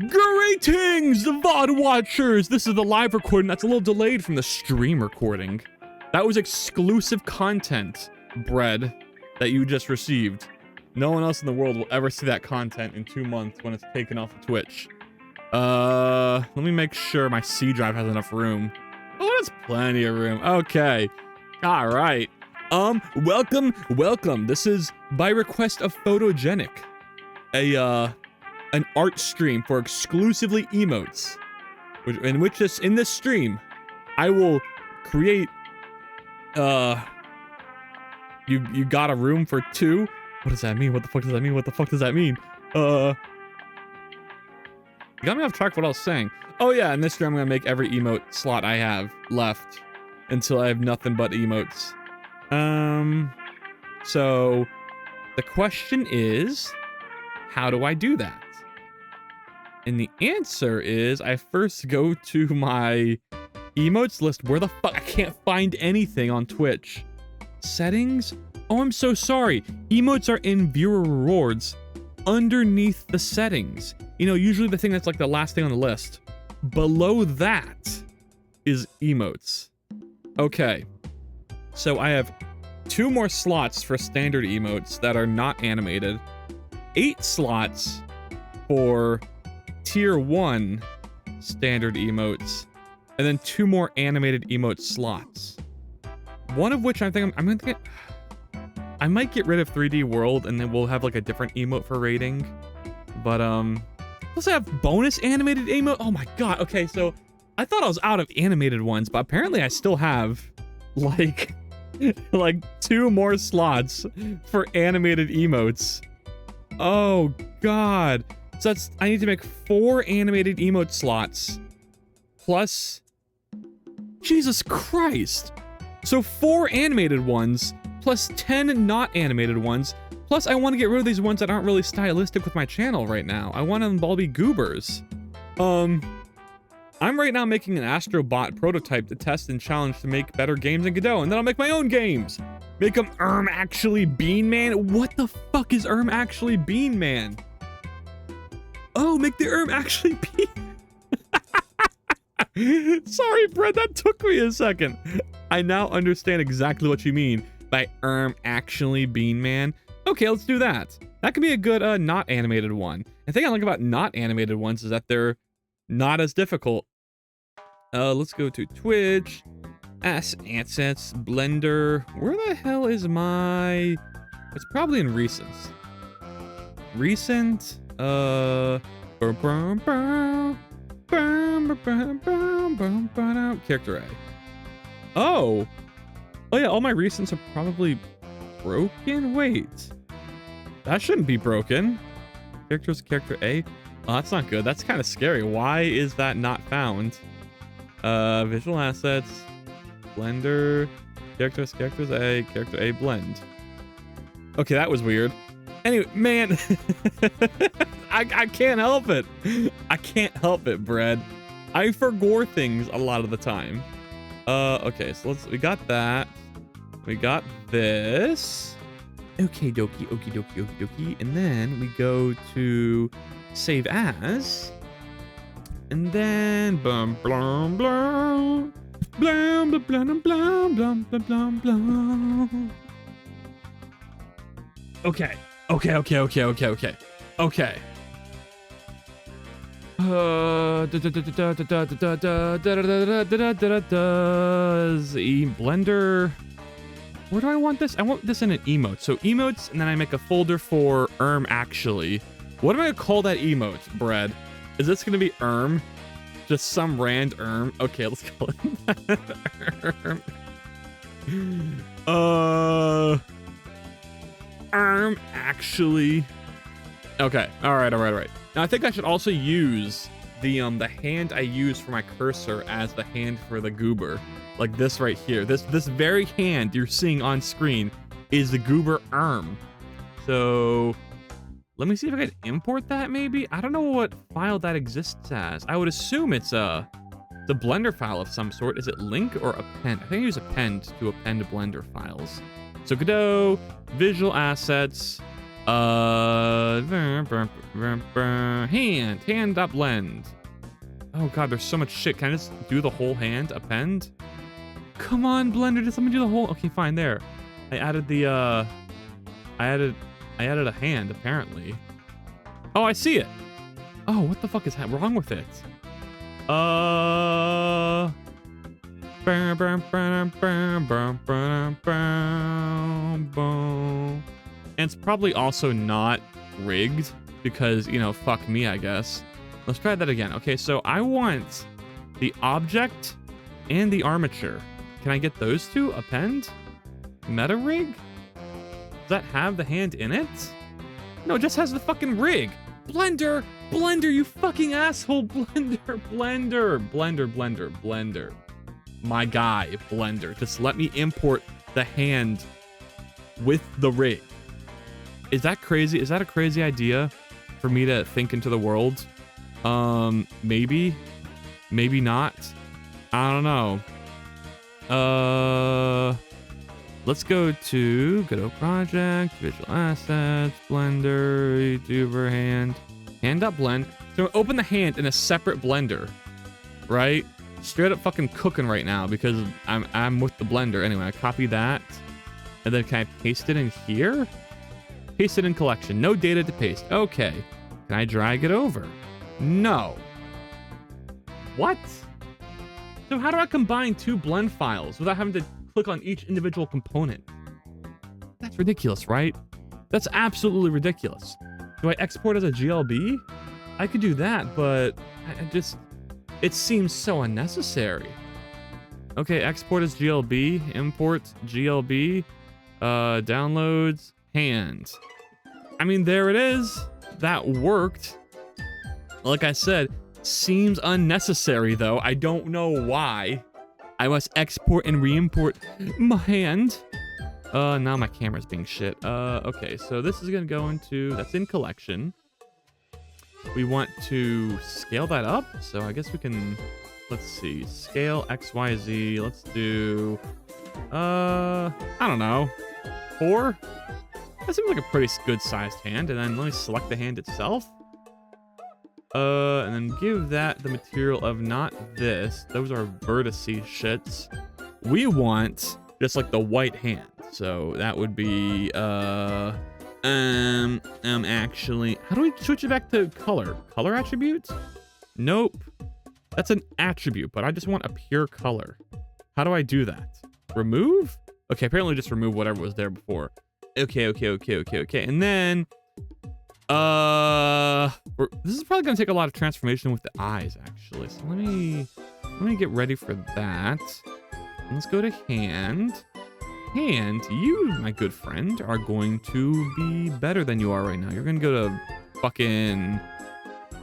Greetings, VOD watchers! This is the live recording that's a little delayed from the stream recording. That was exclusive content, Bread, that you just received. No one else in the world will ever see that content in 2 months when it's taken off of Twitch. Let me make sure my C drive has enough room. Oh, there's plenty of room. Okay. All right. Welcome. This is by request of Photogenic, an art stream for exclusively emotes, in this stream, I will create, you got a room for 2? What does that mean? What the fuck does that mean? What the fuck does that mean? You got me off track what I was saying. Oh yeah, in this stream I'm gonna make every emote slot I have left until I have nothing but emotes. So the question is, how do I do that? And the answer is, I first go to my emotes list. Where the fuck? I can't find anything on Twitch. Settings? Oh, I'm so sorry. Emotes are in viewer rewards underneath the settings. You know, usually the thing that's like the last thing on the list. Below that is emotes. Okay. So I have 2 more slots for standard emotes that are not animated. 8 slots for tier 1 standard emotes, and then 2 more animated emote slots. One of which I think I'm gonna get. I might get rid of 3D World, and then we'll have like a different emote for rating. But let's have bonus animated emote. Oh my god. Okay, so I thought I was out of animated ones, but apparently I still have like 2 more slots for animated emotes. Oh god. So I need to make 4 animated emote slots plus, Jesus Christ. So 4 animated ones plus 10 not animated ones. Plus I want to get rid of these ones that aren't really stylistic with my channel right now. I want them all be goobers. I'm right now making an Astrobot prototype to test and challenge to make better games in Godot, and then I'll make my own games. Make them Actually Bean Man. What the fuck is Actually Bean Man? Oh, make the Actually Bean. Sorry, Brett, that took me a second. I now understand exactly what you mean by Actually Bean Man. Okay, let's do that. That could be a good not animated one. The thing I like about not animated ones is that they're not as difficult. Let's go to Twitch, assets, Blender. Where the hell is my? It's probably in recents. Recent. Character A. Oh yeah, all my recents are probably broken. Wait, that shouldn't be broken. Character A. Oh, that's not good. That's kind of scary. Why is that not found? Visual assets, Blender, characters A, character A, blend. Okay, that was weird. Anyway, man, I can't help it. I can't help it, Brad. I forgore things a lot of the time. Okay, so we got that. We got this. Okay, dokie, okie dokie, okie dokie. And then we go to save as. And then blum blum blum blum blum blum blum blum blum blum. Okay. Okay. Blender. Where do I want this? I want this in an emote. So emotes, and then I make a folder for Actually. What am I gonna call that emote, Brad? Is this gonna be Just some rand Okay, let's call it Actually. Okay. All right. Now I think I should also use the hand I use for my cursor as the hand for the goober. Like this right here. This very hand you're seeing on screen is the goober So let me see if I can import that maybe. I don't know what file that exists as. I would assume it's the Blender file of some sort. Is it link or append? I think I use append to append Blender files. So Godot, visual assets, Hand up blend. Oh god, there's so much shit. Can I just do the whole hand? Append? Come on, Blender, just let me do the whole. Okay, fine, there. I added the I added a hand, apparently. Oh, I see it. Oh, what the fuck is wrong with it? And it's probably also not rigged because, you know, fuck me, I guess. Let's try that again. Okay, so I want the object and the armature. Can I get those two? Append? Meta rig? Does that have the hand in it? No, it just has the fucking rig. Blender! Blender, you fucking asshole! Blender. My guy, Blender. Just let me import the hand with the rig. Is that crazy? Is that a crazy idea for me to think into the world? Maybe. Maybe not. I don't know. Let's go to Godot Project, Visual Assets, Blender, YouTuber, hand up blend. So open the hand in a separate blender, right? Straight up fucking cooking right now because I'm with the blender. Anyway, I copy that, and then can I paste it in here? Paste it in collection. No data to paste. Okay. Can I drag it over? No. What? So how do I combine two blend files without having to click on each individual component? That's ridiculous, right? That's absolutely ridiculous. Do I export as a GLB? I could do that, but it seems so unnecessary. Okay, export as GLB, import GLB, downloads, hand. I mean, there it is. That worked. Like I said, seems unnecessary though. I don't know why. I must export and re-import my hand. Now my camera's being shit. Okay, so this is gonna go into, that's in collection. We want to scale that up. So I guess we can, let's see, scale XYZ. Let's do, I don't know, 4? That seems like a pretty good sized hand. And then let me select the hand itself. And then give that the material of not this. Those are vertice shits. We want just like the white hand. So that would be, actually, how do we switch it back to color? Color attributes? Nope. That's an attribute, but I just want a pure color. How do I do that? Remove? Okay, apparently just remove whatever was there before. Okay. And then, this is probably gonna take a lot of transformation with the eyes, actually. So let me get ready for that. Let's go to hand. Hand, you, my good friend, are going to be better than you are right now. You're gonna go to fucking,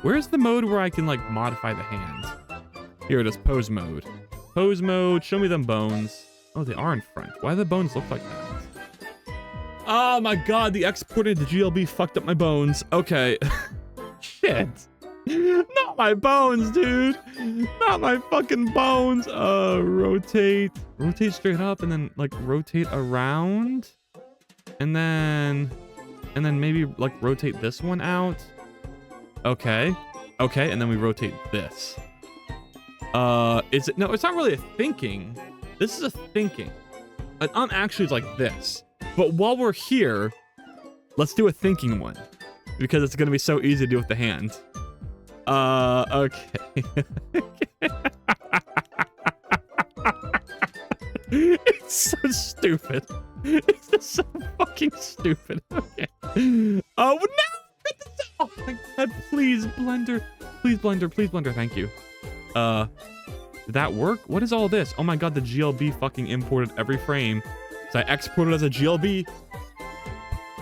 where's the mode where I can like modify the hand? Here it is, pose mode. Pose mode, show me them bones. Oh, they are in front. Why do the bones look like that? Oh my god, the exported to GLB fucked up my bones. Okay. Shit. Not my bones, dude. Not my fucking bones. Rotate straight up and then like rotate around. And then maybe like rotate this one out. Okay. Okay, and then we rotate this. Is it? No, it's not really a thinking. This is a thinking. I'm actually like this. But while we're here, let's do a thinking one. Because it's gonna be so easy to do with the hand. Okay. It's so stupid. It's just so fucking stupid. Okay. Oh, no! Oh my god, please, Blender. Please, Blender, thank you. Did that work? What is all this? Oh my god, the GLB fucking imported every frame. So I exported as a GLB.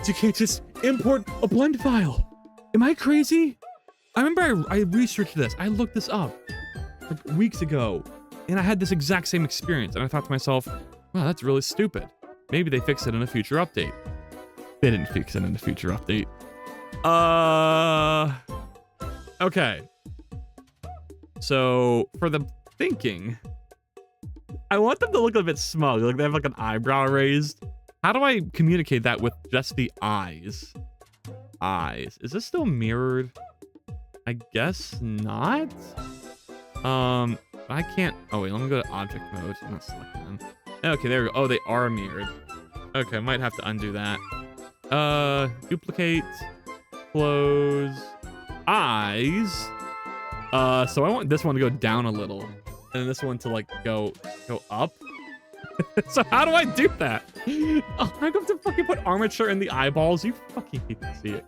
So you can't just import a blend file. Am I crazy? I remember I researched this. I looked this up like weeks ago, and I had this exact same experience. And I thought to myself, wow, that's really stupid. Maybe they fixed it in a future update. They didn't fix it in a future update. Okay. So for the thinking, I want them to look a bit smug. Like they have like an eyebrow raised. How do I communicate that with just the eyes? eyes. Is this still mirrored? I guess not. I can't. Oh wait, let me go to object mode. I'm not selecting them. Okay, there we go. Oh, they are mirrored. Okay, I might have to undo that. Duplicate, close, eyes. So I want this one to go down a little, and this one to like go up. So how do I do that? Oh, I'm going to fucking put armature in the eyeballs. You fucking hate to see it.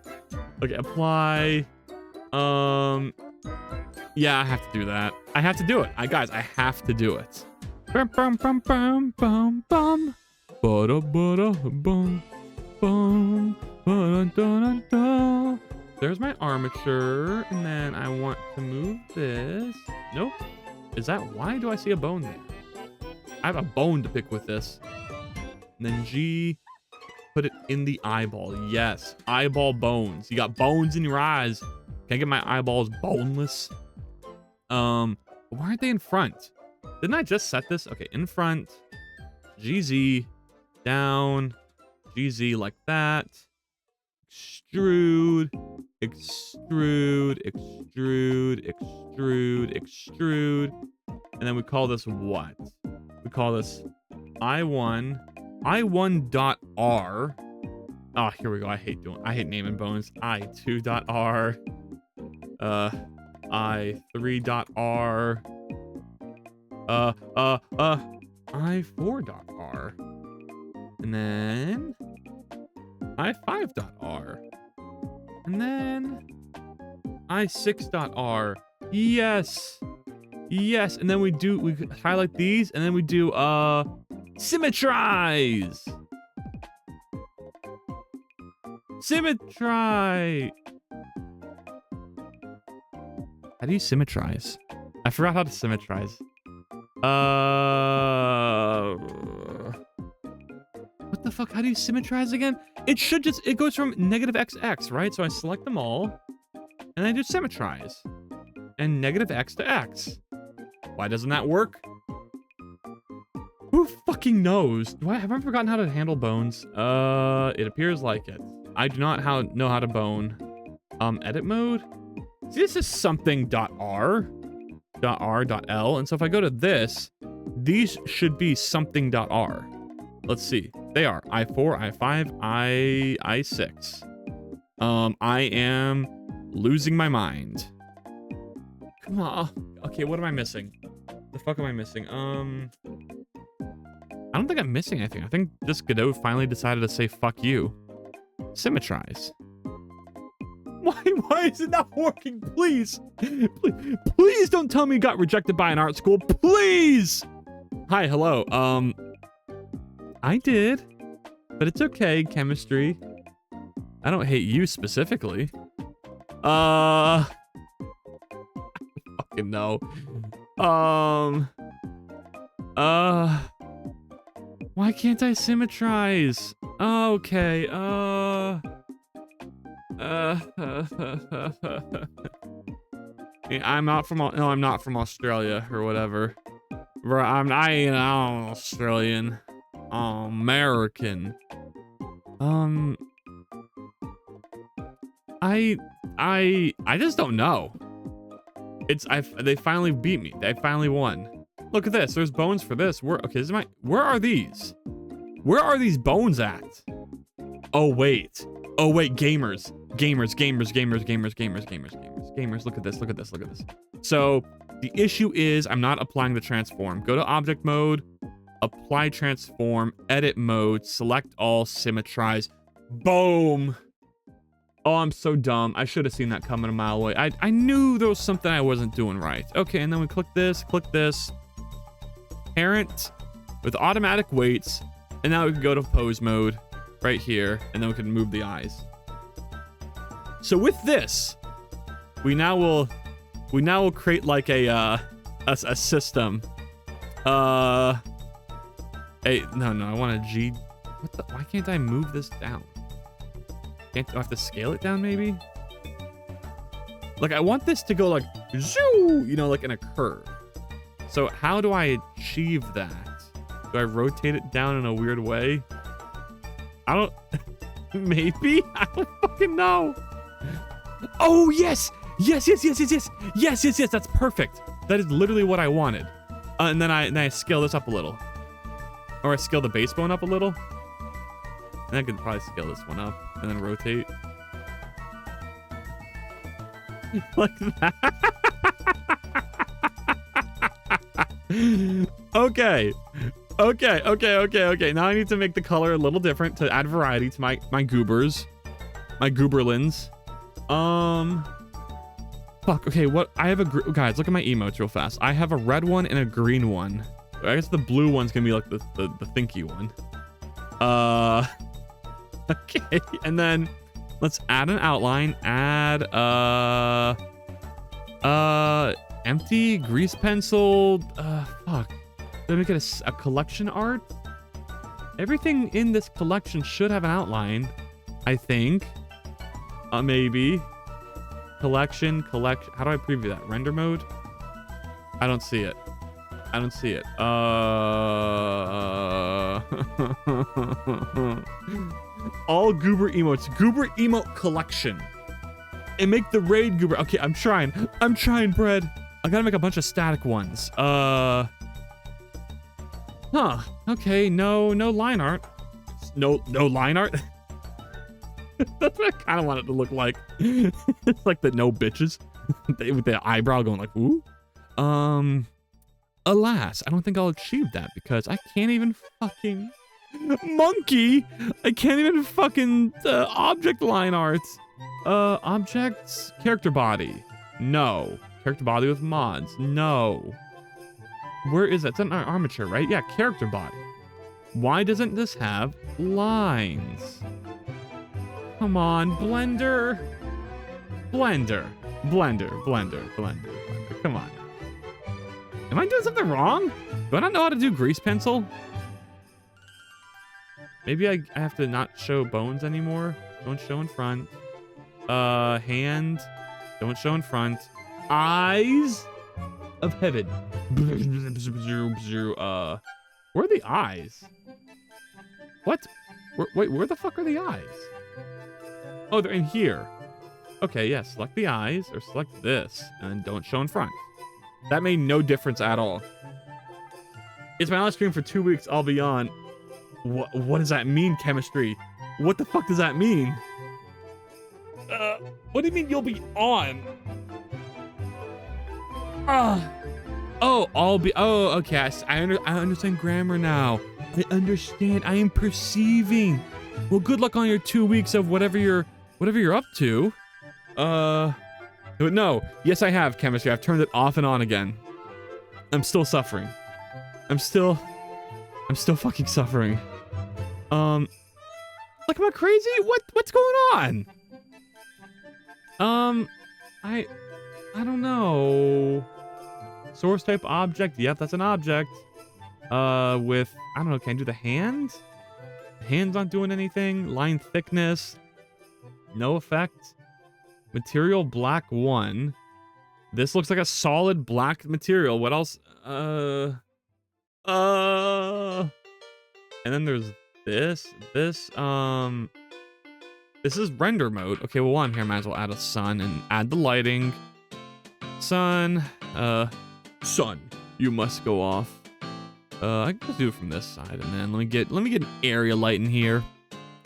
Okay, apply. Yeah, I have to do that. I have to do it. Guys, I have to do it. Bum bum bum bum bum bum. Bada bada bum bum. Bada da da. There's my armature, and then I want to move this. Nope. Is that why do I see a bone there? I have a bone to pick with this. And then G, put it in the eyeball. Yes, eyeball bones. You got bones in your eyes. Can I get my eyeballs boneless? Why aren't they in front? Didn't I just set this? Okay, in front. GZ, down, GZ like that. Extrude, extrude, extrude, extrude, extrude. And then we call this what? We call this I1.R. Oh, here we go. I hate naming bones. I2.R. I3.R. I4.R. And then I5.R. And then I6.R. Yes. Yes. And then we highlight these, and then we do symmetrize. Symmetry. How do you symmetrize? I forgot how to symmetrize. What the fuck? How do you symmetrize again? It goes from negative XX, right? So I select them all, and I do symmetrize. And negative X to X. Why doesn't that work? Who fucking knows? Have I forgotten how to handle bones? It appears like it. I do not know how to bone. Edit mode? See, this is something.r, .r.l, and so if I go to this, these should be something.r. Let's see. They are I4, I5, I6. I am losing my mind. Come on. Okay, what am I missing? The fuck am I missing? I don't think I'm missing anything. I think just Godot finally decided to say fuck you. Symmetrize. Why is it not working? Please. Please don't tell me you got rejected by an art school. Please. Hi, hello. I did. But it's okay, chemistry. I don't hate you specifically. I fucking know. Why can't I symmetrize? Okay, I'm not from Australia or whatever. I ain't Australian. American. I just don't know. They finally beat me. They finally won. Look at this. There's bones for this. Where are these? Where are these bones at? Oh wait, gamers. Look at this. So the issue is I'm not applying the transform. Go to object mode, apply transform, edit mode, select all, symmetrize. Boom. Oh, I'm so dumb. I should have seen that coming a mile away. I knew there was something I wasn't doing right. Okay, and then we click this. Parent with automatic weights. And now we can go to pose mode right here. And then we can move the eyes. So with this, we now will create like a system. No, I want a G. Why can't I move this down? Do I have to scale it down maybe? Like I want this to go like zoo, like in a curve. So how do I achieve that? Do I rotate it down in a weird way? I Maybe? I don't fucking know. Oh, yes. Yes. That's perfect. That is literally what I wanted. And then I scale this up a little. Or I scale the base bone up a little. And I could probably scale this one up and then rotate. Like that. Okay. Now I need to make the color a little different to add variety to my goobers. My gooberlins. Fuck. Okay, what? I have a... Guys, look at my emotes real fast. I have a red one and a green one. I guess the blue one's gonna be like the thinky one. Okay, and then let's add an outline. Add empty grease pencil. Fuck. Did I make it a collection art? Everything in this collection should have an outline, I think. Maybe. Collection. How do I preview that? Render mode? I don't see it. All goober emotes. Goober emote collection. And make the raid goober. Okay, I'm trying, Bread. I gotta make a bunch of static ones. Huh. Okay, no line art. No line art? That's what I kind of want it to look like. It's like the no bitches. With the eyebrow going like, ooh. Alas, I don't think I'll achieve that because I can't even fucking... Monkey! I can't even fucking object line art. Objects, character body. No. Character body with mods. No. Where is that? It's an armature, right? Yeah, character body. Why doesn't this have lines? Come on, Blender. Blender. Come on. Am I doing something wrong? Do I not know how to do grease pencil? Maybe I have to not show bones anymore. Don't show in front. Hand. Don't show in front. Eyes of heaven. Where are the eyes? What? Wait, where the fuck are the eyes? Oh, they're in here. Okay, yeah, select the eyes or select this and don't show in front. That made no difference at all. It's my last stream for 2 weeks. I'll be on. What does that mean, chemistry? What the fuck does that mean? What do you mean you'll be on? I'll be. Oh, okay. I understand grammar now. I understand. I am perceiving. Well, good luck on your 2 weeks of whatever you're up to. No. Yes, I have chemistry. I've turned it off and on again. I'm still suffering. I'm still fucking suffering. Like, am I crazy? What's going on? I don't know. Source type object. Yep, that's an object. With, I don't know, can I do the hand? Hand's not doing anything. Line thickness. No effect. Material black 1. This looks like a solid black material. What else? And then there's this. This is render mode. Okay, well, on here, might as well add a sun and add the lighting. Sun, you must go off. I can just do it from this side, and then let me get an area light in here.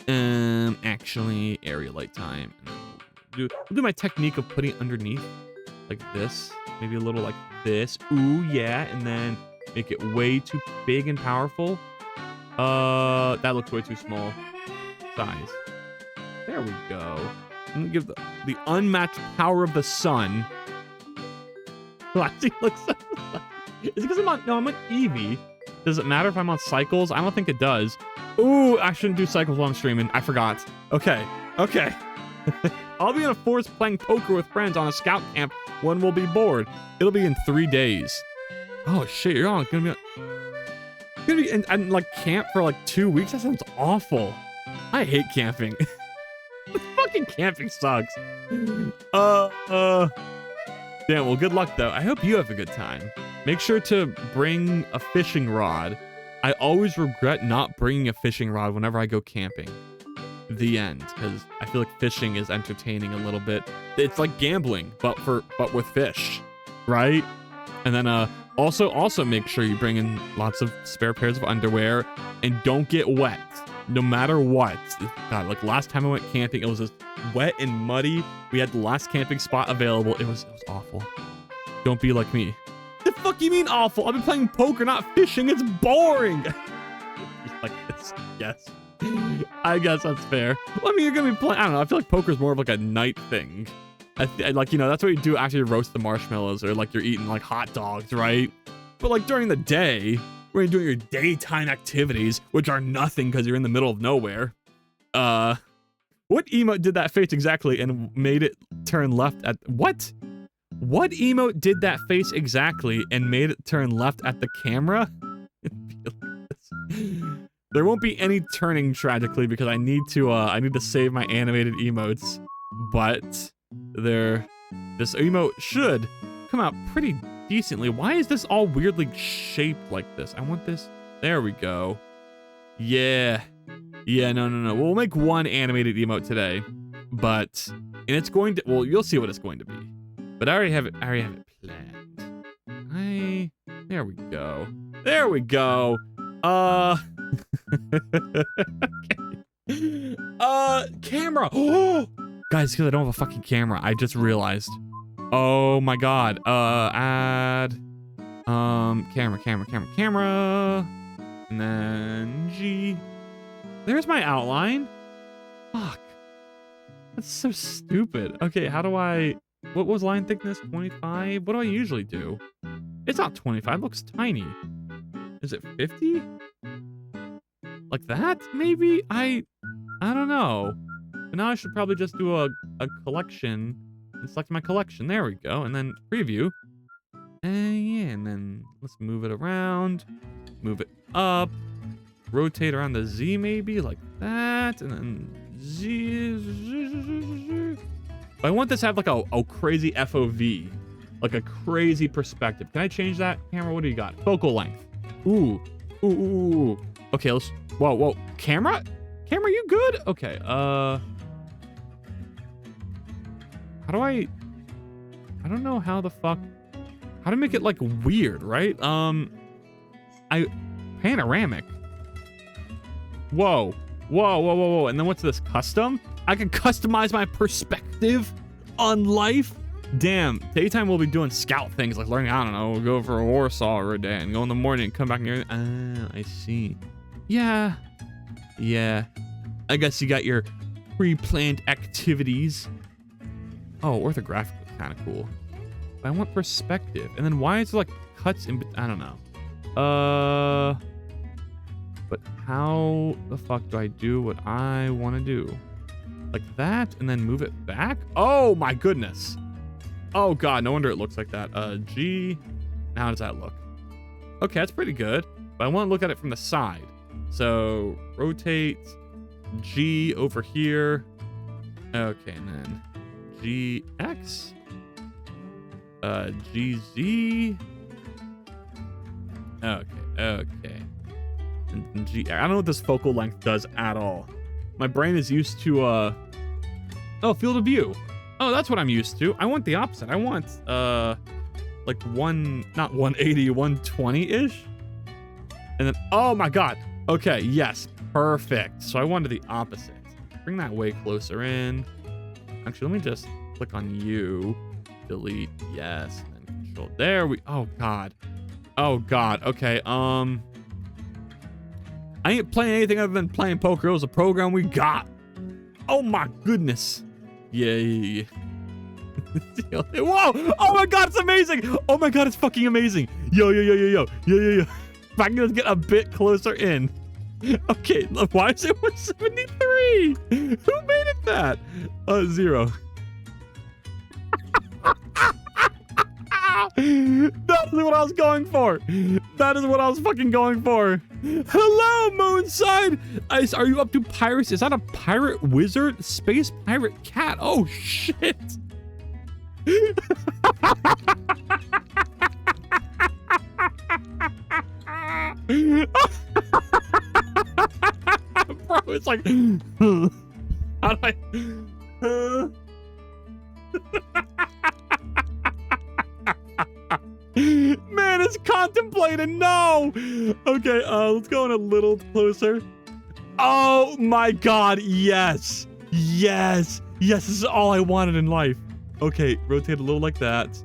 Actually, area light time. And then we'll do my technique of putting it underneath, like this. Maybe a little like this. Ooh, yeah, and then make it way too big and powerful. That looks way too small. Size. There we go. I'm gonna give the unmatched power of the sun. Actually looks so... Is it because I'm on Eevee? Does it matter if I'm on cycles? I don't think it does. Ooh, I shouldn't do cycles while I'm streaming. I forgot. Okay. I'll be in a forest playing poker with friends on a scout camp when we'll be bored. It'll be in 3 days. Oh shit, you're all gonna be and like camp for like 2 weeks? That sounds awful. I hate camping. Fucking camping sucks. Damn, well, good luck though. I hope you have a good time. Make sure to bring a fishing rod. I always regret not bringing a fishing rod whenever I go camping. the end, because I feel like fishing is entertaining a little bit. It's like gambling, but with fish, right? And then also make sure you bring in lots of spare pairs of underwear and don't get wet, no matter what. God, like last time I went camping, it was just wet and muddy. We had the last camping spot available. It was awful. Don't be like me. The fuck you mean awful? I've been playing poker, not fishing. It's boring. Like this, yes. I guess that's fair. Well, I mean, you're gonna be playing. I don't know. I feel like poker's more of like a night thing. Like, you know, that's what you do after you roast the marshmallows, or like you're eating like hot dogs, right? But like during the day, when you're doing your daytime activities, which are nothing because you're in the middle of nowhere. What emote did that face exactly and made it turn left at what? What emote did that face exactly and made it turn left at the camera? There won't be any turning tragically because I need to save my animated emotes, but this emote should come out pretty decently. Why is this all weirdly shaped like this? I want this. There we go. Yeah. No. We'll make one animated emote today, and it's going to, well, you'll see what it's going to be. But I already have it planned. There we go. There we go. Camera. Oh, guys, because I don't have a fucking camera. I just realized. Oh my god. Add camera. And then G. There's my outline. Fuck. That's so stupid. Okay, how do I... What was line thickness? 25? What do I usually do? It's not 25. It looks tiny. Is it 50? Like that? Maybe? I don't know. But now I should probably just do a collection and select my collection. There we go. And then preview. And yeah, and then let's move it around. Move it up. Rotate around the Z maybe, like that. And then Z. But I want this to have like a crazy FOV. Like a crazy perspective. Can I change that? Camera, what do you got? Focal length. Ooh. Okay, let's... Whoa. Camera, you good? Okay, how do I don't know how the fuck... How to make it, like, weird, right? Panoramic. Whoa. And then what's this? Custom? I can customize my perspective on life? Damn, daytime we'll be doing scout things, like learning, I don't know, we'll go for a Warsaw or a day and go in the morning and come back and I see. Yeah. I guess you got your pre-planned activities. Oh, orthographic is kind of cool. But I want perspective. And then why is it like cuts in, I don't know. But how the fuck do I do what I want to do? Like that and then move it back? Oh my goodness. Oh god, no wonder it looks like that. G. Now how does that look? Okay, that's pretty good. But I want to look at it from the side. So rotate G over here. Okay, and then GX. GZ. Okay. And G. I don't know what this focal length does at all. My brain is used to oh, field of view. Oh, that's what I'm used to. I want the opposite. I want like not 180, 120-ish. And then oh my god. Okay, yes, perfect. So I wanted the opposite. Bring that way closer in. Actually, let me just click on you. Delete, yes, and then control. There we, oh god. Okay, I ain't playing anything other than playing poker. It was a program we got. Oh my goodness. Yeah. Whoa! Oh my god, it's amazing! Oh my god, it's fucking amazing! Yo. If I can just get a bit closer in. Okay, look, why is it 173? Who made it that? 0. That is what I was going for. That is what I was fucking going for. Hello, Moonside. Are you up to pirates? Is that a pirate wizard? Space pirate cat? Oh, shit. Bro, it's like... How do I? Man, it's contemplated. No. Okay, let's go in a little closer. Oh my God, yes. Yes. Yes, this is all I wanted in life. Okay, rotate a little like that.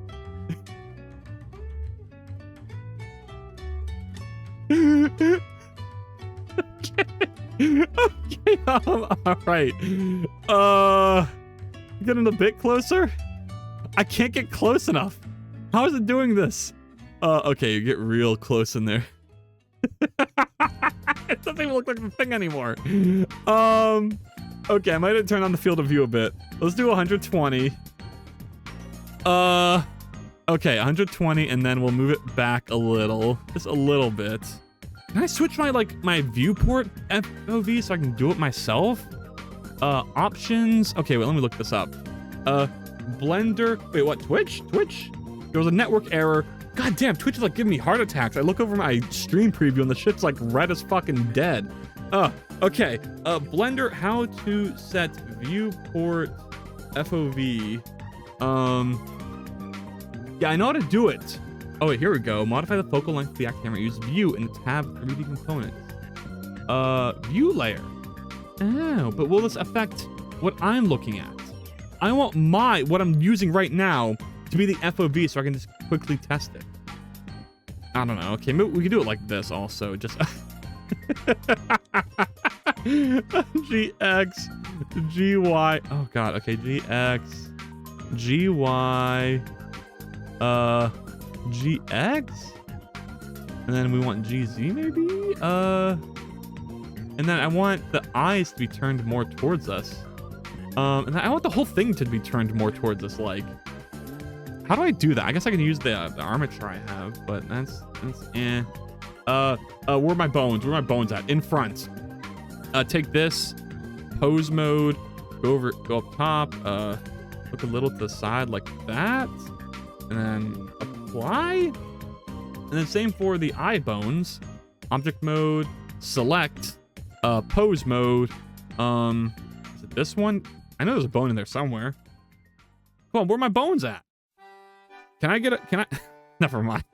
Okay. Okay, all right. Getting a bit closer? I can't get close enough. How is it doing this? Okay, you get real close in there. It doesn't even look like the thing anymore. Okay, I might have turned on the field of view a bit. Let's do 120. Okay, 120, and then we'll move it back a little. Just a little bit. Can I switch my, my viewport FOV so I can do it myself? Options. Okay, wait, let me look this up. Blender. Wait, what? Twitch? There was a network error. God damn, Twitch is giving me heart attacks. I look over my stream preview and the shit's red as fucking dead. Okay. Blender, how to set viewport FOV. Yeah, I know how to do it. Oh, wait, here we go. Modify the focal length of the active camera. Use view in the tab 3D components. View layer. Oh, but will this affect what I'm looking at? I want what I'm using right now to be the FOV so I can just quickly test it. I don't know. Okay, maybe we can do it like this also. Just GX, GY. Oh God. Okay, GX, GY, GX, and then we want GZ maybe. And then I want the eyes to be turned more towards us. And I want the whole thing to be turned more towards us. How do I do that? I guess I can use the armature I have, but that's eh. Where are my bones? Where are my bones at? In front. Take this, pose mode, go up top, look a little to the side like that, and then apply. And then same for the eye bones. Object mode, select, pose mode. Is it this one? I know there's a bone in there somewhere. Come on, where are my bones at? Can I get it? Can I? Never mind.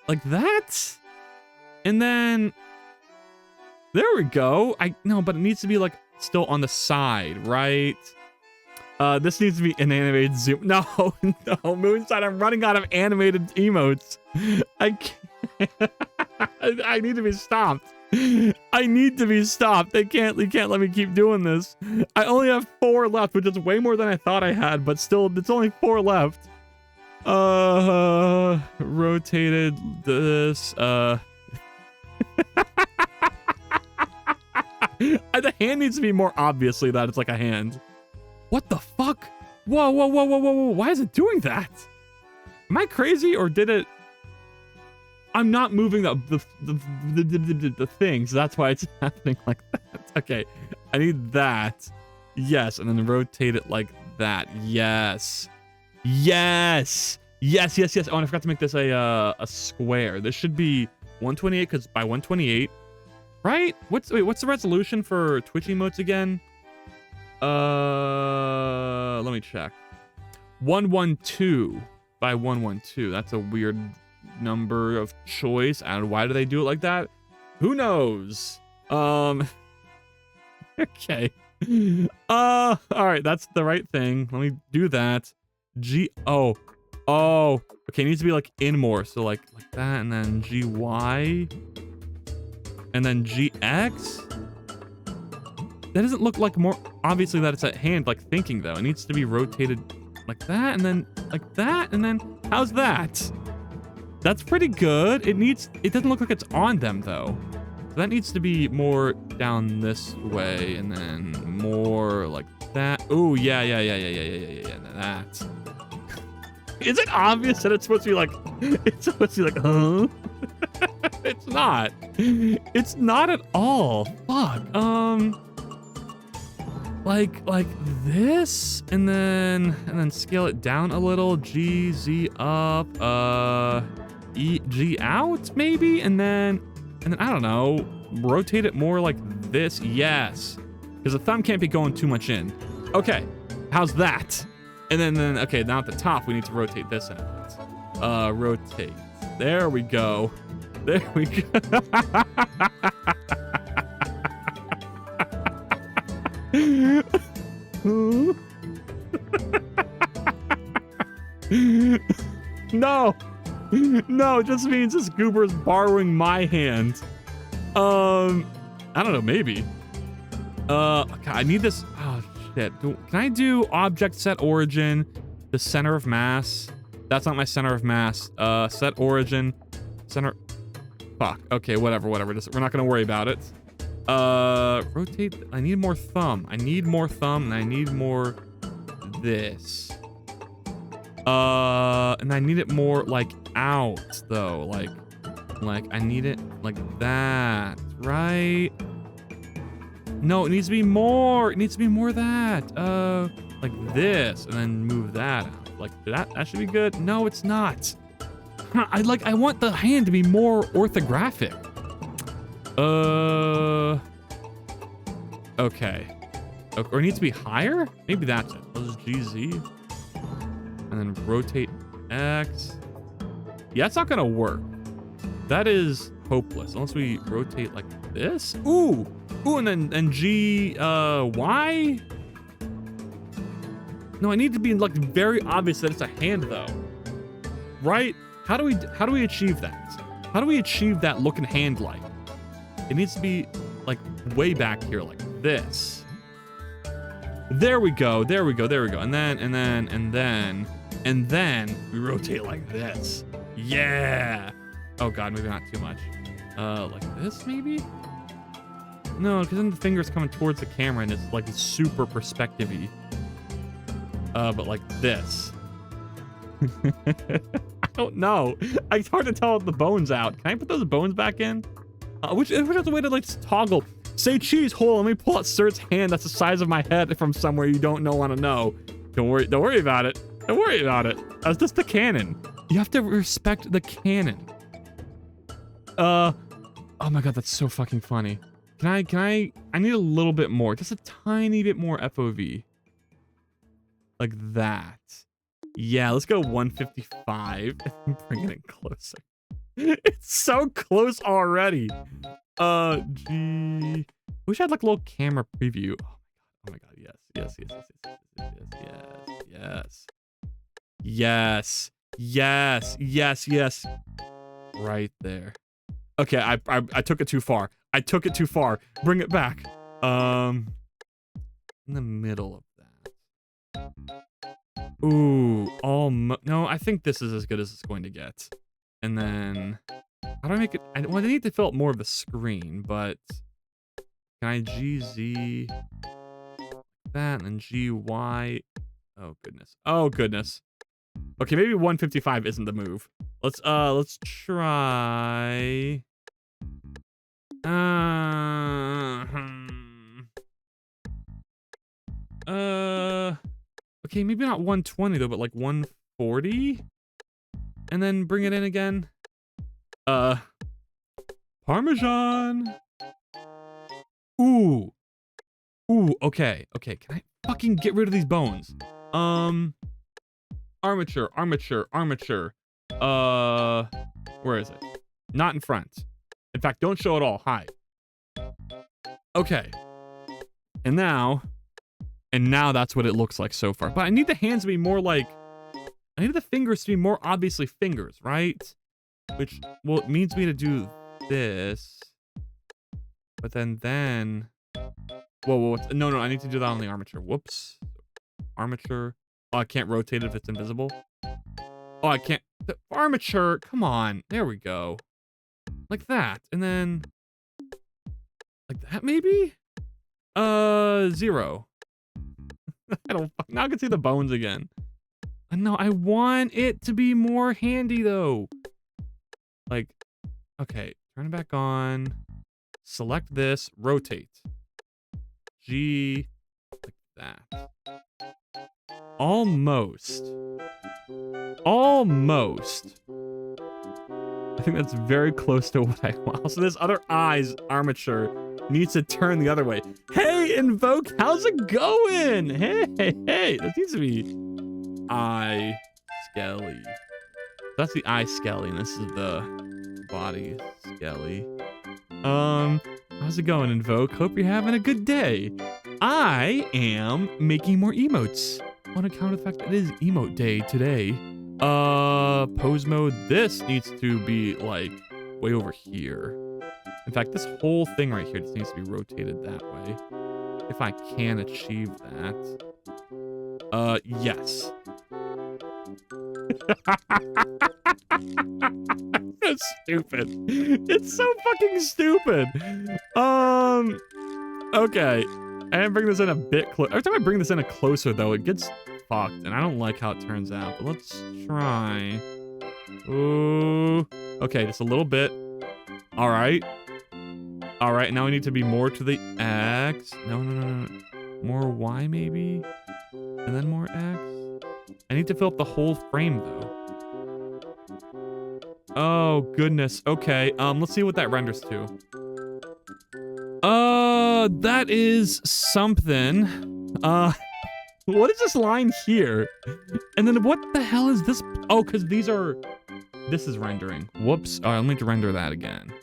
Like that? And then there we go. No, but it needs to be still on the side, right? This needs to be an animated zoom. No, no, Moonside, I'm running out of animated emotes. I can't. I need to be stopped. I need to be stopped. They can't let me keep doing this. I only have 4 left, which is way more than I thought I had, but still, it's only 4 left. Rotated this, The hand needs to be more obviously that it's like a hand. What the fuck? Whoa, whoa, whoa, whoa, whoa, whoa. Why is it doing that? Am I crazy or did it? I'm not moving the things. That's why it's happening like that. Okay, I need that. Yes, and then rotate it like that. Yes. Yes. Yes, yes, yes. Oh, and I forgot to make this a square. This should be 128 because by 128, right? What's the resolution for Twitch emotes again? Let me check. 112 by 112. That's a weird number of choice. And why do they do it like that? Who knows? Okay. All right, that's the right thing. Let me do that. Oh, okay, it needs to be in more. So like that, and then GY, and then GX. That doesn't look like more obviously that it's a hand thinking though. It needs to be rotated like that, and then like that, and then how's that? That's pretty good. It doesn't look like it's on them though. So that needs to be more down this way, and then more like that. Oh yeah. That. Is it obvious that it's supposed to be huh? It's not. It's not at all. Fuck. Like this, and then scale it down a little. G, Z up, E, G out maybe, and then I don't know. rotate it more like this. Yes. Because the thumb can't be going too much in. Okay. How's that? And then, okay, now at the top, we need to rotate this in. Rotate. There we go. There we go. No. No, it just means this goober's borrowing my hand. I don't know, maybe. Okay, I need this. Oh, shit. Can I do object set origin, the center of mass? That's not my center of mass. Set origin, center. Fuck. Okay, whatever. Just, we're not going to worry about it. Rotate. I need more thumb. And I need more this. And I need it more like out though. Like I need it like that, right? No, it needs to be more. It needs to be more of that. Like this, and then move that out. Like that should be good. No, it's not. I want the hand to be more orthographic. Okay. Or it needs to be higher? Maybe that's it. Let's GZ. And then rotate X. Yeah, that's not gonna work. That is hopeless. Unless we rotate like this. Ooh! Ooh, and then G, Y? No, I need to be like very obvious that it's a hand though. Right? How do we achieve that? How do we achieve that looking hand like? It needs to be like way back here like this. There we go. And then we rotate like this. Yeah. Oh god, maybe not too much. Like this maybe? No, because then the finger's coming towards the camera and it's like super perspective-y. But like this. I don't know. It's hard to tell with the bones out. Can I put those bones back in? Which has a way to like toggle. Say cheese hole. Let me pull out Sirt's hand that's the size of my head from somewhere you don't want to know. Don't worry about it. Don't worry about it. That's just the canon. You have to respect the canon. Oh my god, that's so fucking funny. I need a little bit more. Just a tiny bit more FOV. Like that. Yeah, let's go 155. Bring it in closer. It's so close already. G. Wish I had like a little camera preview. Oh my god, yes. Yes. Right there. Okay, I took it too far. Bring it back. In the middle of that. Ooh, no, I think this is as good as it's going to get. And then, how do I make it? I need to fill up more of the screen, but can I GZ that and then GY? Oh goodness. Okay, maybe 155 isn't the move. Let's try. Okay, maybe not 120 though, but like 140, and then bring it in again. Parmesan. Ooh. Okay. Can I fucking get rid of these bones? Armature. Where is it? Not in front. In fact, don't show it all. Hi. Okay. And now that's what it looks like so far. But I need the hands to be more like, I need the fingers to be more obviously fingers, right? Which, well, it means me to do this. But then, whoa, no, I need to do that on the armature. Whoops. Armature. Oh, I can't rotate it if it's invisible. Oh, I can't. The armature, come on. There we go. Like that. And then, like that maybe? 0. Now I can see the bones again. No, I want it to be more handy though. Like, okay, turn it back on. Select this, rotate. G, like that. Almost. I think that's very close to what I want. Also, this other eye's armature needs to turn the other way. Hey, Invoke, how's it going? Hey. This needs to be eye Skelly. That's the eye Skelly, and this is the body Skelly. How's it going, Invoke? Hope you're having a good day. I am making more emotes on account of the fact that it is emote day today. Pose mode. This needs to be like way over here. In fact, this whole thing right here just needs to be rotated that way. If I can achieve that. Yes. That's stupid. It's so fucking stupid. Okay. I didn't bring this in a bit close. Every time I bring this in a closer, though, it gets fucked, and I don't like how it turns out. But let's try. Ooh. Okay, just a little bit. All right. All right. Now we need to be more to the X. No. More Y, maybe, and then more X. I need to fill up the whole frame, though. Oh goodness. Okay. Let's see what that renders to. That is something. What is this line here? And then what the hell is this? Oh, because this is rendering. Whoops. Oh, I'll need to render that again.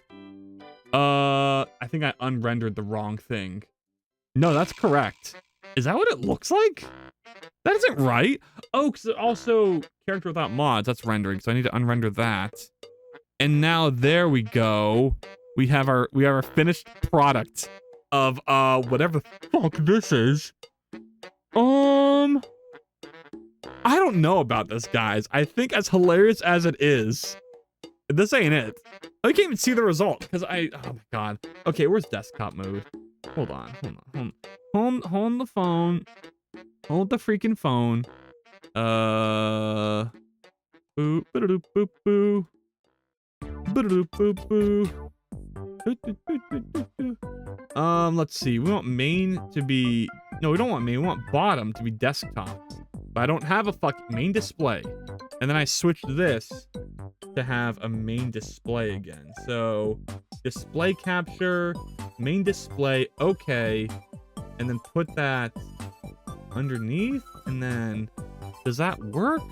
I think I unrendered the wrong thing. No, that's correct. Is that what it looks like? That isn't right. Oh, because also character without mods, that's rendering. So I need to unrender that. And now there we go. We have our finished product of whatever the fuck this is. I don't know about this, guys. I think as hilarious as it is, this ain't it. I can't even see the result because oh my god. Okay, where's desktop mode? Hold on. Hold the phone. Hold the freaking phone. Boop, boop, boop, boop. Boop, boop, boop. Let's see. We want main to be... No, we don't want main. We want bottom to be desktop. But I don't have a fucking main display. And then I switched this to have a main display again. So, display capture, main display, okay. And then put that underneath. And then, does that work?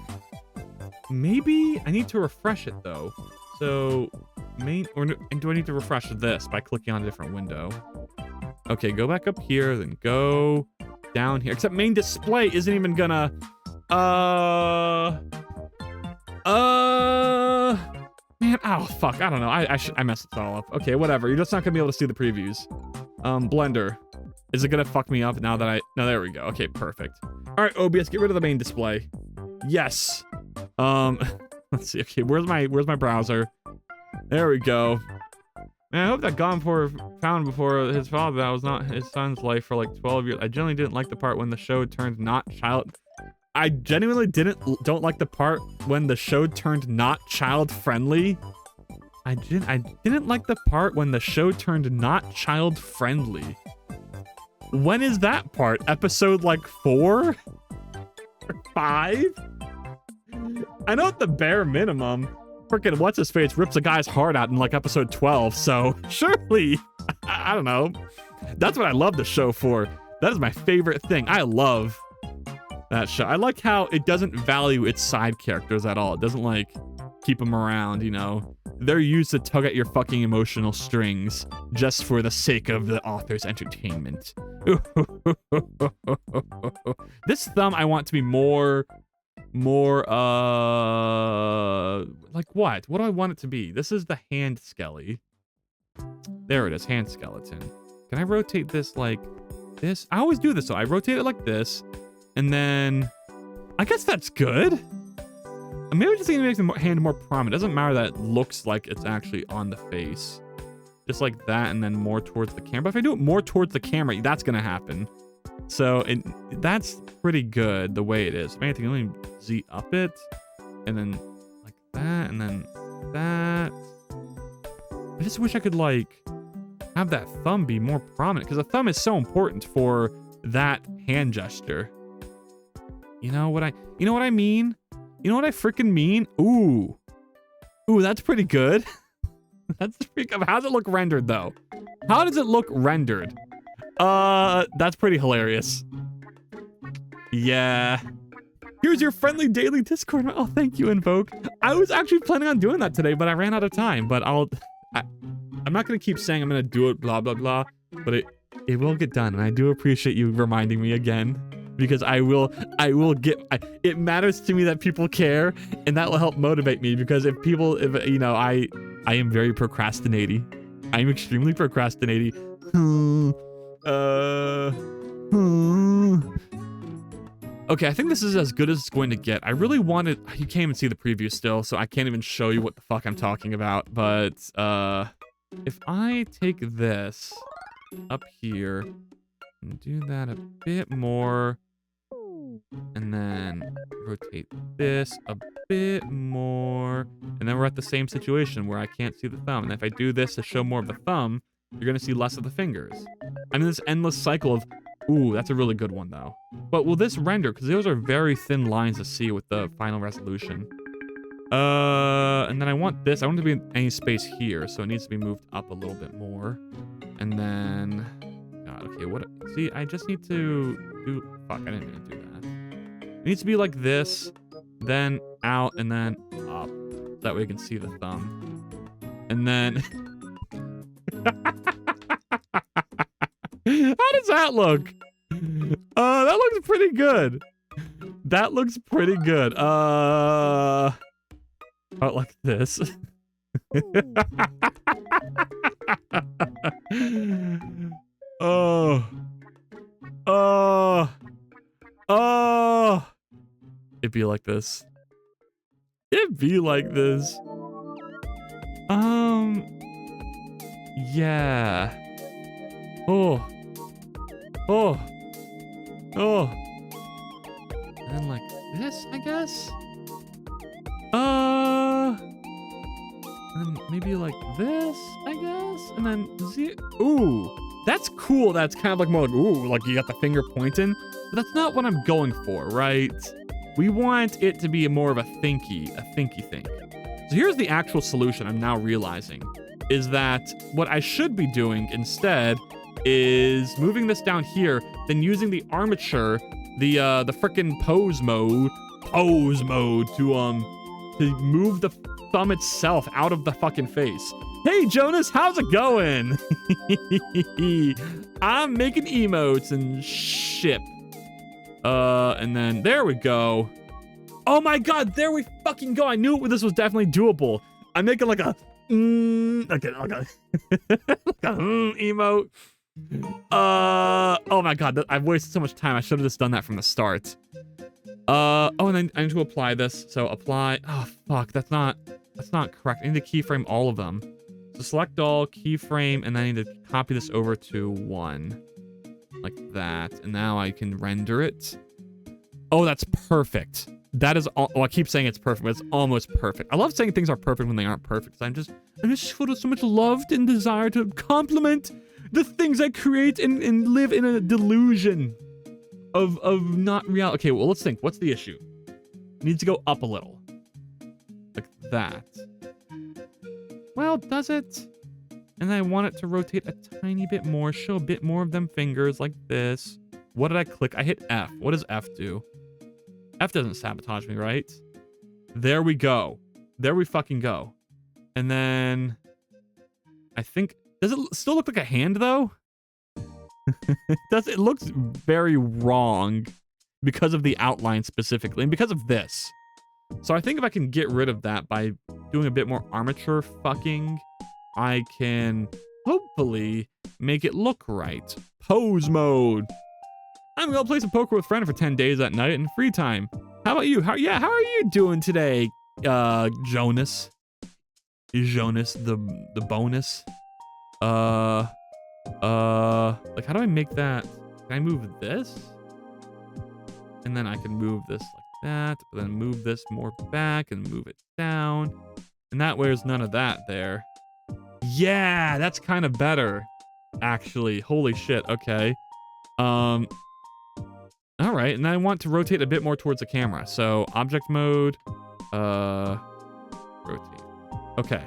Maybe? I need to refresh it, though. So, and do I need to refresh this by clicking on a different window? Okay, go back up here, then go down here. Except main display isn't even gonna... Man, oh, fuck, I don't know. I messed it all up. Okay, whatever. You're just not gonna be able to see the previews. Blender. Is it gonna fuck me up now that no, there we go. Okay, perfect. All right, OBS, get rid of the main display. Yes. Let's see. Okay, where's my browser? There we go. Man, I hope that gone found before his father. That was not his son's life for like 12 years. I genuinely didn't like the part when the show turned not child. I genuinely don't like the part when the show turned not child friendly. I didn't like the part when the show turned not child friendly. When is that part? Episode like 4 or 5? I know at the bare minimum, freaking what's his face rips a guy's heart out in like episode 12. So surely, I don't know. That's what I love the show for. That is my favorite thing. I love that show. I like how it doesn't value its side characters at all. It doesn't like keep them around, you know. They're used to tug at your fucking emotional strings just for the sake of the author's entertainment. This thumb I want to be more like what? What do I want it to be? This is the hand skelly. There it is, hand skeleton. Can I rotate this like this? I always do this, so I rotate it like this. And then, I guess that's good. Maybe I just need to make the hand more prominent. It doesn't matter that it looks like it's actually on the face. Just like that, and then more towards the camera. But if I do it more towards the camera, that's gonna happen. So, that's pretty good the way it is. If anything, let me Z up it. And then like that, and then that. I just wish I could like have that thumb be more prominent, because the thumb is so important for that hand gesture. You know what I mean? You know what I freaking mean? Ooh. Ooh, that's pretty good. That's pretty good. How does it look rendered, though? How does it look rendered? That's pretty hilarious. Yeah. Here's your friendly daily Discord. Oh, thank you, Invoke. I was actually planning on doing that today, but I ran out of time. But I'm not going to keep saying I'm going to do it, blah, blah, blah. But it will get done. And I do appreciate you reminding me again. Because I will it matters to me that people care. And that will help motivate me. Because if you know, I am very procrastinating. I'm extremely procrastinating. Okay, I think this is as good as it's going to get. I really wanted... You can't even see the preview still, so I can't even show you what the fuck I'm talking about. But, if I take this up here and do that a bit more, and then rotate this a bit more, and then we're at the same situation where I can't see the thumb. And if I do this to show more of the thumb, you're going to see less of the fingers. I'm in this endless cycle of... Ooh, that's a really good one, though. But will this render? Because those are very thin lines to see with the final resolution. And then I want this. I want it to be in any space here, so it needs to be moved up a little bit more. And then... God, okay, what... See, I just need to do... Fuck, I didn't mean to do that. It needs to be like this, then out, and then up. That way you can see the thumb. And then... How does that look? That looks pretty good. That looks pretty good. About like this. It'd be like this. It'd be like this. Yeah. Oh. And then like this, I guess? And then maybe like this, I guess? And then ooh, that's cool. That's kind of like more like, ooh, like you got the finger pointing. But that's not what I'm going for, right? We want it to be more of a thinky thing. So here's the actual solution I'm now realizing. Is that what I should be doing instead is moving this down here, then using the armature, the frickin' pose mode to move the thumb itself out of the fucking face. Hey Jonas, how's it going? I'm making emotes and shit. And then there we go. Oh my god, there we fucking go. I knew this was definitely doable. I'm making like a emote. Oh my god, I've wasted so much time. I should have just done that from the start. Oh, and then I need to apply this. So apply. Oh fuck, that's not correct. I need to keyframe all of them. So select all, keyframe, and then I need to copy this over to 1. Like that. And now I can render it. Oh, that's perfect. That is all. Oh, I keep saying it's perfect, but it's almost perfect. I love saying things are perfect when they aren't perfect. I'm just full of so much love and desire to compliment the things I create and live in a delusion of not reality. Okay, well, let's think. What's the issue? It needs to go up a little. Like that. Well, does it? And I want it to rotate a tiny bit more, show a bit more of them fingers like this. What did I click? I hit F. What does F do? F doesn't sabotage me, right? There we go. There we fucking go. And then I think, does it still look like a hand though? It looks very wrong because of the outline specifically and because of this. So I think if I can get rid of that by doing a bit more armature fucking, I can hopefully make it look right. Pose mode. I'm gonna play some poker with friend for 10 days at night in free time. How about you? How are you doing today, Jonas? Jonas, the bonus. Like how do I make that? Can I move this? And then I can move this like that, but then move this more back and move it down. And that way there's none of that there. Yeah, that's kind of better, actually. Holy shit, okay. All right, and I want to rotate a bit more towards the camera. So object mode, rotate Okay.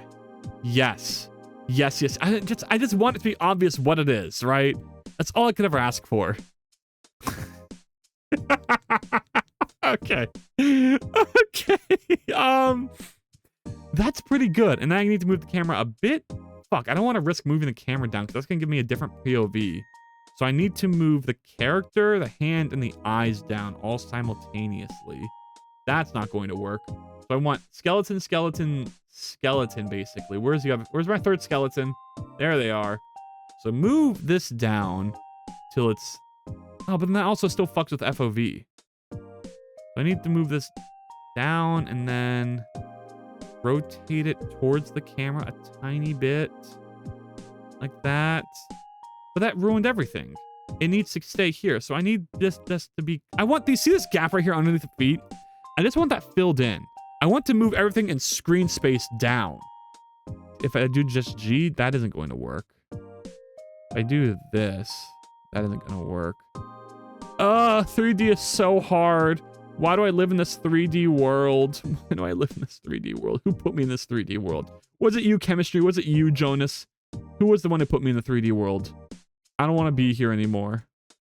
Yes. Yes, yes. I just want it to be obvious what it is, right? That's all I could ever ask for. Okay. Okay. That's pretty good. And then I need to move the camera a bit. Fuck, I don't want to risk moving the camera down because that's going to give me a different POV. So I need to move the character, the hand, and the eyes down all simultaneously. That's not going to work. So I want skeleton, skeleton, skeleton, basically. Where's my third skeleton? There they are. So move this down till it's... Oh, but then that also still fucks with FOV. So I need to move this down and then rotate it towards the camera a tiny bit. Like that. But that ruined everything. It needs to stay here. So I need this to be... I want these... See this gap right here underneath the feet? I just want that filled in. I want to move everything in screen space down. If I do just G, that isn't going to work. If I do this, that isn't going to work. 3D is so hard. Why do I live in this 3D world? Why do I live in this 3D world? Who put me in this 3D world? Was it you, Chemistry? Was it you, Jonas? Who was the one who put me in the 3D world? I don't want to be here anymore.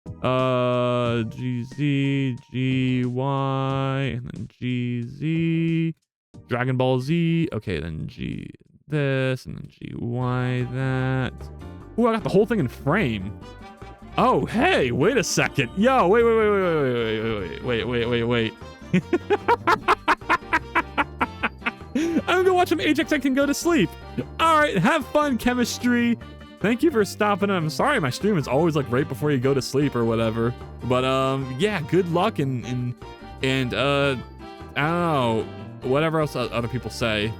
GZ, GY, and then GZ. Dragon Ball Z. Okay, then G this, and then GY that. Ooh, I got the whole thing in frame. Oh, hey, wait a second. Yo, wait. I'm gonna watch some Ajax. I can go to sleep. All right, have fun, Chemistry. Thank you for stopping in. I'm sorry my stream is always like right before you go to sleep or whatever. But yeah, good luck and I don't know, whatever else other people say.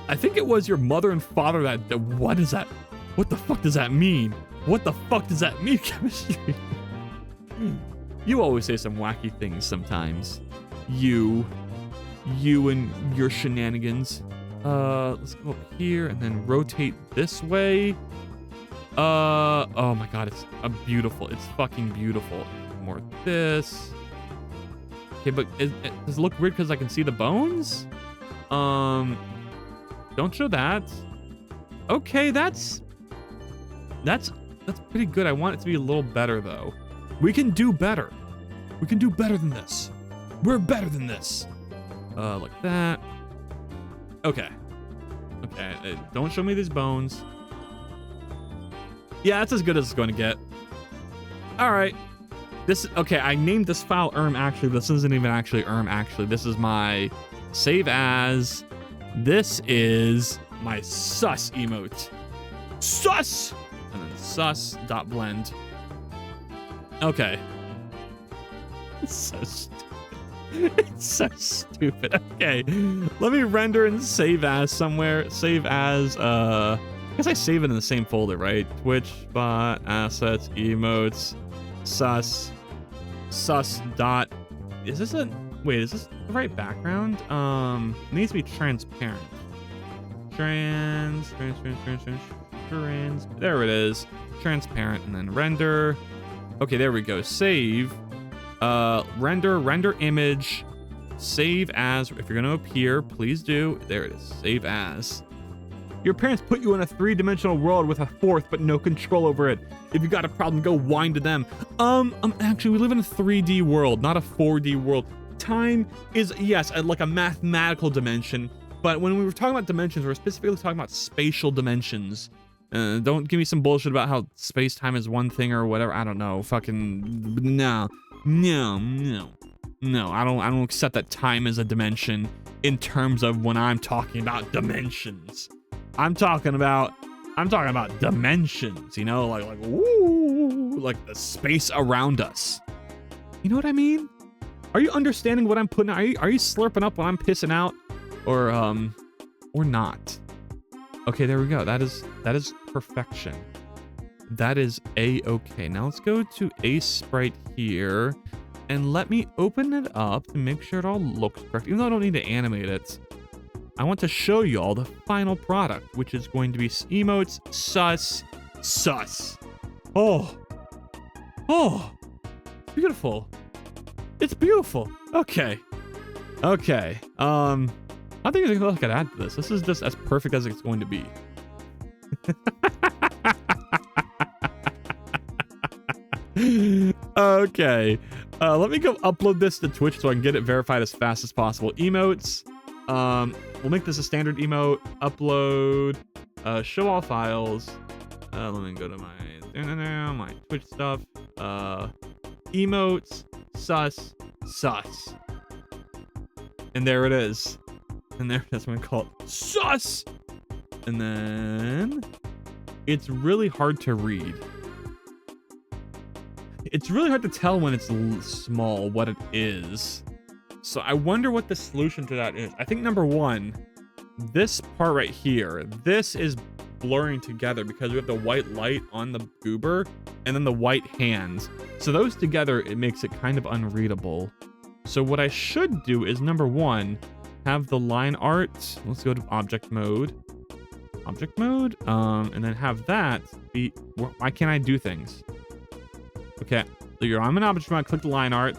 I think it was your mother and father that what is that? What the fuck does that mean? What the fuck does that mean, Chemistry? You always say some wacky things sometimes. You and your shenanigans. Let's go up here and then rotate this way. Oh my god, it's beautiful. It's fucking beautiful. More of this. Okay, but does it look weird because I can see the bones? Don't show that. Okay, that's pretty good. I want it to be a little better though. We can do better. We can do better than this. We're better than this. Like that. Okay. Okay, don't show me these bones. Yeah, that's as good as it's going to get. All right. Okay, I named this file actually. This isn't even actually actually. This is my save as. This is my sus emote. Sus! And then sus.blend. Okay. It's so stupid. It's so stupid. Okay. Let me render and save as somewhere. Save as, I guess I save it in the same folder, right? Twitch, bot, assets, emotes, sus dot. Is this wait, is this the right background? It needs to be transparent. Trans. There it is. Transparent and then render. Okay, there we go. Save. Render image. Save as. If you're gonna appear, please do. There it is. Save as. Your parents put you in a 3-dimensional world with a 4th, but no control over it. If you got a problem, go whine to them. Actually, we live in a 3D world, not a 4D world. Time is, yes, like a mathematical dimension, but when we were talking about dimensions, we're specifically talking about spatial dimensions. Don't give me some bullshit about how space-time is one thing or whatever. I don't know. Fucking no. I don't accept that time is a dimension in terms of when I'm talking about dimensions. I'm talking about dimensions, you know, like ooh, like the space around us. You know what I mean? Are you understanding what I'm putting out? Are you slurping up when I'm pissing out, or not? Okay, there we go. That is perfection. That is a-okay. Now let's go to Ace Sprite here, and let me open it up to make sure it all looks correct. Even though I don't need to animate it, I want to show you all the final product, which is going to be emotes, sus. Oh, beautiful. It's beautiful. Okay. I think there's nothing I could add to this. This is just as perfect as it's going to be. Okay. Let me go upload this to Twitch so I can get it verified as fast as possible. Emotes. We'll make this a standard emote. Upload. Show all files. Let me go to my Twitch stuff. Emotes. Sus. And there it is. And there, that's what I call it. Sus! And then it's really hard to read. It's really hard to tell when it's small what it is. So I wonder what the solution to that is. I think number one, this part right here, this is blurring together because we have the white light on the goober and then the white hands. So those together, it makes it kind of unreadable. So what I should do is number one, have the line art. Let's go to object mode. And then have that be, why can't I do things? Okay, so I'm in object mode, click the line art.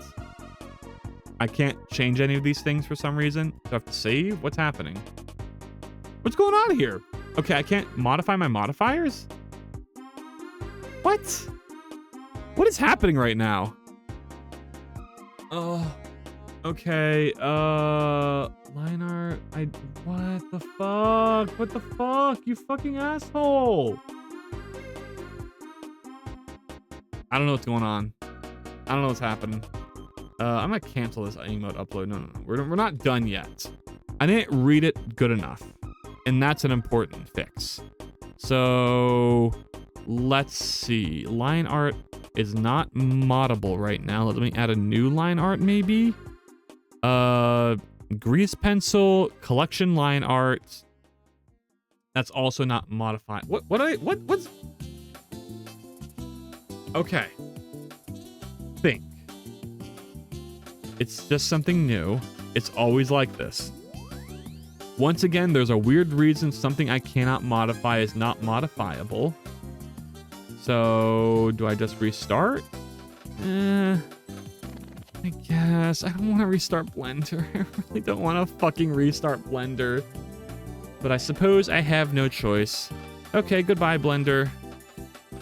I can't change any of these things for some reason. Do I have to save? What's happening? What's going on here? Okay, I can't modify my modifiers? What? What is happening right now? Oh, okay, line art, what the fuck? What the fuck? You fucking asshole. I don't know what's going on. I don't know what's happening. I'm gonna cancel this emote upload. No. We're not done yet. I didn't read it good enough. And that's an important fix. So let's see. Line art is not moddable right now. Let me add a new line art maybe. Grease pencil, collection line art. That's also not modified. What's okay. Think. It's just something new. It's always like this. Once again, there's a weird reason something I cannot modify is not modifiable. So, do I just restart? I guess. I don't want to restart Blender. I really don't want to fucking restart Blender. But I suppose I have no choice. Okay, goodbye, Blender.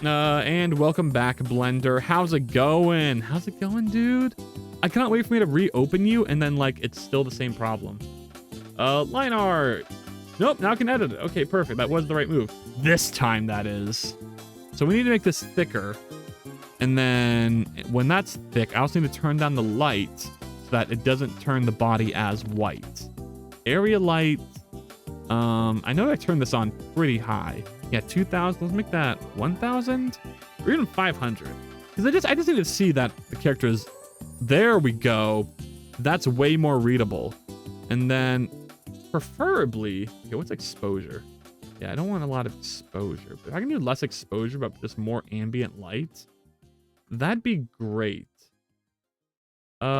And welcome back, Blender. How's it going? How's it going, dude? I cannot wait for me to reopen you and then, like, it's still the same problem. Line art. Nope, now I can edit it. Okay, perfect. That was the right move. This time, that is. So we need to make this thicker. And then when that's thick, I also need to turn down the light so that it doesn't turn the body as white. Area light. I know I turned this on pretty high. Yeah, 2,000. Let's make that 1,000 or even 500. Because I just need to see that the character is. There we go. That's way more readable. And then preferably, okay, what's exposure? Yeah, I don't want a lot of exposure, but if I can do less exposure, but just more ambient light, that'd be great. Like,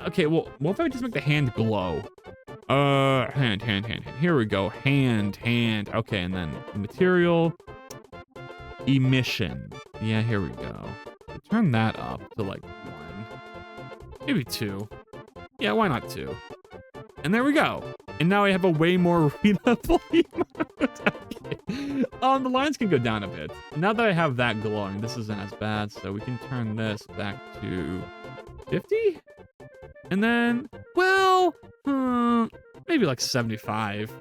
okay, well, what if I just make the hand glow? Hand. Here we go. Hand. Okay, and then material. Emission. Yeah, here we go. Turn that up to like 1. Maybe 2. Yeah, why not 2? And there we go. And now I have a way more readable emote. Okay. The lines can go down a bit. Now that I have that glowing, this isn't as bad, so we can turn this back to 50? And then, well, maybe like 75.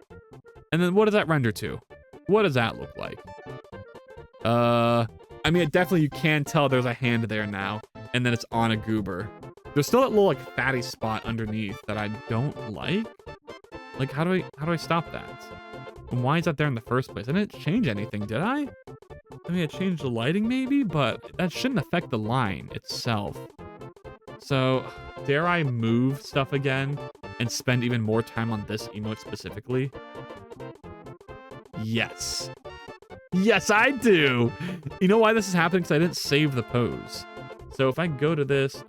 And then what does that render to? What does that look like? I mean, definitely you can tell there's a hand there now, and then it's on a goober. There's still that little like fatty spot underneath that I don't like. Like, how do I stop that? And why is that there in the first place? I didn't change anything, did I? I mean, I changed the lighting maybe, but that shouldn't affect the line itself. So, dare I move stuff again and spend even more time on this emote specifically? Yes. Yes, I do. You know why this is happening? Because I didn't save the pose. So if I go to this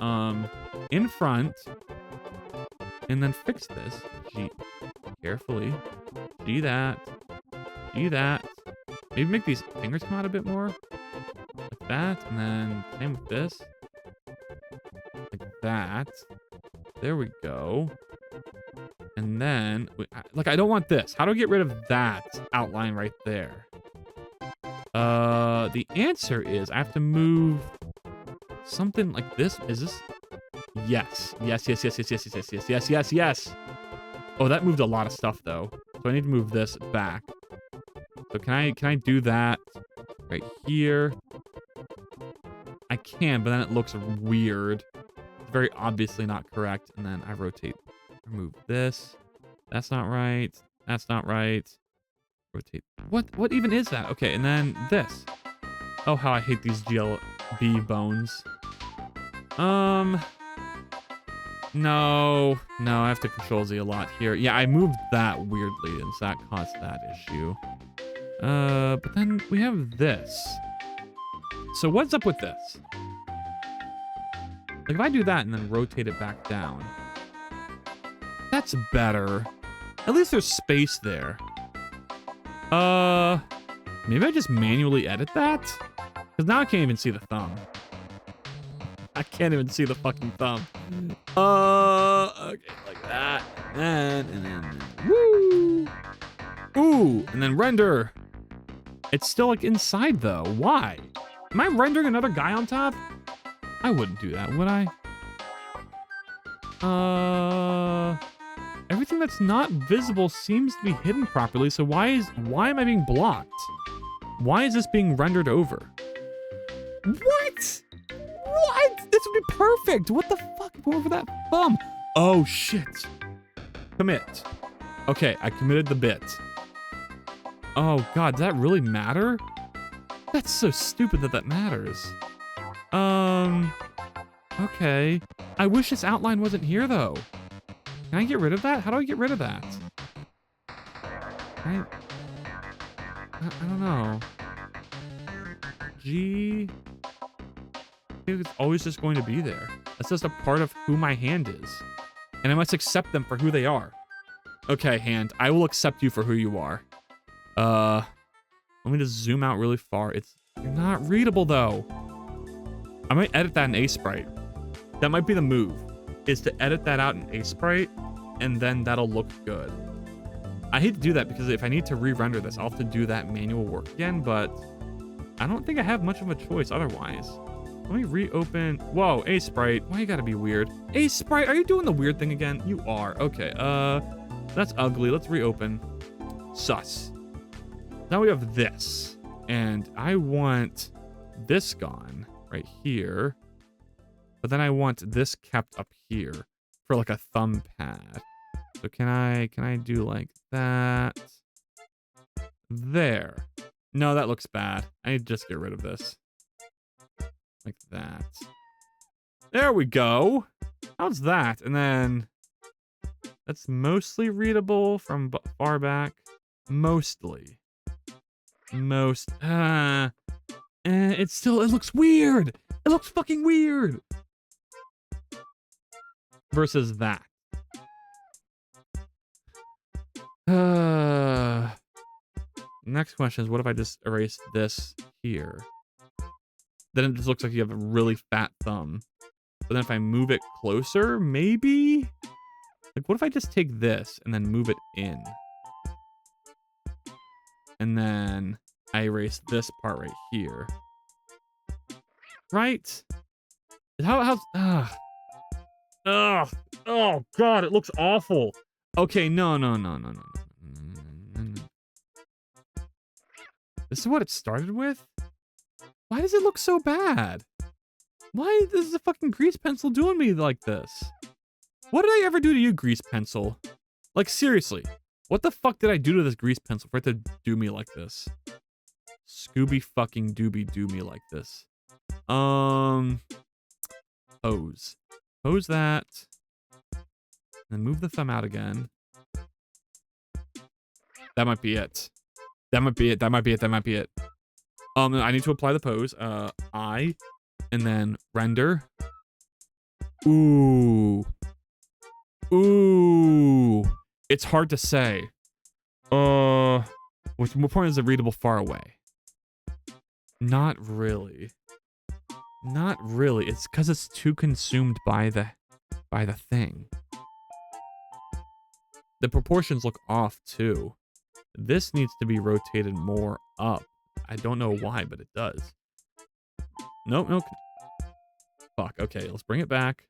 in front and then fix this, G carefully, G that, maybe make these fingers come out a bit more, like that, and then same with this, like that, There we go. And then, like, I don't want this. How do I get rid of that outline right there? The answer is I have to move something like this. Is this? Yes. Yes. Oh, that moved a lot of stuff though. So I need to move this back. So can I do that right here? I can, but then it looks weird. It's very obviously not correct. And then I remove this. That's not right. That's not right. Rotate. What even is that? Okay, and then this. Oh, how I hate these GLB bones. No, I have to Control Z a lot here. Yeah, I moved that weirdly, and so that caused that issue. But then we have this. So what's up with this? Like if I do that and then rotate it back down, that's better. At least there's space there. Maybe I just manually edit that? Because now I can't even see the thumb. I can't even see the fucking thumb. Okay, like that. And then, woo! Ooh, and then render. It's still like inside though. Why? Am I rendering another guy on top? I wouldn't do that, would I? Everything that's not visible seems to be hidden properly, so why am I being blocked? Why is this being rendered over? What? What? This would be perfect. What the fuck? Go over that thumb. Oh shit. Commit. Okay, I committed the bit. Oh god, does that really matter? That's so stupid that matters. Okay. I wish this outline wasn't here though. Can I get rid of that? How do I get rid of that? I don't know. G. It's always just going to be there. That's just a part of who my hand is. And I must accept them for who they are. Okay, hand. I will accept you for who you are. Let me just zoom out really far. It's not readable though. I might edit that in Aseprite. That might be the move, is to edit that out in Aseprite, and then that'll look good. I hate to do that because if I need to re-render this, I'll have to do that manual work again, but I don't think I have much of a choice otherwise. Let me reopen. Whoa, Aseprite. Why you gotta be weird? Aseprite, are you doing the weird thing again? You are. Okay, that's ugly. Let's reopen. Sus. Now we have this, and I want this gone right here. But then I want this kept up here for like a thumb pad. So can I do like that? There. No, that looks bad. I need to just get rid of this. Like that. There we go. How's that? And then that's mostly readable from far back. Mostly. It looks weird. It looks fucking weird. Versus that. Next question is, what if I just erase this here? Then it just looks like you have a really fat thumb. But then if I move it closer, maybe? Like, what if I just take this and then move it in? And then I erase this part right here. Right? Oh god, it looks awful. Okay, no. This is what it started with? Why does it look so bad? Why is the fucking grease pencil doing me like this? What did I ever do to you, grease pencil? Like, seriously. What the fuck did I do to this grease pencil for it to do me like this? Scooby fucking dooby do me like this. Pose. Pose that. Then move the thumb out again. That might be it. That might be it. I need to apply the pose. And then render. Ooh. It's hard to say. Which point is it readable far away? Not really. It's because it's too consumed by the by the thing. The proportions look off too. This needs to be rotated more up. I don't know why, but it does. Nope, nope. Fuck. Okay, let's bring it back.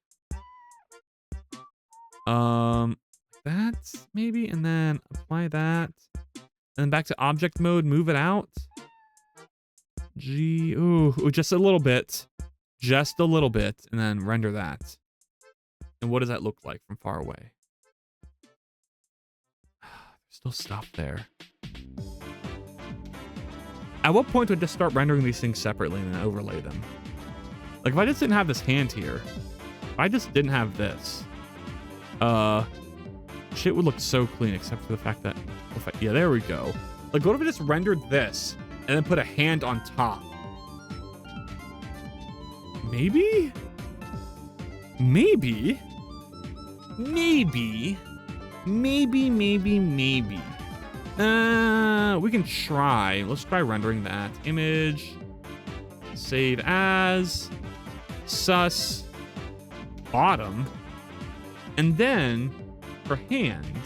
That maybe, and then apply that. And then back to object mode, move it out. Ooh, just a little bit. Just a little bit, and then render that. And what does that look like from far away? There's still stuff there. At what point do I just start rendering these things separately and then overlay them? Like, if I just didn't have this hand here, if I just didn't have this, shit would look so clean, except for the fact that, yeah, there we go. Like, what if I just rendered this and then put a hand on top? Maybe? Maybe? Maybe? Maybe, maybe, maybe. We can try. Let's try rendering that. Image. Save as. Sus. Bottom. And then, for hand,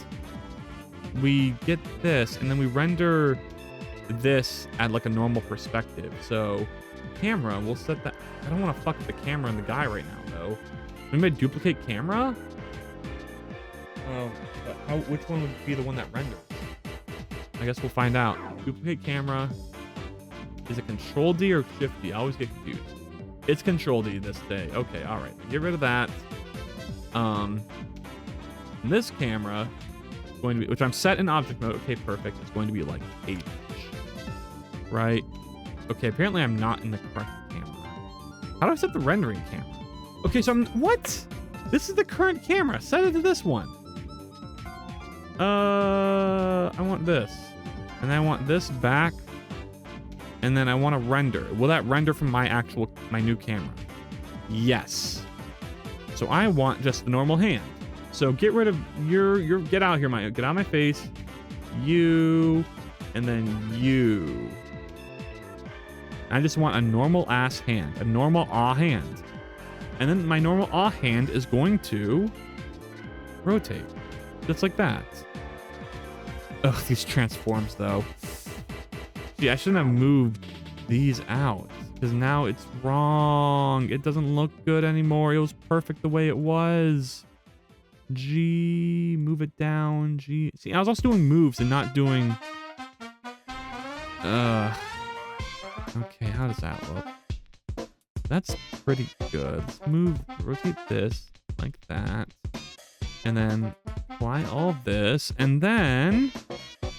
we get this, and then we render this at like a normal perspective. So, camera, we'll set that. I don't want to fuck with the camera and the guy right now, though. Maybe I duplicate camera? Which one would be the one that renders? I guess we'll find out. Duplicate camera. Is it Control D or Shift D? I always get confused. It's Control D this day. Okay, all right. Get rid of that. This camera is going to be, which I'm set in object mode. Okay, perfect. It's going to be like 8-inch. Right? Okay, apparently I'm not in the correct camera. How do I set the rendering camera? Okay, so what? This is the current camera. Set it to this one. I want this. And I want this back. And then I want to render. Will that render from my new camera? Yes. So I want just the normal hand. So get rid of get out here, get out of my face. You, and then you. I just want a normal ass hand, a normal hand. And then my normal hand is going to rotate, just like that. Ugh, these transforms though. See, I shouldn't have moved these out because now it's wrong. It doesn't look good anymore. It was perfect the way it was. G, move it down. G. See, I was also doing moves and not doing. Okay, how does that look? That's pretty good. Let's rotate this like that. And then apply all this. And then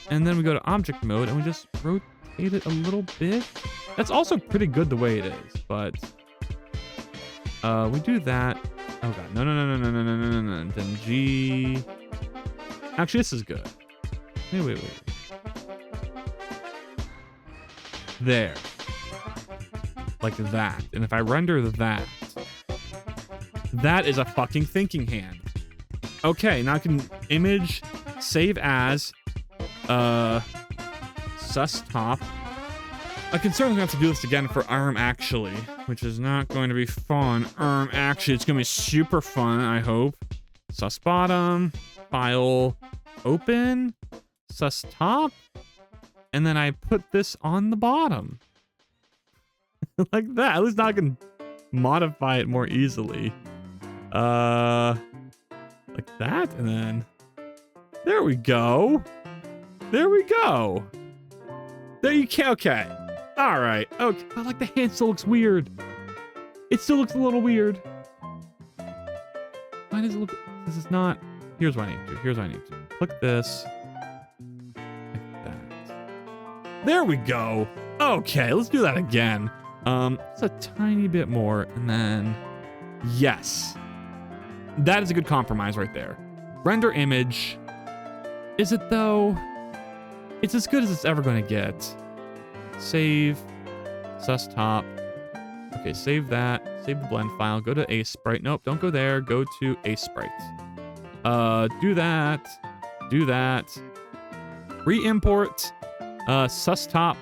we go to object mode and we just rotate it a little bit. That's also pretty good the way it is, but we do that. Oh god, no. Then G. Actually, this is good. Wait. There. Like that. And if I render that, that is a fucking thinking hand. Okay, now I can image, save as, sus top. I can certainly have to do this again for ARM actually, which is not going to be fun. ARM actually, it's going to be super fun, I hope. Sus bottom, file, open, sus top, and then I put this on the bottom. Like that. At least now I can modify it more easily. Like that, and then there we go. There we go. There you can. Okay. All right. Okay. But like the hand still looks weird. It still looks a little weird. Why does it look? This is not. Here's what I need to do. Here's what I need to do. Click this. Like that. There we go. Okay. Let's do that again. It's a tiny bit more, and then yes. That is a good compromise right there. Render image. Is it though? It's as good as it's ever going to get. Save. Sus top. Okay, save that. Save the blend file. Go to Aseprite. Nope, don't go there. Go to Aseprite. Do that. Do that. Re-import. Sus top.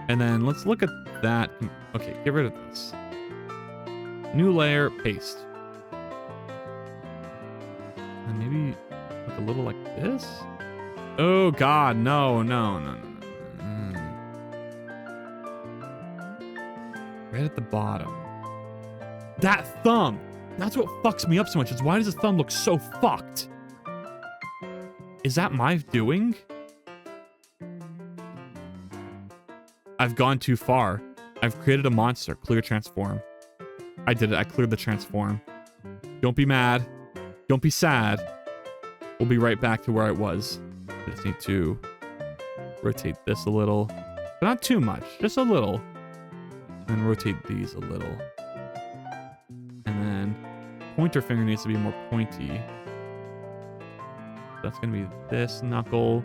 And then let's look at that. Okay, get rid of this. New layer. Paste. And maybe like a little like this? Oh God, no. Right at the bottom. That thumb! That's what fucks me up so much. Is why does the thumb look so fucked? Is that my doing? I've gone too far. I've created a monster. Clear transform. I did it. I cleared the transform. Don't be mad. Don't be sad. We'll be right back to where I was. I just need to rotate this a little. But not too much. Just a little. And rotate these a little. And then pointer finger needs to be more pointy. That's going to be this knuckle.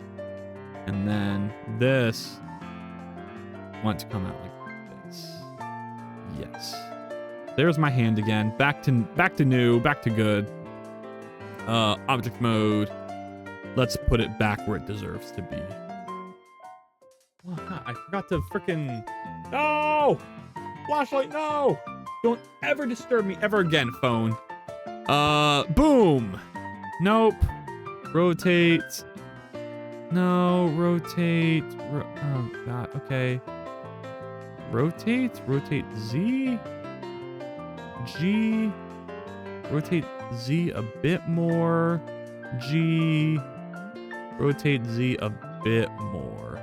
And then this. Want to come out like this. Yes. There's my hand again. Back to new, back to good. Object mode. Let's put it back where it deserves to be. Oh, God, I forgot to freaking... No! Flashlight, no! Don't ever disturb me ever again, phone. Boom! Nope. Rotate. No, rotate. Oh, God, okay. Rotate Z. G. Rotate Z a bit more. G. Rotate Z a bit more.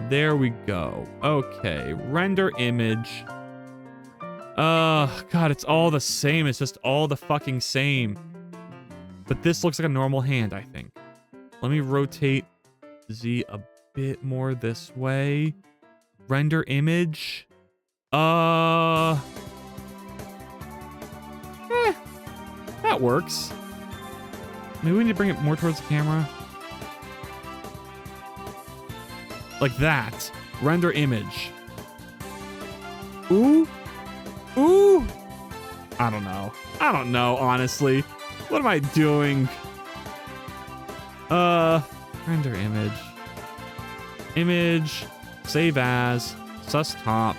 There we go. Okay, render image. God, it's all the same. It's just all the fucking same. But this looks like a normal hand, I think. Let me rotate Z a bit more this way. Render image. That works. Maybe we need to bring it more towards the camera. Like that. Render image. Ooh. Ooh. I don't know. I don't know, honestly. What am I doing? Render image. Image. Save as. Sus top.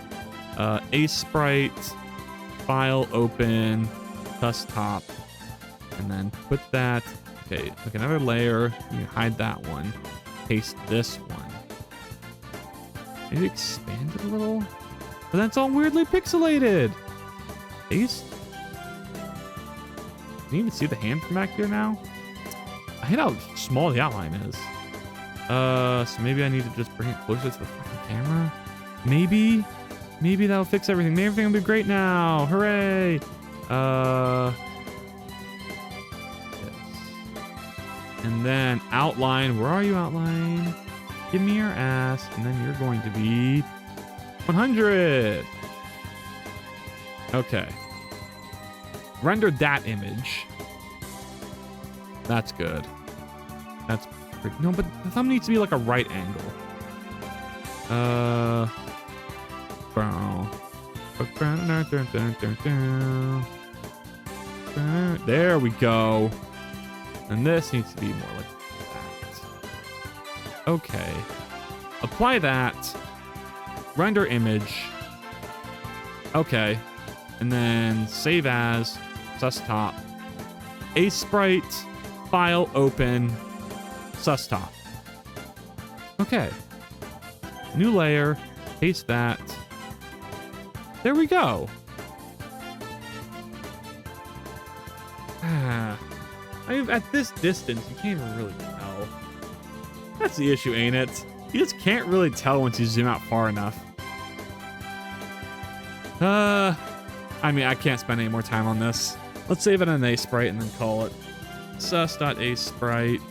Ace sprite. File open. Sus top. And then put that. Okay, like another layer. You hide that one. Paste this one. Maybe expand it a little. But that's all weirdly pixelated. Paste. Can you even see the hand from back here now? I hate how small the outline is. So maybe I need to just bring it closer to the fucking camera. Maybe that'll fix everything. Maybe everything will be great now. Hooray! Yes. And then outline. Where are you, outline? Give me your ass, and then you're going to be 100. Okay. Render that image. That's good. That's pretty... No, but the thumb needs to be like a right angle. There we go. And this needs to be more like that. Okay. Apply that. Render image. Okay. And then save as. Sus top. Ace sprite. File open. Sus top. Okay. New layer. Paste that. There we go. At this distance, you can't even really tell. That's the issue, ain't it? You just can't really tell once you zoom out far enough. I mean, I can't spend any more time on this. Let's save it on an Ace sprite and then call it sus.ace sprite.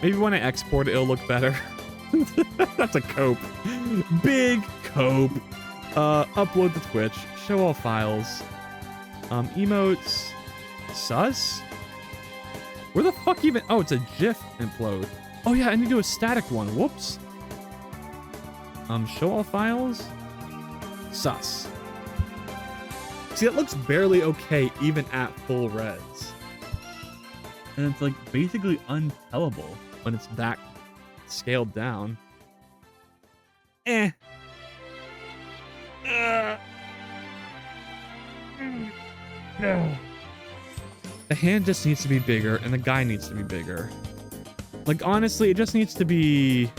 Maybe when I export it, it'll look better. That's a cope. Big cope. Upload to Twitch. Show all files. Emotes. Sus? Where the fuck even? Oh, it's a GIF implode. Oh yeah, I need to do a static one. Whoops. Show all files. Sus. See, it looks barely okay even at full res. And it's like basically untellable when it's that scaled down. The hand just needs to be bigger and the guy needs to be bigger. Like, honestly, it just needs to be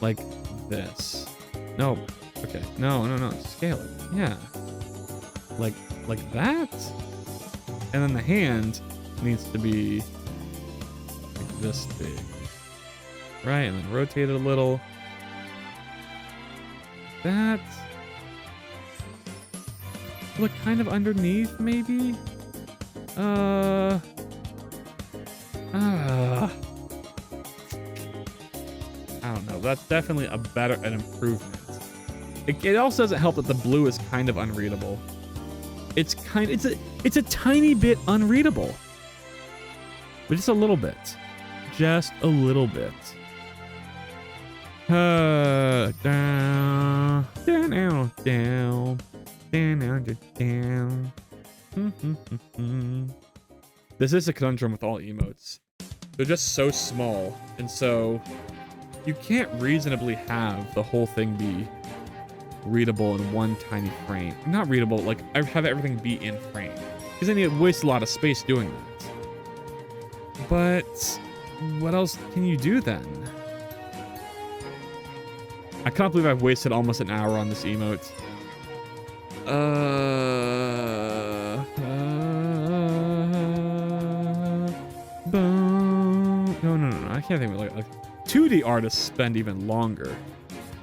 like this. No. Okay. No. Scale it. Yeah. Like that. And then the hand needs to be like this big. Right, and then rotate it a little. That. Look kind of underneath, maybe? I don't know. That's definitely an improvement. It also doesn't help that the blue is kind of unreadable. It's a tiny bit unreadable. But just a little bit. Just a little bit. Down. This is a conundrum with all emotes. They're just so small, and so you can't reasonably have the whole thing be readable in one tiny frame. Not readable, like I have everything be in frame, because then you waste a lot of space doing that. But what else can you do then? I can't believe I've wasted almost an hour on this emote. No. I can't think of it. Like 2D artists spend even longer.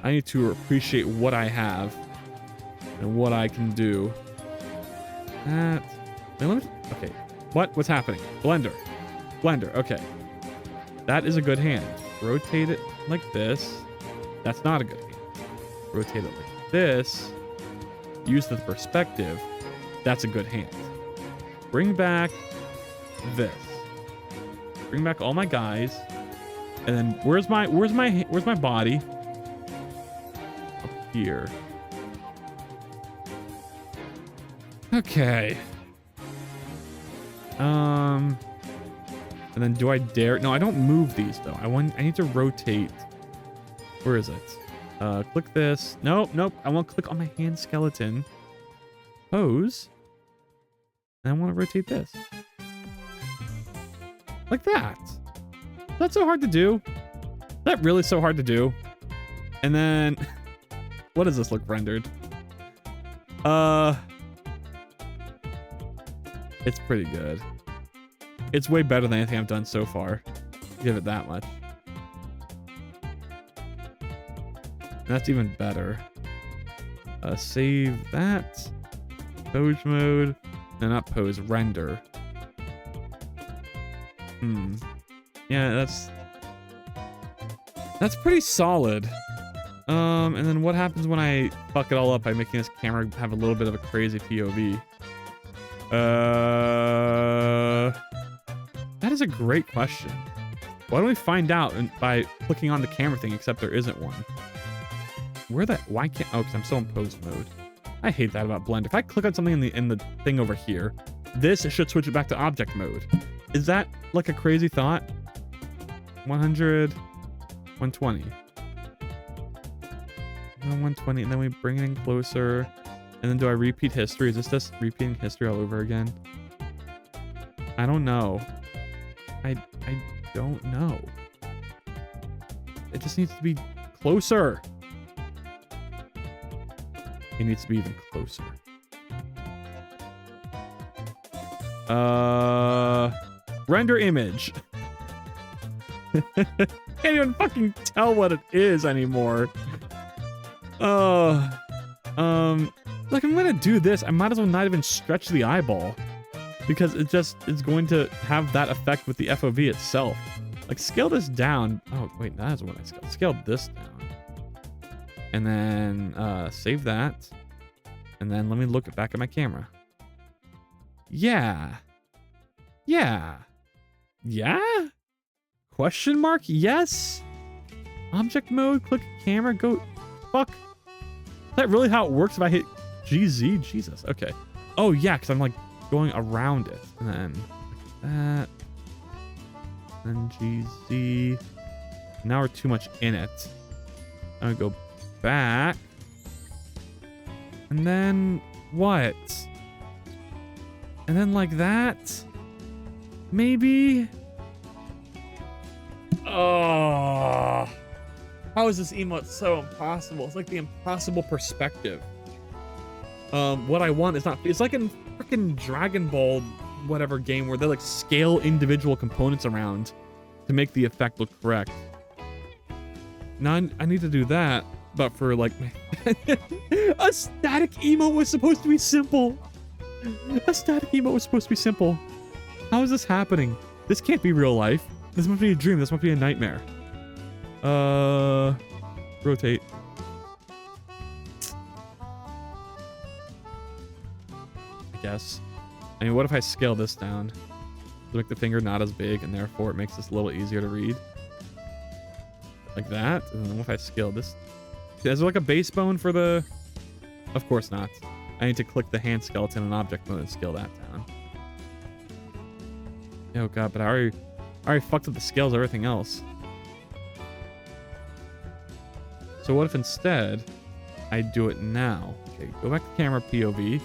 I need to appreciate what I have and what I can do. Okay. What's happening? Blender. Okay. That is a good hand. Rotate it like this. That's not a good hand. Rotate it like this. Use the perspective. That's a good hand. Bring back this. Bring back all my guys. And then where's my body? Up here. Okay. And then do I dare? No, I don't move these though. I need to rotate. Where is it? Click this. Nope. I want to click on my hand skeleton. Pose. And I want to rotate this. Like that. That's so hard to do. Is that really so hard to do? And then, what does this look rendered? It's pretty good. It's way better than anything I've done so far. Give it that much. And that's even better. Save that. Pose mode. No, not pose. Render. Yeah, that's pretty solid. And then what happens when I fuck it all up by making this camera have a little bit of a crazy POV? That is a great question. Why don't we find out by clicking on the camera thing, except there isn't one? Why can't, oh, because I'm still in pose mode. I hate that about Blender. If I click on something in the thing over here, this should switch it back to object mode. Is that like a crazy thought? 100, 120. 120, and then we bring it in closer. And then do I repeat history? Is this just repeating history all over again? I don't know. I don't know. It just needs to be closer. It needs to be even closer. Render image. Can't even fucking tell what it is anymore. Like, I'm gonna do this. I might as well not even stretch the eyeball, because it's going to have that effect with the FOV itself. Like, scale this down. Oh wait, that is what I scaled. Scaled this down. And then save that. And then let me look back at my camera. Yeah. Question mark? Yes. Object mode, click camera, go. Fuck. Is that really how it works if I hit GZ? Jesus. Okay. Oh yeah, because I'm like going around it. And then like that. And GZ. Now we're too much in it. I'm gonna go back. And then what? And then like that. Maybe. Oh, how is this emote so impossible? It's like the impossible perspective. What I want is not, it's like in freaking Dragon Ball whatever game where they like scale individual components around to make the effect look correct. Now I need to do that, but for like a static emote was supposed to be simple. A static emote was supposed to be simple. How is this happening? This can't be real life. This must be a dream. This must be a nightmare. Rotate. I guess. I mean, what if I scale this down to make the finger not as big, and therefore it makes this a little easier to read? Like that? And then what if I scale this? Is there like a base bone for the... Of course not. I need to click the hand skeleton in object mode and scale that down. Oh god, but I already fucked up the scales of everything else. So what if instead I do it now? Okay, go back to camera POV.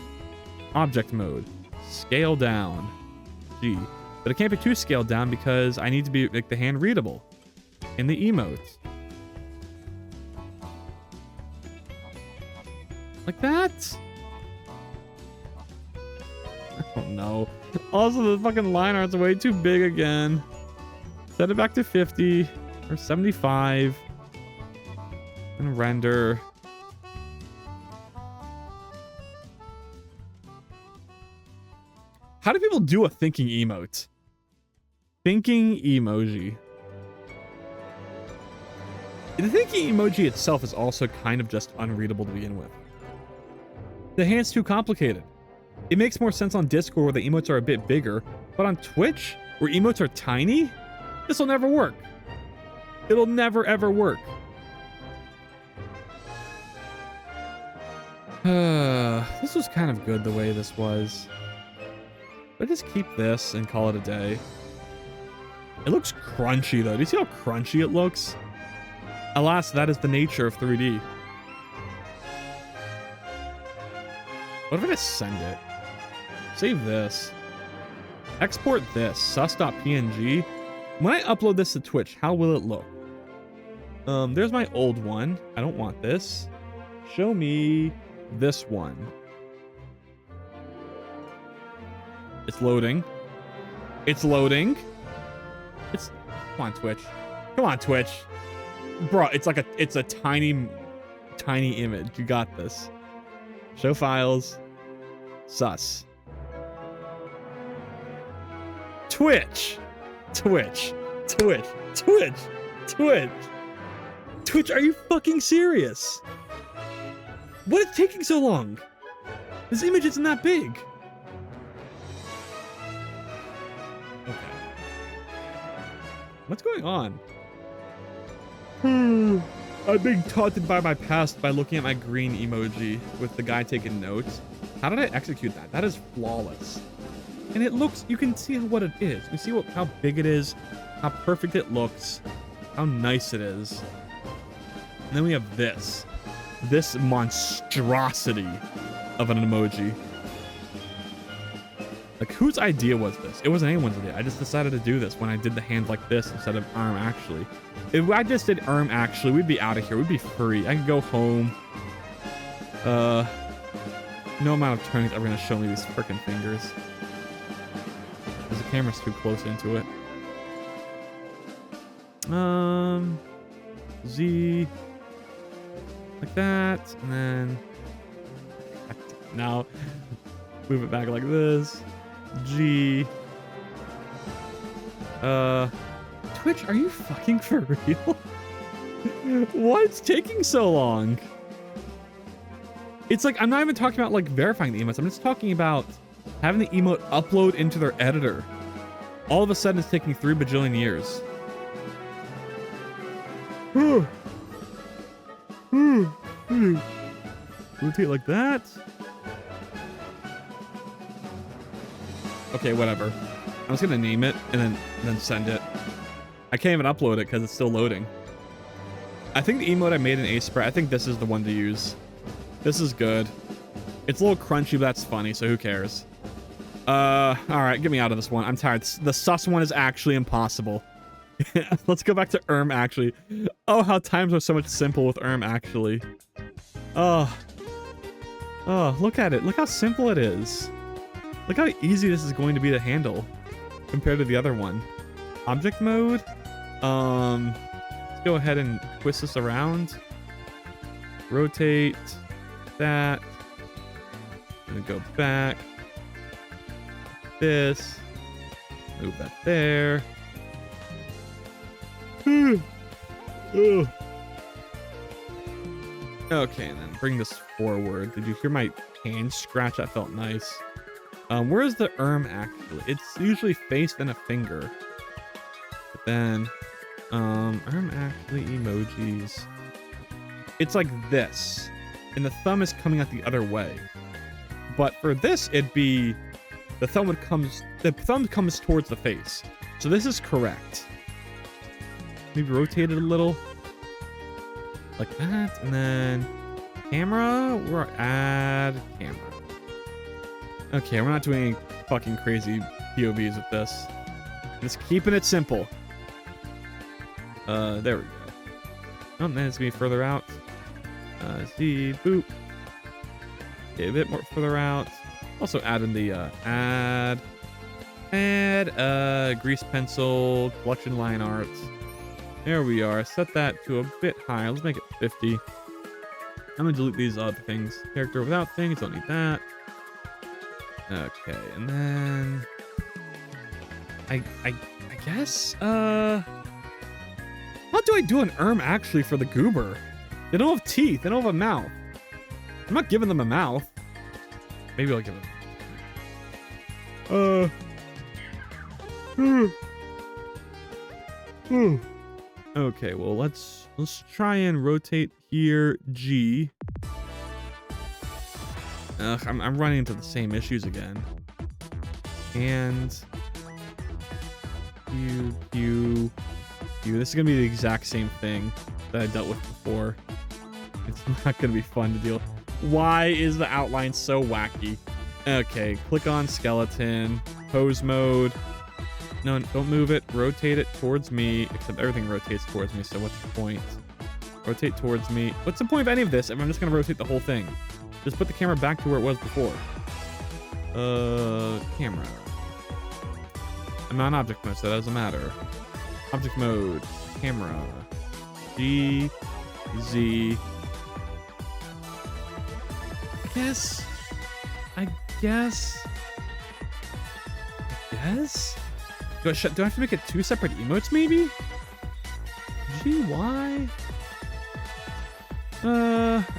Object mode. Scale down. G. But it can't be too scaled down because I need to make the hand readable in the emotes. Like that? Oh no. Also, the fucking line art's way too big again. Set it back to 50 or 75 and render. How do people do a thinking emote? Thinking emoji. The thinking emoji itself is also kind of just unreadable to begin with. The hand's too complicated. It makes more sense on Discord where the emotes are a bit bigger, but on Twitch, where emotes are tiny, this will never work. It'll never ever work. This was kind of good the way this was. But just keep this and call it a day. It looks crunchy though. Do you see how crunchy it looks? Alas, that is the nature of 3D. What if I just send it? Save this. Export this. sus.png. When I upload this to Twitch, how will it look? There's my old one. I don't want this. Show me this one. It's loading. It's loading. It's... Come on, Twitch. Come on, Twitch. Bro, it's a tiny image. You got this. Show files. Sus. Twitch. Twitch. Twitch. Twitch. Twitch. Twitch, are you fucking serious? What is taking so long? This image isn't that big. Okay. What's going on? I'm being taunted by my past by looking at my green emoji with the guy taking notes. How did I execute that? That is flawless. And it looks, you can see what it is. You see how big it is, how perfect it looks, how nice it is. And then we have this monstrosity of an emoji. Like, whose idea was this? It wasn't anyone's idea. I just decided to do this when I did the hand like this instead of arm actually. If I just did arm actually, we'd be out of here. We'd be free. I could go home. No amount of turning is ever gonna show me these freaking fingers. Because the camera's too close into it. Z. Like that. And then... Now, move it back like this. G. Twitch, are you fucking for real? What's taking so long? It's like, I'm not even talking about like verifying the emotes. I'm just talking about having the emote upload into their editor. All of a sudden it's taking 3 bajillion years. Rotate like that. Okay, whatever. I'm just gonna name it and then send it. I can't even upload it because it's still loading. I think the emote I made in Aspret, I think this is the one to use. This is good. It's a little crunchy, but that's funny, so who cares? All right, get me out of this one. I'm tired. The sus one is actually impossible. Let's go back to actually. Oh, how times are so much simple with actually. Oh, look at it. Look how simple it is. Look how easy this is going to be to handle compared to the other one. Object mode. Let's go ahead and twist this around. Rotate that. And go back. This. Move that there. Okay, and then bring this forward. Did you hear my hand scratch? That felt nice. Where's the actually? It's usually face then a finger. But then, actually emojis. It's like this. And the thumb is coming out the other way. But for this, it'd be the thumb comes towards the face. So this is correct. Maybe rotate it a little. Like that. And then camera. We're add camera. Okay, we're not doing any fucking crazy POVs with this. Just keeping it simple. There we go. Oh, man, it's gonna be further out. Z, boop. Okay, a bit more further out. Also add in the, add, grease pencil, collection line art. There we are. Set that to a bit higher. Let's make it 50. I'm gonna delete these other things. Character without things, don't need that. Okay, and then I guess how do I do an actually for the goober? They don't have teeth, they don't have a mouth. I'm not giving them a mouth. Maybe I'll give them. Okay, well let's try and rotate here G. Ugh, I'm running into the same issues again. And Q. This is gonna be the exact same thing that I dealt with before. It's not gonna be fun to deal. Why is the outline so wacky? Okay, click on skeleton, pose mode. No, don't move it. Rotate it towards me, except everything rotates towards me, so what's the point? Rotate towards me. What's the point of any of this if I'm just gonna rotate the whole thing? Just put the camera back to where it was before. Camera. I'm on object mode, so that doesn't matter. Object mode, camera, G, Z. I guess. Do I have to make it 2 separate emotes, maybe? G, Y?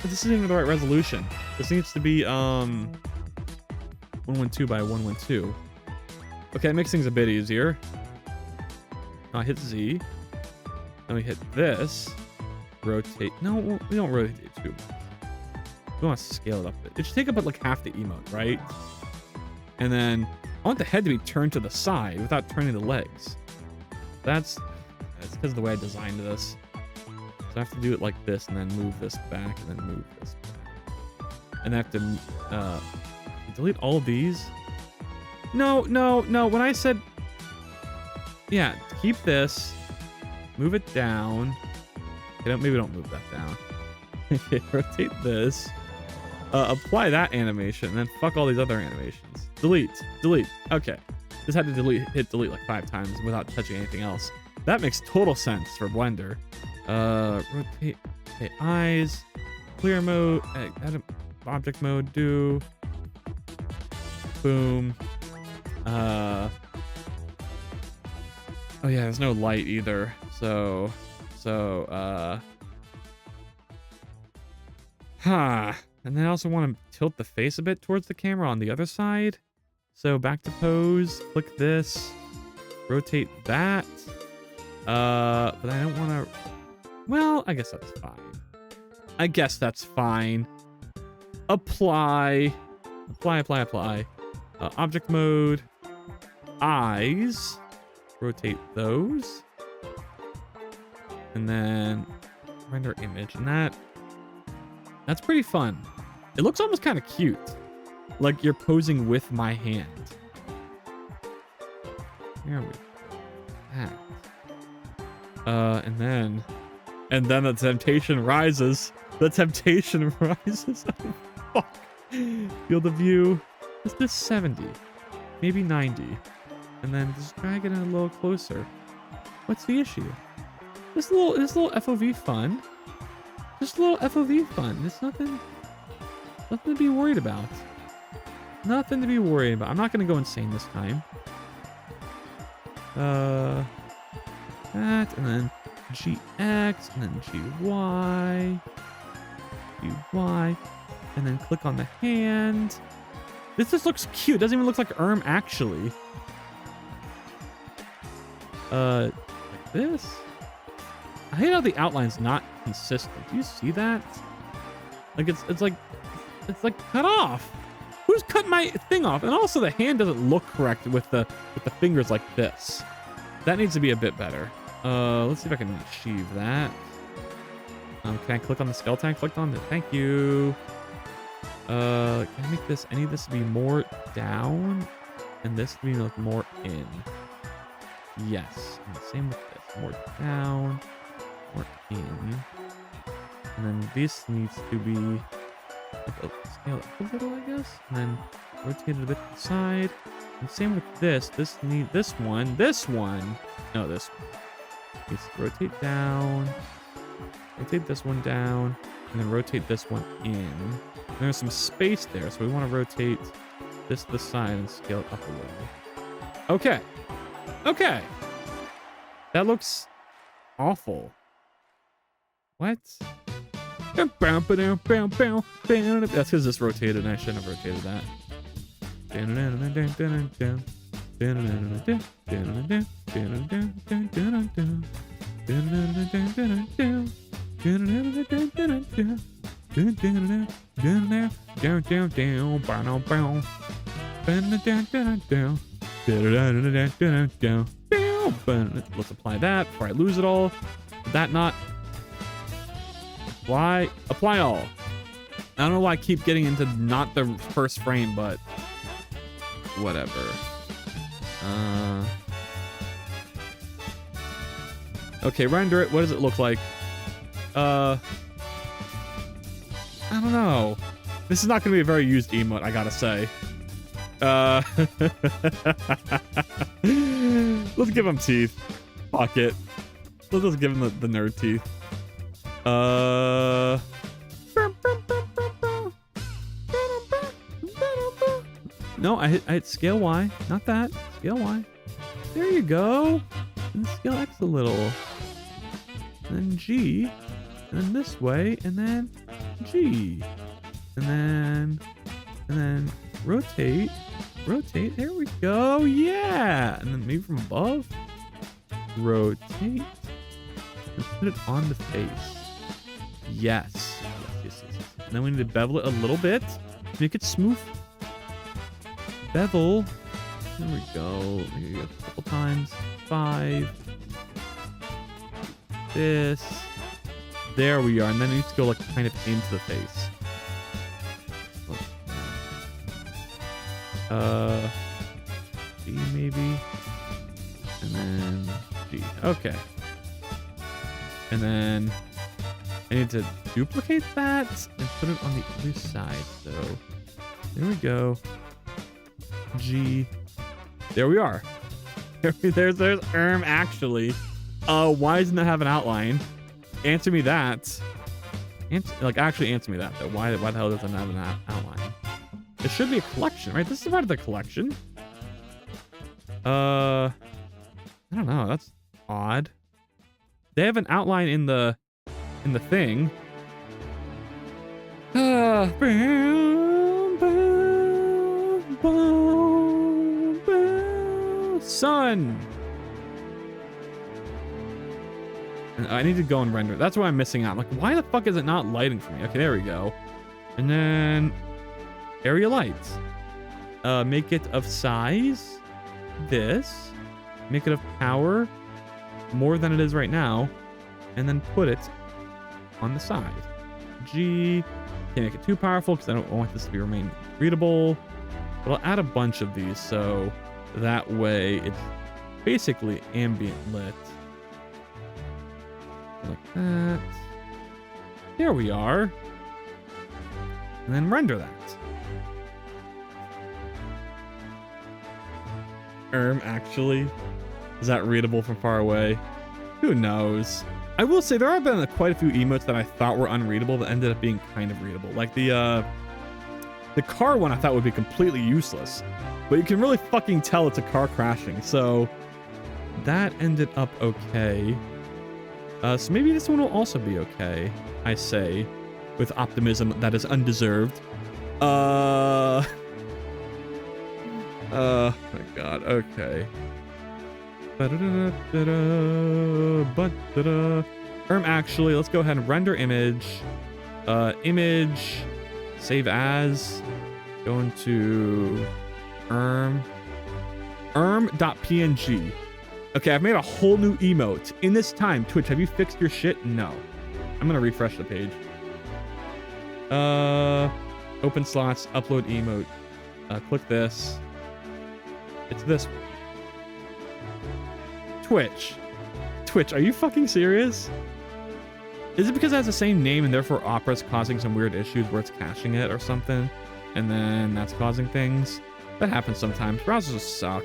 This isn't even the right resolution. This needs to be, 112 by 112. Okay, it makes things a bit easier. Now I hit Z. Then we hit this. Rotate. No, we don't rotate it too much. We want to scale it up a bit. It should take up like half the emote, right? And then I want the head to be turned to the side without turning the legs. That's because of the way I designed this. So I have to do it like this and then move this back and then move this back. And I have to delete all of these. No. When I said, yeah, keep this, move it down. Okay, maybe don't move that down. Okay, rotate this. Apply that animation, and then fuck all these other animations. Delete. Okay. Just had to hit delete like 5 times without touching anything else. That makes total sense for Blender. Rotate. Okay, eyes. Clear mode. Add object mode. Do. Boom. Oh yeah, there's no light either. So. And then I also want to tilt the face a bit towards the camera on the other side. So back to pose, click this, rotate that. But I don't want to, well, I guess that's fine. Apply. Object mode, eyes, rotate those. And then render image, and that's pretty fun. It looks almost kind of cute. Like you're posing with my hand. There we go. That. And then the temptation rises. The temptation rises. Oh, fuck. Field of view. Let's do 70. Maybe 90. And then just drag it in a little closer. What's the issue? This little FOV fun. Just a little FOV fun. There's nothing to be worried about. Nothing to be worried about. I'm not gonna go insane this time. That, and then GX, and then GY, and then click on the hand. This just looks cute. It doesn't even look like actually. Like this. I hate how the outline's not consistent. Do you see that? Like it's like cut off. Who's cut my thing off? And also the hand doesn't look correct with the fingers like this. That needs to be a bit better. Let's see if I can achieve that. Can I click on the skeleton? I clicked on it. Thank you. Can I make any of this to be more down and this to be like more in? Yes. And the same with this. More down, more in. And then this needs to be like scale it up a little, I guess. And then rotate it a bit to the side. And same with this. This one. No, this one. Needs to rotate down. Rotate this one down. And then rotate this one in. And there's some space there, so we want to rotate this to the side and scale it up a little. Okay. Okay. That looks awful. What? That's because this rotated and I shouldn't have rotated that. Let's apply that before I lose it all. Did that not apply all? I don't know why I keep getting into not the first frame, but whatever. Okay, render it. What does it look like? I don't know. This is not going to be a very used emote, I gotta say. Let's give him teeth. Fuck it. Let's just give him the nerd teeth. No, I hit scale Y. Not that. Scale Y. There you go. And scale X a little. And then G. And then this way. And then G. And then rotate. Rotate. There we go. Yeah. And then maybe from above. Rotate. And put it on the face. Yes. Yes. And then we need to bevel it a little bit. Make it smooth. Bevel. There we go. Maybe a couple times. 5. This. There we are. And then it needs to go like kind of into the face. G maybe. And then G. Okay. And then I need to duplicate that and put it on the other side. So there we go. G. There we are. There's actually. Why doesn't that have an outline? Answer me that. Actually answer me that though. Why the hell doesn't it have an outline? It should be a collection, right? This is part of the collection. I don't know. That's odd. They have an outline in the thing. Sun. I need to go and render. That's why I'm missing out. I'm like, why the fuck is it not lighting for me? Okay, there we go. And then area lights. Make it of size. This. Make it of power. More than it is right now. And then put it on the side. G. Can't make it too powerful because I don't want this to remain readable. But I'll add a bunch of these so that way it's basically ambient lit. Like that. There we are. And then render that. Actually, is that readable from far away? Who knows? I will say there have been quite a few emotes that I thought were unreadable that ended up being kind of readable. Like the car one I thought would be completely useless, but you can really fucking tell it's a car crashing. So that ended up okay. So maybe this one will also be okay, I say, with optimism that is undeserved. Oh my god, okay. Actually, let's go ahead and render image. Image, save as, go into erm.png. Okay, I've made a whole new emote. In this time, Twitch, have you fixed your shit? No. I'm gonna refresh the page. Open slots, upload emote. Click this. It's this one. Twitch, are you fucking serious? Is it because it has the same name and therefore Opera's causing some weird issues where it's caching it or something? And then that's causing things? That happens sometimes. Browsers just suck.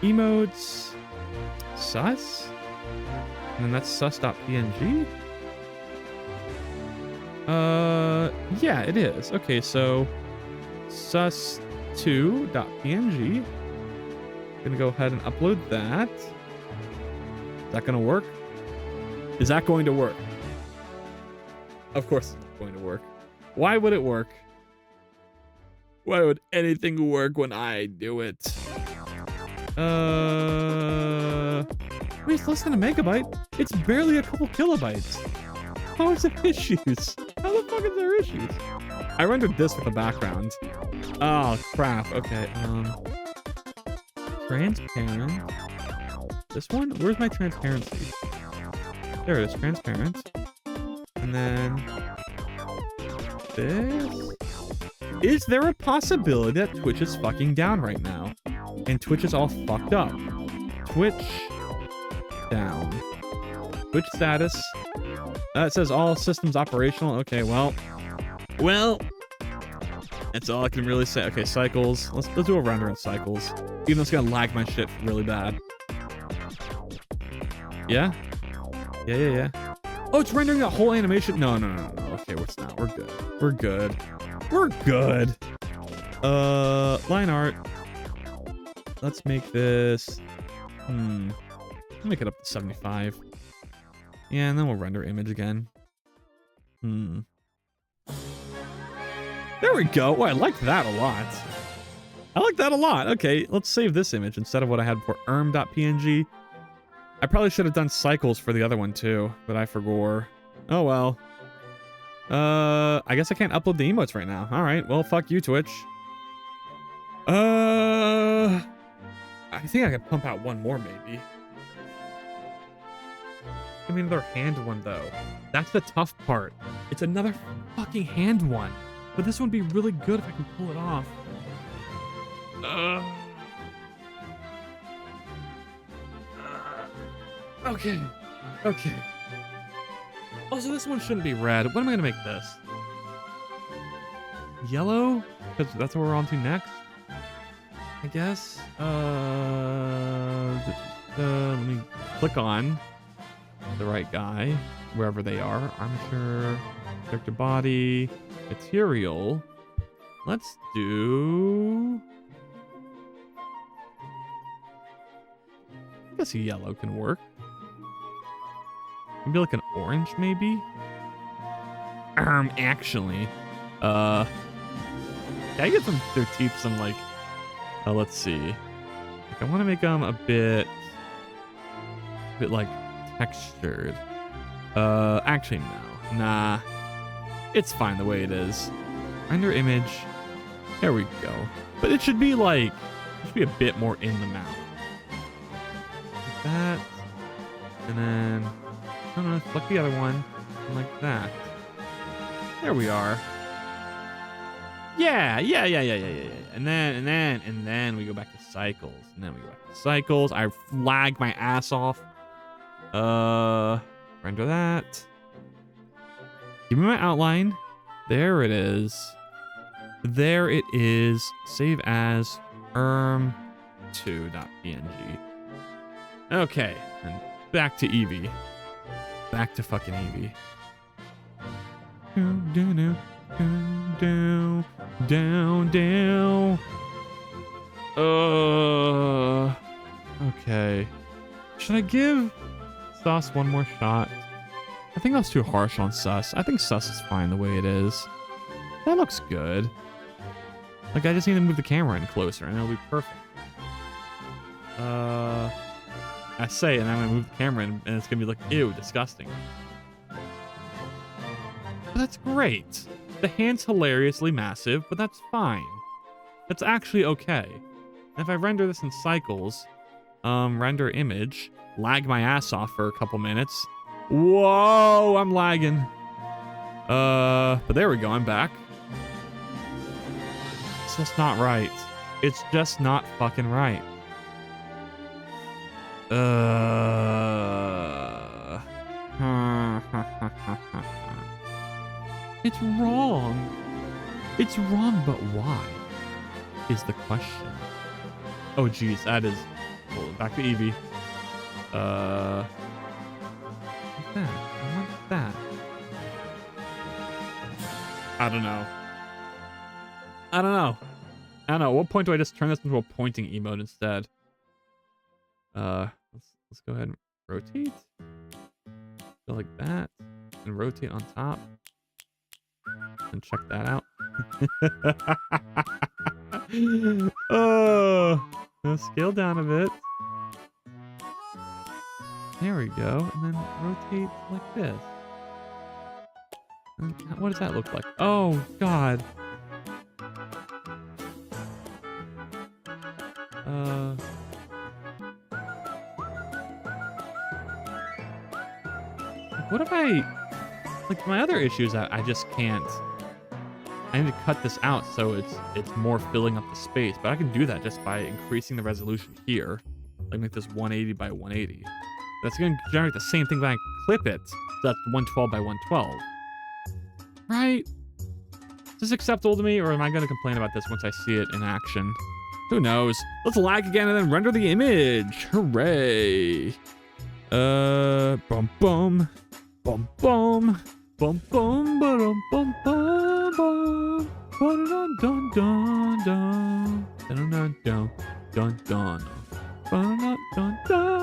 Emotes. Sus? And then that's sus.png? Yeah, it is. Okay, so sus2.png. Gonna go ahead and upload that. Is that gonna work? Is that going to work? Of course it's not going to work. Why would it work? Why would anything work when I do it? Wait, it's less than a megabyte. It's barely a couple kilobytes. How is there issues? How the fuck is there issues? I rendered this with a background. Oh crap. Okay. Transparent. This one? Where's my transparency? There it is, transparent. And then this. Is there a possibility that Twitch is fucking down right now? And Twitch is all fucked up. Twitch down. Twitch status. It says all systems operational. Okay, well. That's all I can really say. Okay, cycles. Let's do a render in cycles. Even though it's gonna lag my shit really bad. Yeah? Yeah. Oh, it's rendering that whole animation? No. Okay, it's not. We're good. We're good. Line art. Let's make this. I'll make it up to 75. Yeah, and then we'll render image again. There we go. Oh, I like that a lot. Okay, let's save this image instead of what I had for erm.png. I probably should have done cycles for the other one too, but I forgot. Oh well. I guess I can't upload the emotes right now. All right, well, fuck you, Twitch. I think I could pump out one more, maybe. Give me another hand one, though. That's the tough part. It's another fucking hand one. But this one would be really good if I can pull it off. Okay. Also, this one shouldn't be red. What am I going to make this? Yellow? Because that's what we're on to next. I guess. Let me click on the right guy, wherever they are. Armature, character body, material. Let's do... I guess yellow can work. Maybe like an orange, maybe? Actually. Can I get their teeth some, like... let's see. Like, I want to make them a bit, like, textured. Actually, no. Nah. It's fine the way it is. Render image. There we go. But it should be, like... It should be a bit more in the mouth. Like that. And then... I don't know, select the other one. And like that. There we are. Yeah. And then we go back to cycles. And then we go back to cycles. I lag my ass off. Render that. Give me my outline. There it is. There it is. Save as erm2.png. Okay, and back to Eevee. Back to fucking Eevee. Down. Okay. Should I give Sus one more shot? I think that's too harsh on Sus. I think Sus is fine the way it is. That looks good. Like, I just need to move the camera in closer and it'll be perfect. I say, and I'm gonna move the camera in, and it's gonna be like, ew, disgusting. But that's great. The hand's hilariously massive, but that's fine. That's actually okay. And if I render this in cycles, render image, lag my ass off for a couple minutes. Whoa, I'm lagging. But there we go, I'm back. It's just not right. It's just not fucking right. It's wrong. It's wrong, but why? Is the question. Oh, geez, that is... Well, back to Eevee. What's that? What's that? I don't know. At what point do I just turn this into a pointing emote instead? Let's go ahead and rotate. Go like that. And rotate on top. And check that out. Now scale down a bit. There we go. And then rotate like this. And what does that look like? Oh, God. What if I... Like, my other issue is that I just can't... I need to cut this out so it's more filling up the space. But I can do that just by increasing the resolution here. Like, make this 180 by 180. That's going to generate the same thing when I clip it. So that's 112 by 112. Right? Is this acceptable to me, or am I going to complain about this once I see it in action? Who knows? Let's lag again and then render the image. Hooray. Bum bum. Bum bum. Bum bum bum bum bum bum. Dun dun dun dun. Dun dun dun dun dun. Dun dun dun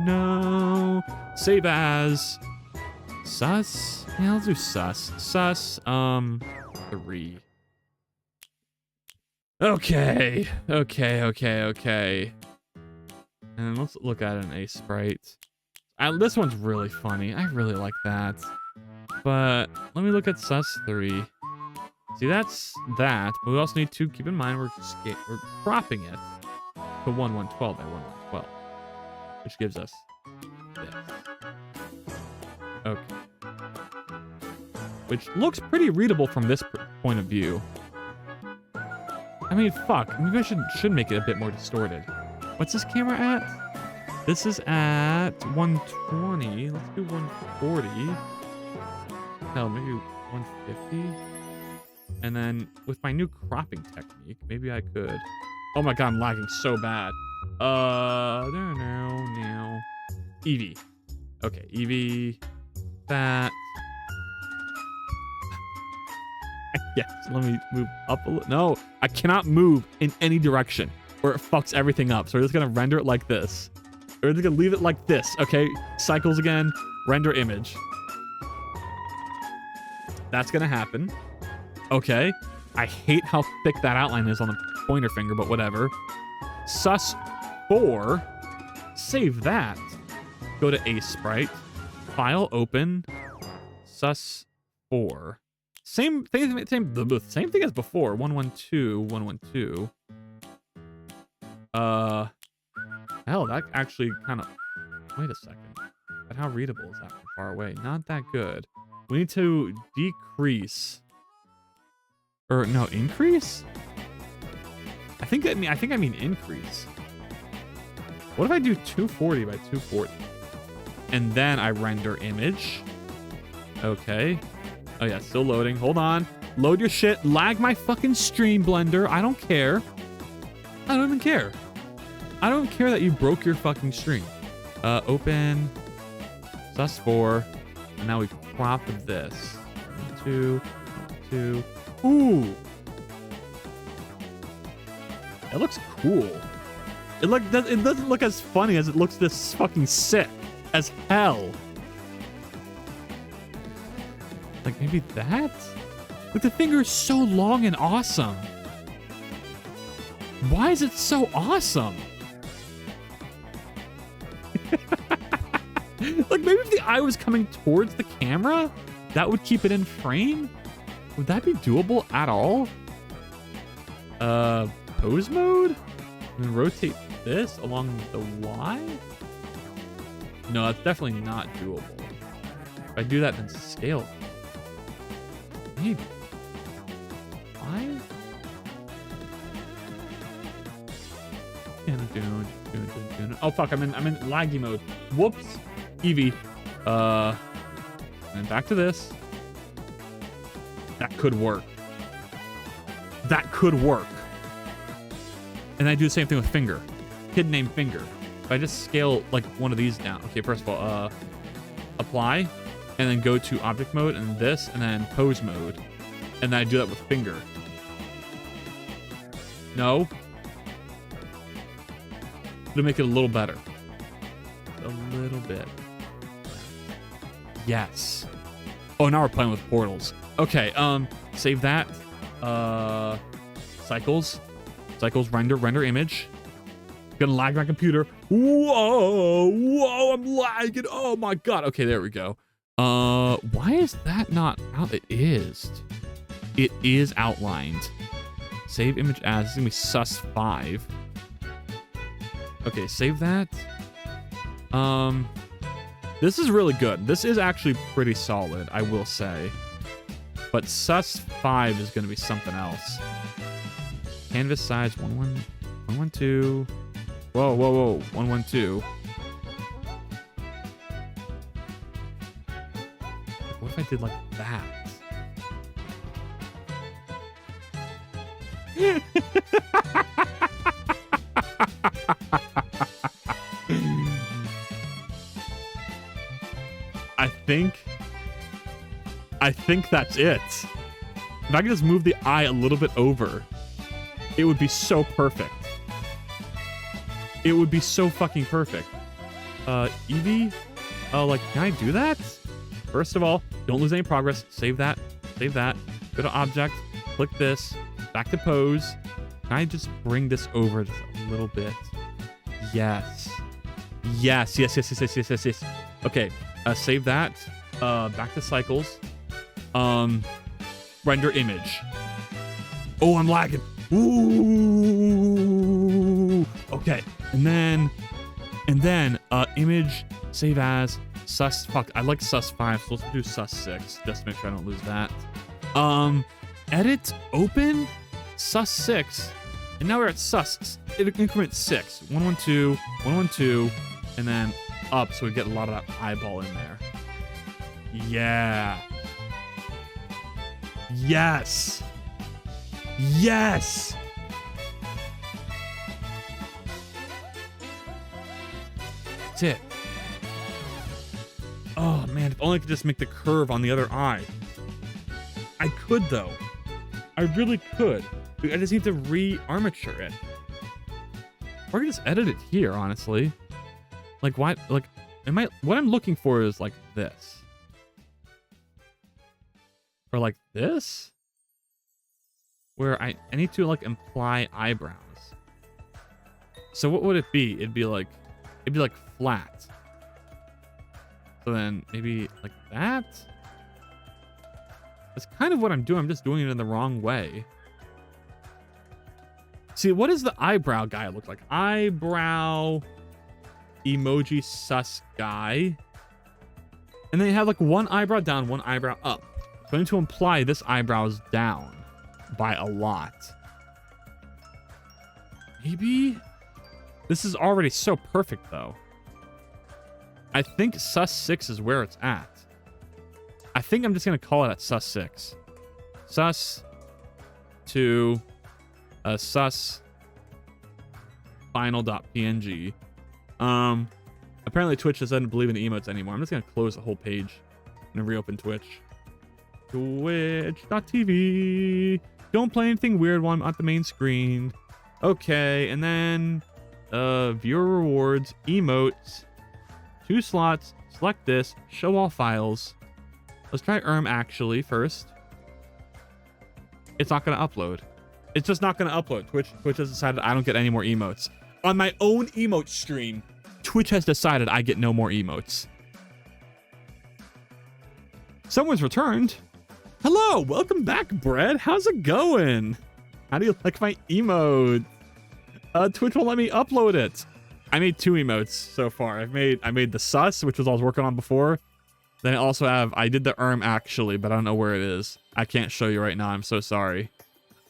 dun. Save as Sus. Yeah, I'll do Sus. Sus 3. Okay. And let's look at an Ace Sprite. This one's really funny. I really like that. But let me look at Sus 3. See, that's that. But we also need to keep in mind we're cropping it to 112 by 112, which gives us this. Okay. Which looks pretty readable from this point of view. I mean, fuck. Maybe I should make it a bit more distorted. What's this camera at? This is at 120. Let's do 140. Hell, maybe 150. And then with my new cropping technique, maybe I could. Oh my god, I'm lagging so bad. No. Eevee. Okay, Eevee. That. Yes, let me move up a little. No, I cannot move in any direction or it fucks everything up. So we're just going to render it like this. We're just going to leave it like this. Okay, cycles again, render image. That's going to happen. Okay, I hate how thick that outline is on the pointer finger, but whatever. Sus 4, save that. Go to Ace Sprite, file open, Sus 4. Same thing as before. 112. Hell, that actually kind of. Wait a second. But how readable is that from far away? Not that good. We need to decrease Or no, increase? I think I mean increase. What if I do 240 by 240? And then I render image. Okay. Oh yeah, still loading. Hold on. Load your shit. Lag my fucking stream, Blender. I don't care. I don't even care. I don't care that you broke your fucking stream. Open sus4. And now we crop this. 2, 2. Ooh. It looks cool. It doesn't look as funny as it looks this fucking sick as hell. Like maybe that? Like the finger is so long and awesome. Why is it so awesome? Like maybe if the eye was coming towards the camera, that would keep it in frame? Would that be doable at all? Pose mode? And then rotate this along the Y? No, that's definitely not doable. If I do that, then scale. Maybe. Why? Oh fuck, I'm in laggy mode. Whoops. Eevee. And back to this. That could work. That could work. And I do the same thing with finger. Kid named Finger. If I just scale like one of these down. Okay, first of all, apply, and then go to object mode, and this, and then pose mode. And then I do that with finger. No. It'll make it a little better. A little bit. Yes. Oh, now we're playing with portals. Okay, save that. Cycles, render image. Gonna lag my computer. Whoa, I'm lagging. Oh my god. Okay, there we go. Why is that not out? It is. It is outlined. Save image as. It's gonna be sus5. Okay, save that. This is really good. This is actually pretty solid, I will say. But sus5 is gonna be something else. Canvas size 112. Whoa, 112. What if I did like that? I think that's it. If I could just move the eye a little bit over, it would be so perfect. It would be so fucking perfect. Eevee? Like, can I do that? First of all, don't lose any progress. Save that. Save that. Go to object. Click this. Back to pose. Can I just bring this over just a little bit? Yes. Yes. Okay. Save that. Back to cycles. Render image. Oh, I'm lagging. Ooh. Okay. And then image, save as, sus, fuck, I like sus5, so let's do sus6, just to make sure I don't lose that. Edit, open, sus6, and now we're at increment 6, 112, 112, and then up, so we get a lot of that eyeball in there. Yeah. Yes. Yes. That's it. Oh man, if only I could just make the curve on the other eye. I could though. I really could. I just need to re-armature it. Or I could just edit it here, honestly. Like why, like, what I'm looking for is like this. Or like this? Where I need to like imply eyebrows. So what would it be? It'd be like flat. So then maybe like that? That's kind of what I'm doing. I'm just doing it in the wrong way. See, what does the eyebrow guy look like? Eyebrow emoji sus guy. And then you have like one eyebrow down, one eyebrow up. So I need to imply this eyebrow is down. by a lot. Maybe? This is already so perfect, though. I think sus6 is where it's at. I think I'm just going to call it at sus6. Sus to sus final.png. Apparently Twitch doesn't believe in the emotes anymore. I'm just going to close the whole page and reopen Twitch. Twitch.tv. Don't play anything weird while I'm at the main screen. Okay, and then viewer rewards, emotes, 2 slots, select this, show all files. Let's try actually first. It's not going to upload. It's just not going to upload. Twitch has decided I don't get any more emotes. On my own emote stream, Twitch has decided I get no more emotes. Someone's returned. Hello, welcome back, Brett. How's it going? How do you like my emote? Twitch won't let me upload it. I made 2 emotes so far. I made the sus, which was what I was working on before. Then I did the actually, but I don't know where it is. I can't show you right now. I'm so sorry.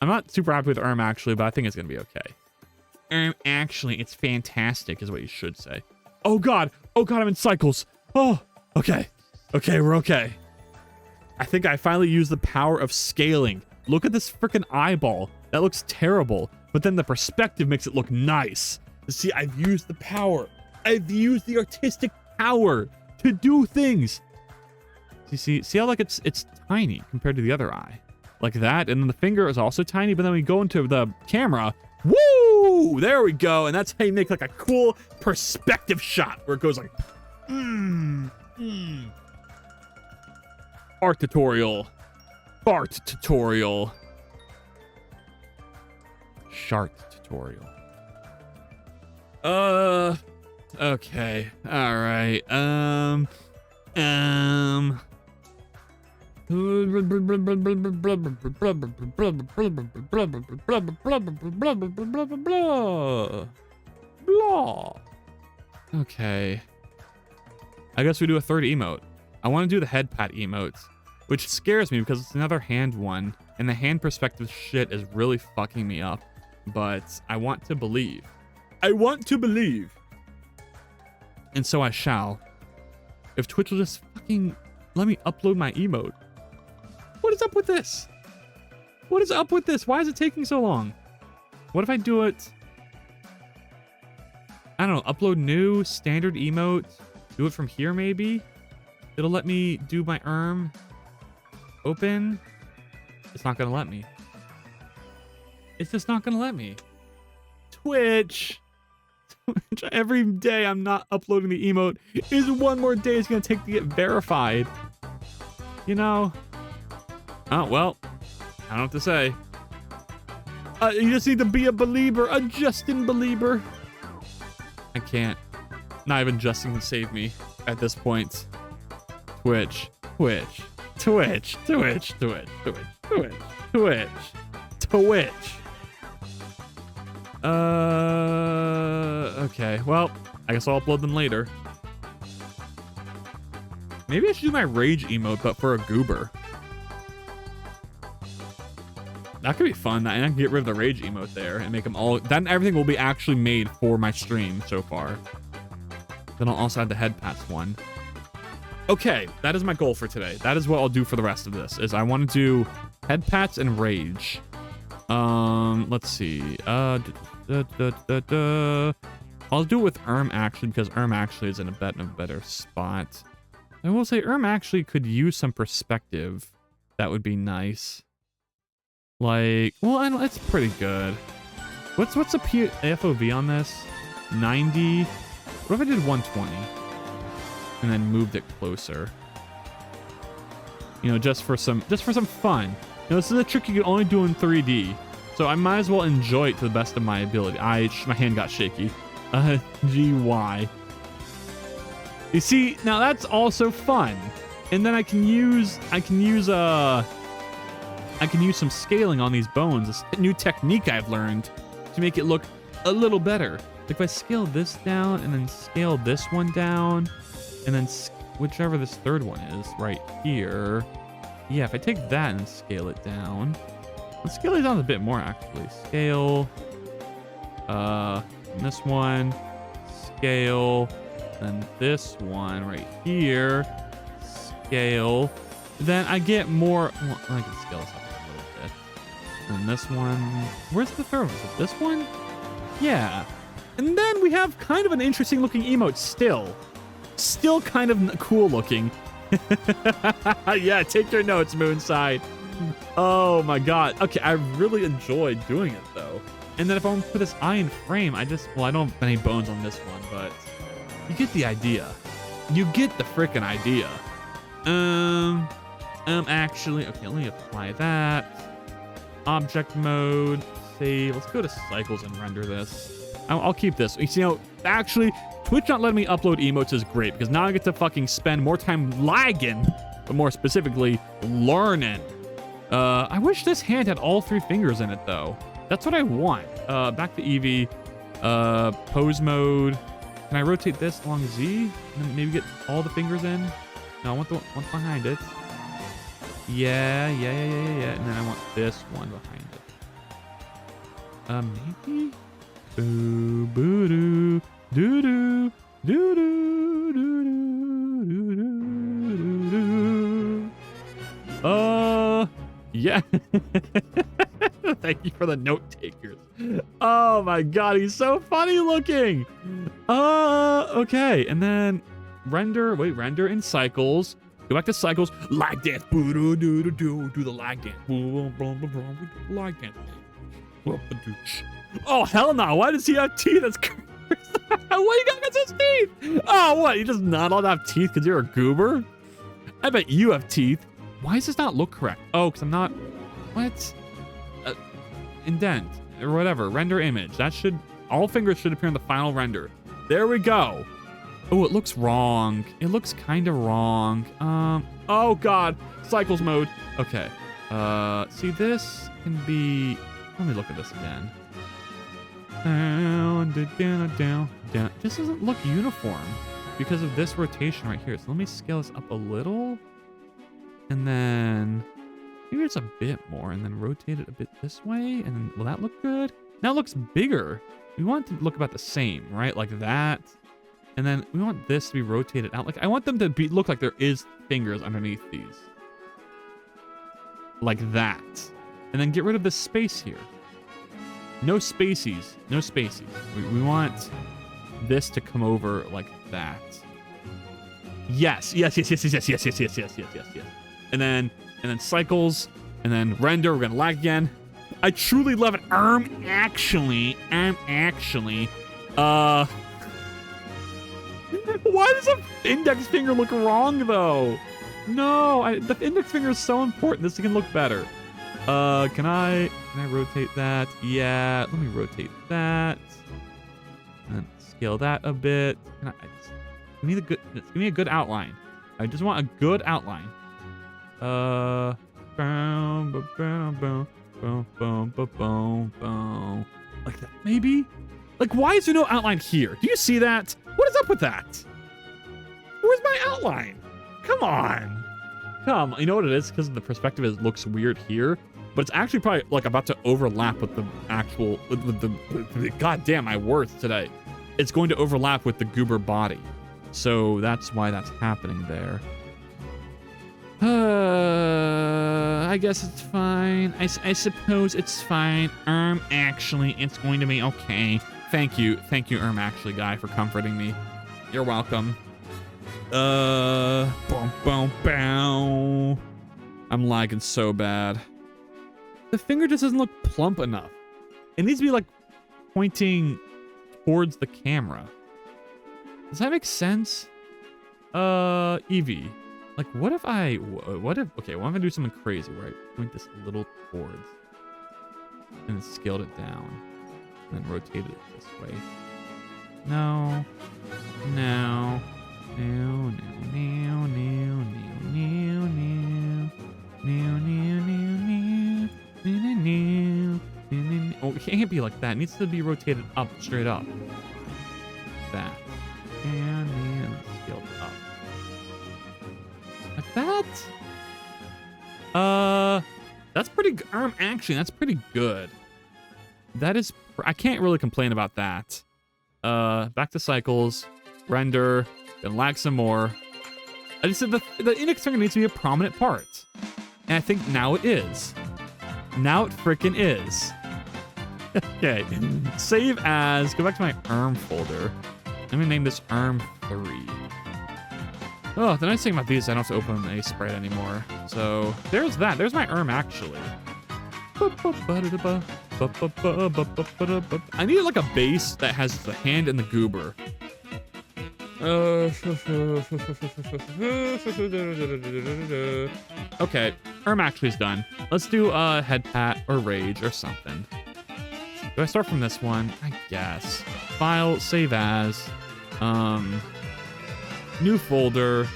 I'm not super happy with actually, but I think it's gonna be okay. Actually, it's fantastic, is what you should say. Oh god, I'm in cycles. Oh, okay, we're okay. I think I finally used the power of scaling. Look at this freaking eyeball. That looks terrible, but then the perspective makes it look nice. See, I've used the power. I've used the artistic power to do things. See how like it's tiny compared to the other eye, like that, and then the finger is also tiny. But then we go into the camera. Woo! There we go, and that's how you make like a cool perspective shot where it goes like, Art tutorial, fart tutorial, shart tutorial. Okay, all right. Okay. I guess we do a third emote. I want to do the head pat emotes, which scares me because it's another hand one, and the hand perspective shit is really fucking me up. But I want to believe. I want to believe. And so I shall. If Twitch will just fucking let me upload my emote. What is up with this? What is up with this? Why is it taking so long? What if I do it? I don't know. Upload new standard emote. Do it from here maybe? It'll let me do my open. It's not gonna let me. It's just not gonna let me. Twitch. Every day I'm not uploading the emote is one more day it's gonna take to get verified. You know? Oh, well. I don't know what to say. You just need to be a believer. A Justin believer. I can't. Not even Justin can save me at this point. Twitch. Twitch. Twitch. Twitch. Twitch. Twitch. Twitch. Twitch. Twitch. Okay. Well, I guess I'll upload them later. Maybe I should do my rage emote, but for a goober. That could be fun. And I can get rid of the rage emote there and make them all. Then everything will be actually made for my stream so far. Then I'll also add the head pats one. Okay, that is my goal for today. That is what I'll do for the rest of this. Is I want to do head pats and rage. Let's see. I'll do it with actually, because actually is in a better spot. I will say actually could use some perspective. That would be nice. Like, well, I don't, it's pretty good. What's the FOV on this? 90. What if I did 120 and then moved it closer? You know, just for some fun. You know, this is a trick you can only do in 3D, so I might as well enjoy it to the best of my ability. My hand got shaky. GY. You see, now that's also fun, and then I can use some scaling on these bones. This new technique I've learned to make it look a little better. Like if I scale this down and then scale this one down, and then whichever this third one is right here. Yeah, if I take that and scale it down, Let's scale these down a bit more, actually. Scale. This one. Scale. Then this one right here. Scale. Then I get more. Well, I can scale this up a little bit. And this one. Where's the third one? Is it this one? Yeah. And then we have kind of an interesting looking emote still. Still kind of cool looking. Yeah, take your notes, Moonside. Oh my god. Okay, I really enjoyed doing it though. And then if I want to put this eye in frame, I don't have any bones on this one, but you get the idea. You get the freaking idea. Actually, okay, let me apply that. Object mode, save. Let's go to cycles and render this. I'll keep this. You know, actually, Twitch not letting me upload emotes is great because now I get to fucking spend more time lagging, but more specifically, learning. I wish this hand had all 3 fingers in it though. That's what I want. Back to Eevee. Pose mode. Can I rotate this along Z? And then maybe get all the fingers in? No, I want the one behind it. Yeah. And then I want this one behind it. Maybe? Boo, boo, doo, doo, doo, doo, doo, doo, doo, doo, doo. Yeah. Thank you for the note takers. Oh my god, he's so funny looking. Okay, and then render in cycles. Go back to cycles. Lag dance. Do the lag dance. Lag dance. Oh hell no! Why does he have teeth? That's cursed. What you got against his teeth? Oh what? You just not all have teeth because you're a goober? I bet you have teeth. Why does this not look correct? Oh, because I'm not. What? Indent or whatever. Render image. That should. All fingers should appear in the final render. There we go. Oh, it looks wrong. It looks kind of wrong. Oh god. Cycles mode. Okay. See, this can be. Let me look at this again. Down. This doesn't look uniform because of this rotation right here. So let me scale this up a little. And then maybe it's a bit more and then rotate it a bit this way. And then will that look good? Now it looks bigger. We want it to look about the same, right? Like that. And then we want this to be rotated out. Like I want them to look like there is fingers underneath these. Like that. And then get rid of the space here. No spacies. No spacies. We want this to come over like that. Yes. And then cycles. And then render. We're gonna lag again. I truly love it. I'm actually. Why does the index finger look wrong though? No, the index finger is so important. This can look better. Can I rotate that? Yeah, let me rotate that. And scale that a bit. Give me a good outline. I just want a good outline. Like that, maybe? Like, why is there no outline here? Do you see that? What is up with that? Where's my outline? Come on. You know what it is? Because the perspective looks weird here. But it's actually probably like about to overlap with the actual, with the goddamn, my words today. It's going to overlap with the goober body. So that's why that's happening there. I guess it's fine. I suppose it's fine. Actually, it's going to be okay. Thank you, actually, guy, for comforting me. You're welcome. I'm lagging so bad. The finger just doesn't look plump enough. It needs to be like pointing towards the camera. Does that make sense? Eevee. Like, what if I do something crazy where I point this a little towards and then scaled it down and then rotated it this way? No. Oh, it can't be like that. It needs to be rotated up, straight up. Like that. And then scaled up. Like that? That's pretty good. Actually, that's pretty good. That is, I can't really complain about that. Back to cycles, render, then lag some more. I just said the index finger needs to be a prominent part. And I think now it is. Now it freaking is. Okay, save as, go back to my ARM folder. I'm gonna name this ARM3. Oh, the nice thing about these, I don't have to open a sprite anymore. So there's that. There's my ARM actually. I need like a base that has the hand and the goober. Okay, ARM actually is done. Let's do head pat or rage or something. Do I start from this one? I guess. File, save as, new folder,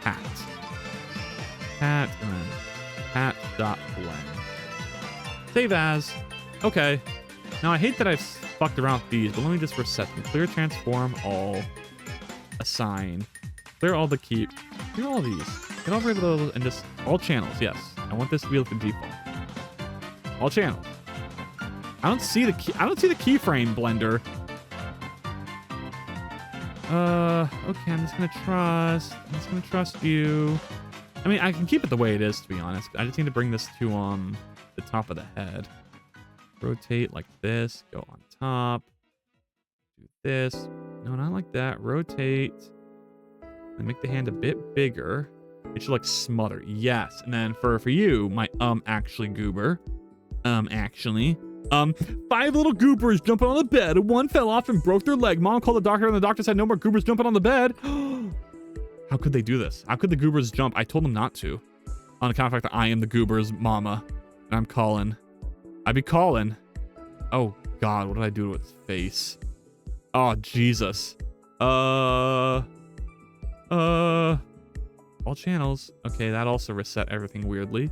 pat, and then pat.blend. Save as. Okay. Now I hate that I've fucked around with these, but let me just reset them. Clear, transform, all, assign, clear all the key, clear all these. Get over those and just all channels. Yes, I want this to be like the default. All channels. I don't see the key. I don't see the keyframe blender. Okay, I'm just gonna trust you. I mean, I can keep it the way it is, to be honest. I just need to bring this to the top of the head. Rotate like this, go on top. Do this. No, not like that. Rotate. And make the hand a bit bigger. It should like smother. Yes. And then for you, my actually goober. Actually. 5 little goobers jumping on the bed. One fell off and broke their leg. Mom called the doctor and the doctor said no more goobers jumping on the bed. How could they do this? How could the goobers jump? I told them not to. On account of the fact that I am the goober's mama. And I'm calling. I be calling. Oh God, what did I do to its face? Oh Jesus. All channels. Okay, that also reset everything weirdly.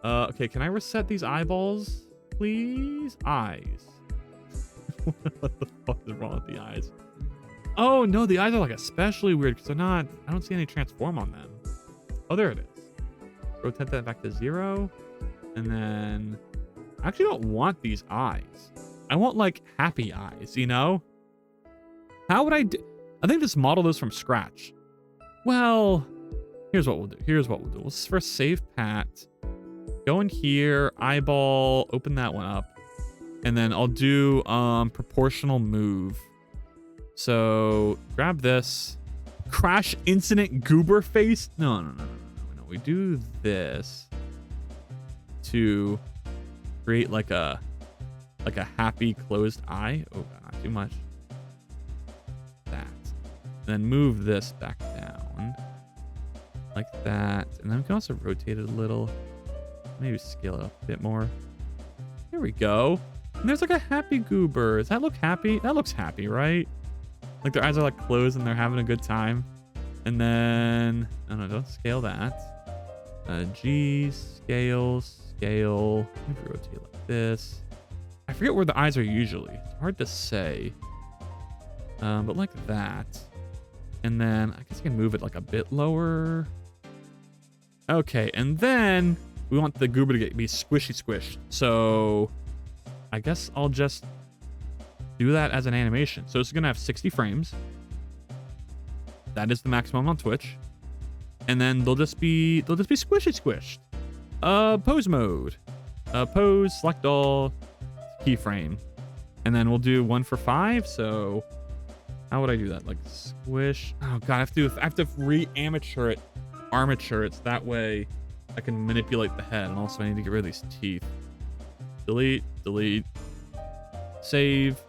Okay, can I reset these eyeballs, please? Eyes. What the fuck is wrong with the eyes? Oh no, the eyes are like especially weird because they're not. I don't see any transform on them. Oh, there it is. Rotate that back to 0, and then I actually don't want these eyes. I want like happy eyes, you know? How would I do? I think just model those from scratch. Well, here's what we'll do. We'll first save pat. Go in here, eyeball, open that one up. And then I'll do proportional move. So grab this. Crash incident goober face. No. We do this to create like a happy closed eye. Oh, not too much. That. And then move this back down. Like that. And then we can also rotate it a little. Maybe scale it up a bit more. Here we go. And there's like a happy goober. Does that look happy? That looks happy, right? Like their eyes are like closed and they're having a good time. And then, no, don't scale that. G, scale. Maybe rotate like this. I forget where the eyes are usually. It's hard to say. But like that. And then I guess I can move it like a bit lower. Okay, and then we want the goober to be squished. So I guess I'll just do that as an animation. So it's gonna have 60 frames. That is the maximum on Twitch. And then they'll just be squished. Pose mode. Pose, select all, keyframe. And then we'll do 1 for 5. So how would I do that? Like squish. Oh God, I have to re-armature it. So that way I can manipulate the head. And also I need to get rid of these teeth. Delete. Save.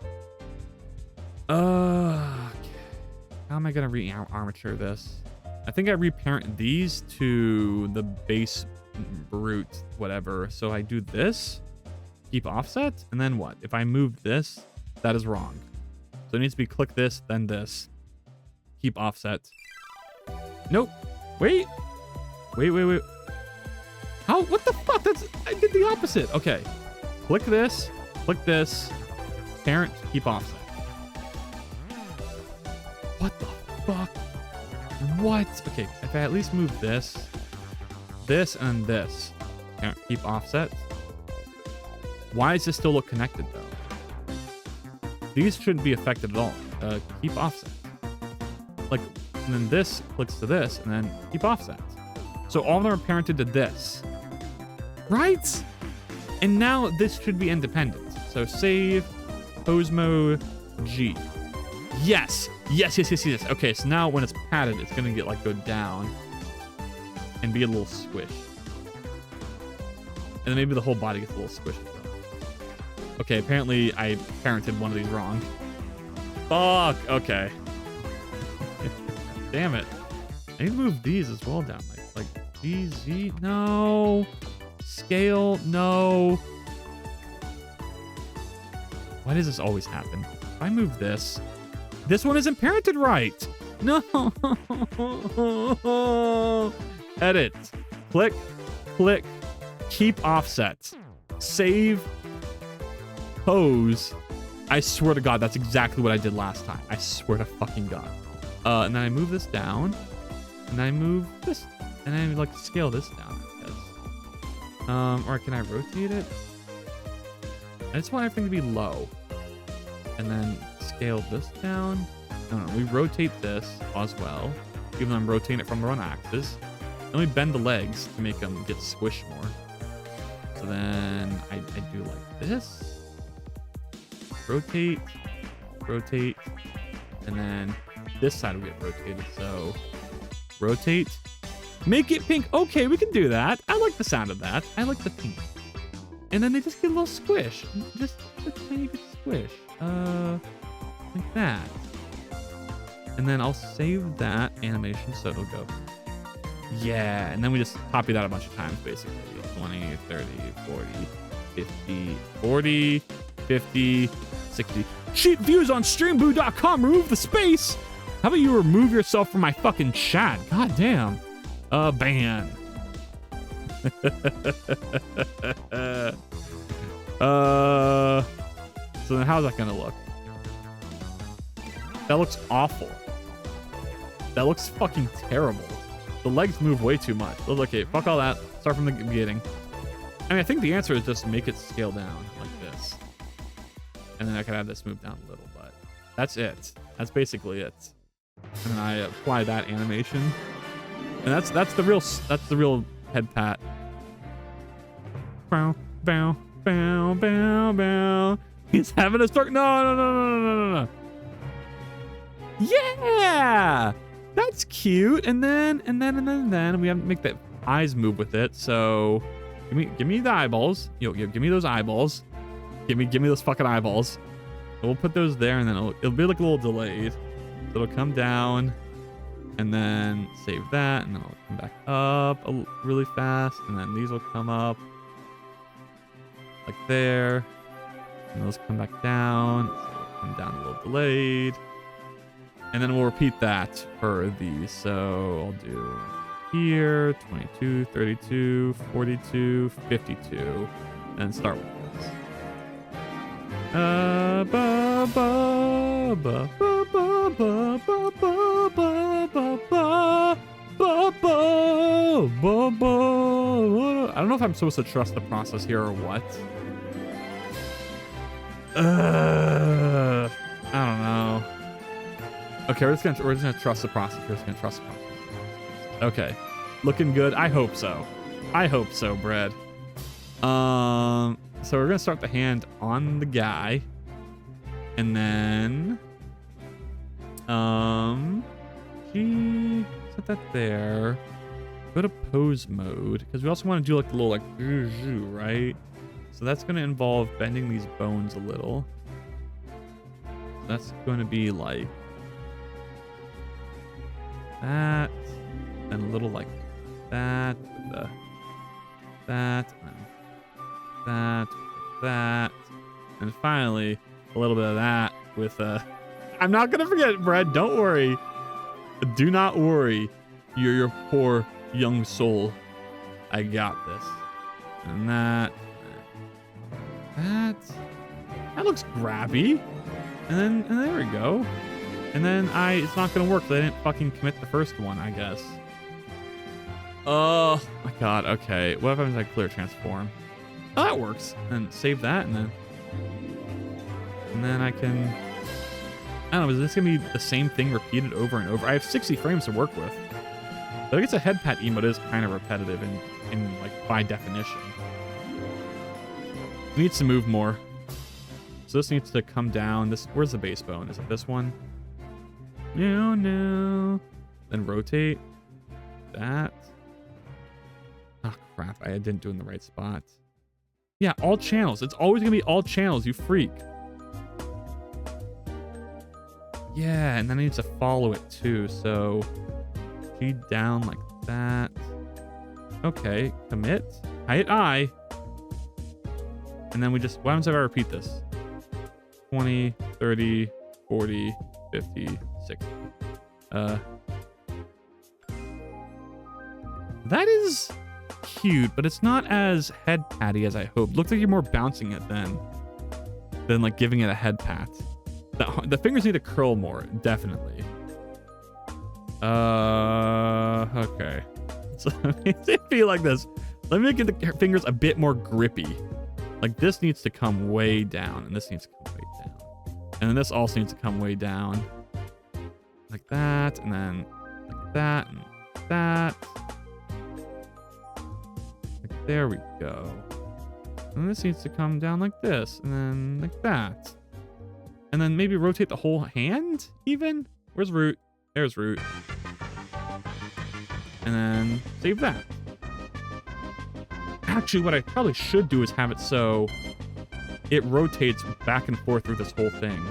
How am I gonna re-armature this? I think I reparent these to the base brute, whatever. So I do this, keep offset, and then what? If I move this, that is wrong. So it needs to be click this, then this. Keep offset. Nope. Wait. How? What the fuck? I did the opposite. Okay. Click this, parent, keep offset. What the fuck? What? Okay, if I at least move this, and this. Keep offset. Why does this still look connected though? These shouldn't be affected at all. Keep offset. Like, and then this clicks to this, and then keep offset. So all of them are parented to this, right? And now this should be independent. So save, pose mode, G. Yes. Okay, so now when it's padded, it's gonna go down and be a little squish. And then maybe the whole body gets a little squished. Okay, apparently I parented one of these wrong. Fuck, okay. Damn it. I need to move these as well down. Like these, no. Scale, no. Why does this always happen? If I move this one isn't parented right. No. Edit. Click, keep offset. Save, pose. I swear to God, that's exactly what I did last time. I swear to fucking God. And then I move this down, and I move this, and I scale this down, I guess. Or can I rotate it? I just want everything to be low. And then scale this down. No, we rotate this as well, even though I'm rotating it from the run axis. Then we bend the legs to make them get squished more. So then I do like this. Rotate, and then this side will get rotated. So rotate, make it pink. Okay, we can do that. I like the sound of that. I like the pink. And then they just get a little squish. Just a tiny bit squish. Like that. And then I'll save that animation so it'll go. Yeah, and then we just copy that a bunch of times, basically. 20, 30, 40, 50, 40, 50, 60. Cheap views on streamboo.com. Remove the space. How about you remove yourself from my fucking chat? God damn. Ban. So then how's that gonna look? That looks awful. That looks fucking terrible. The legs move way too much. But okay, fuck all that. Start from the beginning. I mean, I think the answer is just make it scale down like this. And then I could have this move down a little, but that's it. That's basically it. And then I apply that animation. And that's the real head pat. Bow, bow, bow, bow, bow. He's having a stroke. No. Yeah! That's cute. And then we have to make the eyes move with it. So give me the eyeballs. Give me those eyeballs. Give me those fucking eyeballs. We'll put those there, and then it'll be like a little delayed. So it'll come down, and then save that, and then it'll come back up really fast, and then these will come up like there, and those come back down. So it'll come down a little delayed, and then we'll repeat that for these. So I'll do here 22, 32, 42, 52, and start with this. I don't know if I'm supposed to trust the process here or what. I don't know. Okay, we're just gonna trust the process. We're just gonna trust the process. Okay, looking good. I hope so. Brad. So we're gonna start the hand on the guy, and then set that there. Go to pose mode, because we also want to do like the little right? So that's gonna involve bending these bones a little. That's going to be like that, and a little like that, that, and finally a little bit of that with I'm not gonna forget, Brad, don't worry, do not worry, you're your poor young soul, I got this. And that looks grabby, and there we go. And then it's not gonna work because I didn't fucking commit the first one, I guess. Oh my god, okay. What happens if I clear transform? Oh, that works. And save that, and then I can... I don't know, is this gonna be the same thing repeated over and over? I have 60 frames to work with. But I guess a head pat emote is kind of repetitive in like, by definition. It needs to move more. So this needs to come down. Where's the base bone? Is it this one? No. Then rotate. That. Oh, crap. I didn't do it in the right spot. Yeah, all channels. It's always going to be all channels, you freak. Yeah, and then I need to follow it too. So G down like that. Okay, commit. I hit I. And then we just, why don't I repeat this? 20, 30, 40, 50, 60. That is cute, but it's not as head patty as I hoped. Looks like you're more bouncing it than like giving it a head pat. The fingers need to curl more, definitely. Okay. So it feel like this. Let me get the fingers a bit more grippy. Like this needs to come way down, and this needs to come way down. And then this also needs to come way down. Like that, and then like that, and that. Like there we go. And this needs to come down like this, and then like that. And then maybe rotate the whole hand, even? Where's root? There's root. And then save that. Actually, what I probably should do is have it so it rotates back and forth through this whole thing.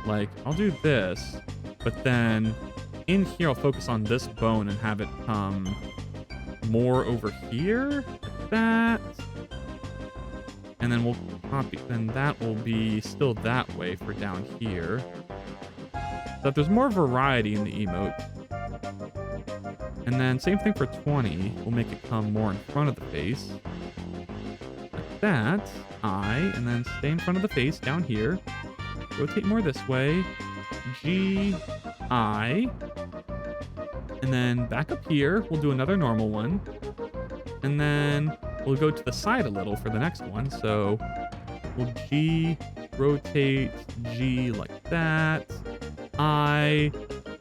Like, I'll do this, but then in here, I'll focus on this bone and have it come more over here, like that. And then we'll copy, then that will be still that way for down here. So if there's more variety in the emote. And then same thing for 20. We'll make it come more in front of the face. Like that. I, and then stay in front of the face down here. Rotate more this way. G, I. And then back up here, we'll do another normal one. And then we'll go to the side a little for the next one. So we'll G, rotate, G like that. I,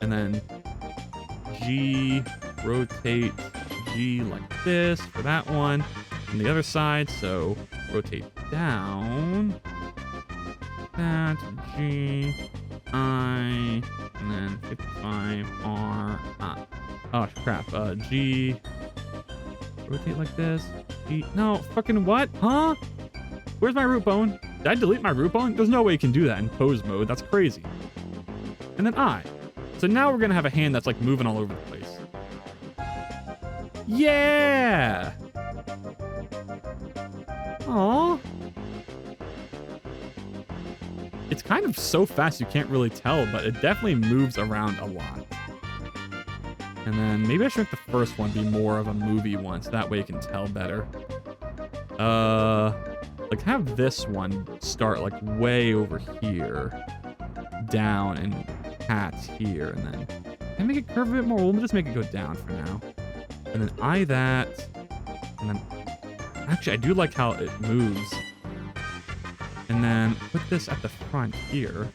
and then G, rotate, G like this for that one. On the other side, so rotate down. That, G, I, and then 55, R, I. Oh, crap. G, rotate like this. G, no, fucking what? Huh? Where's my root bone? Did I delete my root bone? There's no way you can do that in pose mode. That's crazy. And then I. So now we're going to have a hand that's like moving all over the place. Yeah! Aww. It's kind of so fast you can't really tell, but it definitely moves around a lot. And then maybe I should make the first one be more of a movie one, so that way you can tell better. Like have this one start like way over here, down, and hats here, and then can I make it curve a bit more? We'll just make it go down for now. And then I that, and then actually I do like how it moves. And then put this at the front here.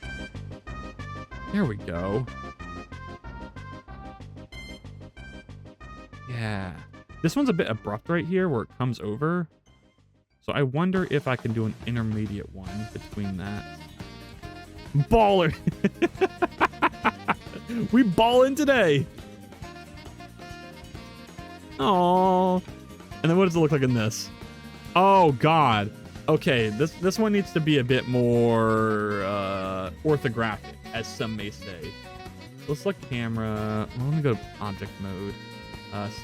There we go. Yeah. This one's a bit abrupt right here where it comes over. So I wonder if I can do an intermediate one between that. Baller! We ballin' today! Aww. And then what does it look like in this? Oh, God. Okay, this one needs to be a bit more orthographic, as some may say. We'll select camera. Well, let me go to object mode.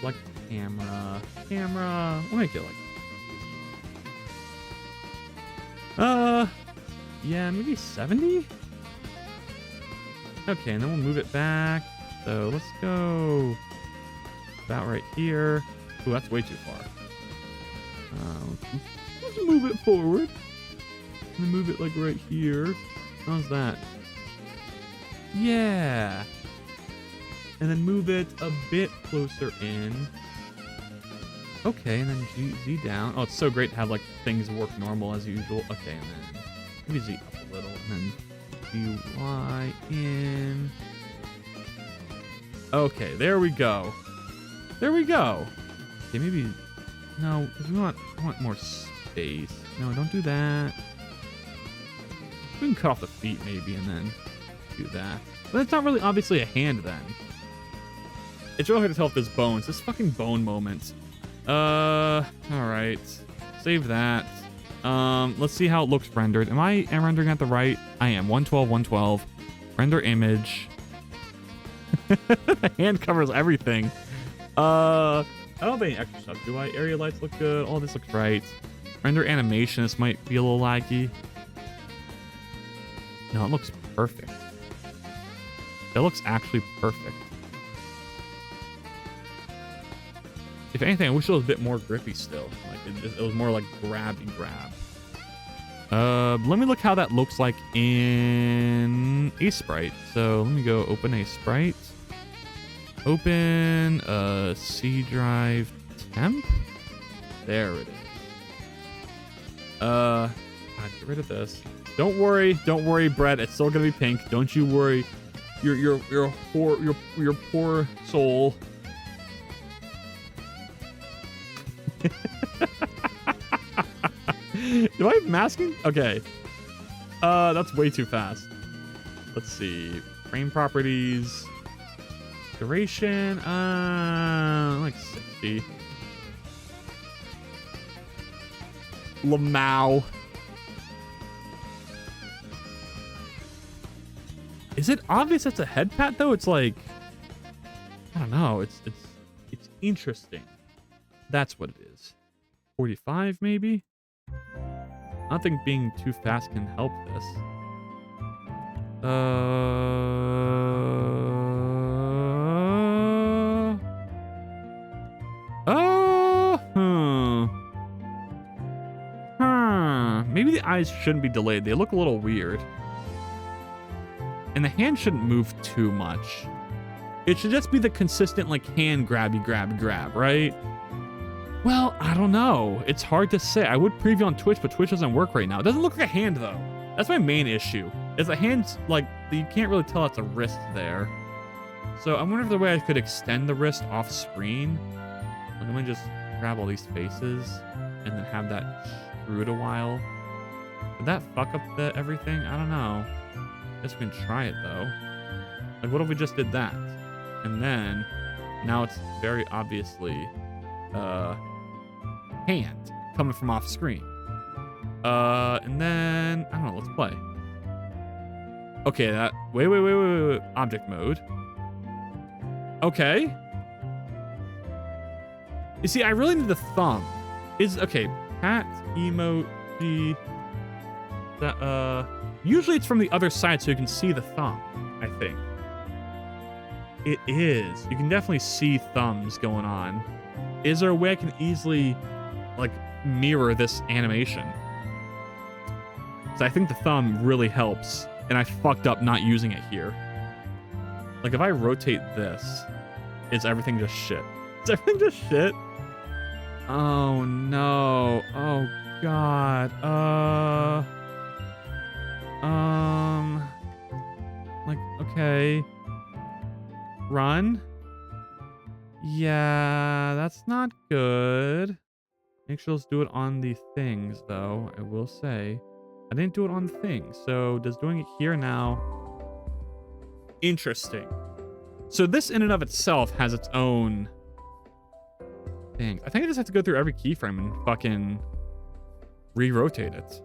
Select camera. Camera. We'll make it like... yeah, maybe 70? Okay, and then we'll move it back. So let's go about right here. Ooh, that's way too far. Let's move it forward. And then move it like right here. How's that? Yeah. And then move it a bit closer in. Okay, and then Z down. Oh, it's so great to have like things work normal as usual. Okay, and then maybe Z up a little, and then Y in. Okay, there we go. There we go. Okay, maybe no, because we want more space. No, don't do that. We can cut off the feet maybe, and then do that. But it's not really obviously a hand then. It's really hard to tell if there's bones. This fucking bone moment. Alright. Save that. Let's see how it looks rendered. Am I rendering at the right? I am. 112, 112. Render image. The hand covers everything. I don't have any extra stuff, do I? Area lights look good. All this looks right. Render animation. This might be a little laggy. No, it looks perfect. That looks actually perfect. If anything, I wish it was a bit more grippy still. Like it was more like grabby grab. Let me look how that looks like in a sprite. So let me go open a sprite. Open C drive temp. There it is. God, get rid of this. Don't worry, Brett. It's still gonna be pink. Don't you worry. Your poor soul. Am I masking? Okay. That's way too fast. Let's see. Frame properties. Duration. Like 60. Lamau. Is it obvious it's a head pat though? It's like, I don't know. It's interesting. That's what it is. 45 maybe? I don't think being too fast can help this. Maybe the eyes shouldn't be delayed. They look a little weird. And the hand shouldn't move too much. It should just be the consistent, like, hand grabby grab, right? Well, I don't know. It's hard to say. I would preview on Twitch, but Twitch doesn't work right now. It doesn't look like a hand, though. That's my main issue. Is the hand's, like, you can't really tell it's a wrist there. So I wonder if the way I could extend the wrist off screen. Like, I'm gonna just grab all these faces and then have that screwed a while. Would that fuck up everything? I don't know. Guess we can try it, though. Like, what if we just did that? And then, now it's very obviously, hand coming from off screen. And then, I don't know, let's play. Okay, that, wait. Object mode. Okay. You see, I really need the thumb. Okay, pat, emoji, that, usually it's from the other side so you can see the thumb, I think. It is. You can definitely see thumbs going on. Is there a way I can easily, like, mirror this animation? So I think the thumb really helps, and I fucked up not using it here. Like, if I rotate this, is everything just shit? Is everything just shit? Oh, no. Oh, God. Like, okay. Run? Yeah, that's not good. Make sure let's do it on the things, though, I will say. I didn't do it on things, so does doing it here now... Interesting. So this in and of itself has its own thing. I think I just have to go through every keyframe and fucking re-rotate it.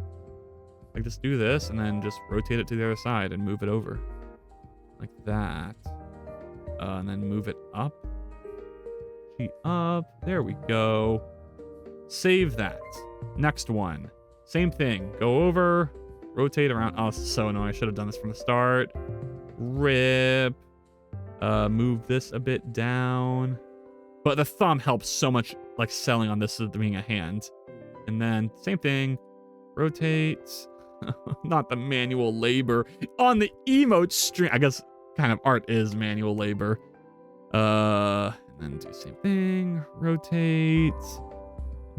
Like, just do this and then just rotate it to the other side and move it over. Like that. And then move it up. Up. There we go. Save that. Next one. Same thing. Go over. Rotate around. Oh, this is so annoying. I should have done this from the start. Rip. Move this a bit down. But the thumb helps so much, like, selling on this as being a hand. And then, same thing. Rotate. Not the manual labor. On the emote stream. I guess kind of art is manual labor. And And do the same thing. Rotate.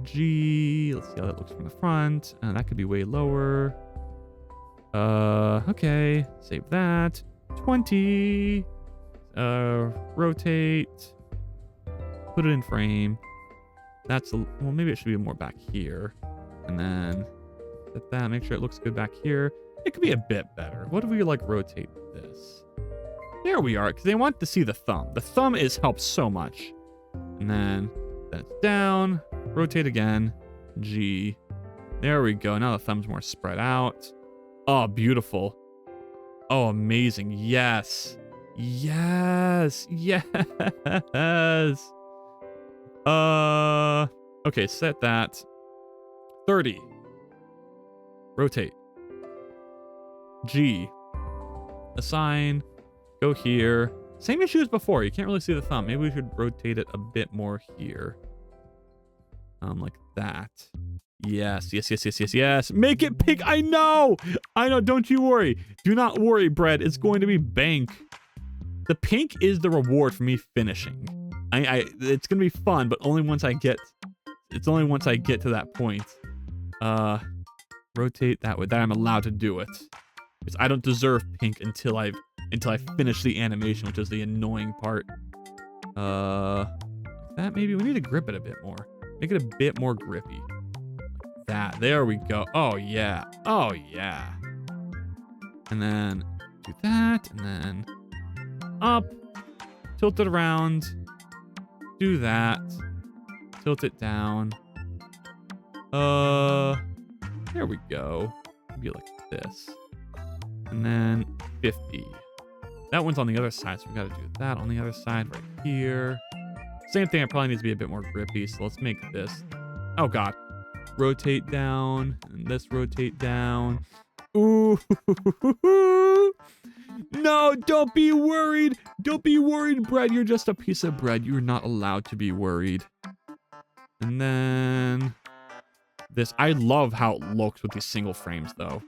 G. Let's see how that looks from the front. That could be way lower. Okay. Save that. 20. Rotate. Put it in frame. That's well, maybe it should be more back here. And then set that. Make sure it looks good back here. It could be a bit better. What if we like rotate this? There we are, because they want to see the thumb. The thumb helps so much. And then that's down. Rotate again. G. There we go. Now the thumb's more spread out. Oh, beautiful. Oh, amazing. Yes. Yes. Yes. Okay, set that. 30. Rotate. G. Assign. Go here. Same issue as before. You can't really see the thumb. Maybe we should rotate it a bit more here. Like that. Yes, yes, yes, yes, yes, yes. Make it pink. I know. I know. Don't you worry. Do not worry, Brett. It's going to be bank. The pink is the reward for me finishing. It's going to be fun, but only once I get... It's only once I get to that point. Rotate that way. That I'm allowed to do it. Because I don't deserve pink until I finish the animation, which is the annoying part. That maybe we need to grip it a bit more. Make it a bit more grippy. Like that. There we go. Oh yeah. Oh yeah. And then do that, and then up, tilt it around, do that, tilt it down. There we go. Maybe like this. And then 50. That one's on the other side, so we gotta do that on the other side right here. Same thing, it probably needs to be a bit more grippy, so let's make this. Oh god. Rotate down, and this rotate down. Ooh. No, don't be worried. Don't be worried, Brett. You're just a piece of bread. You're not allowed to be worried. And then this. I love how it looks with these single frames, though.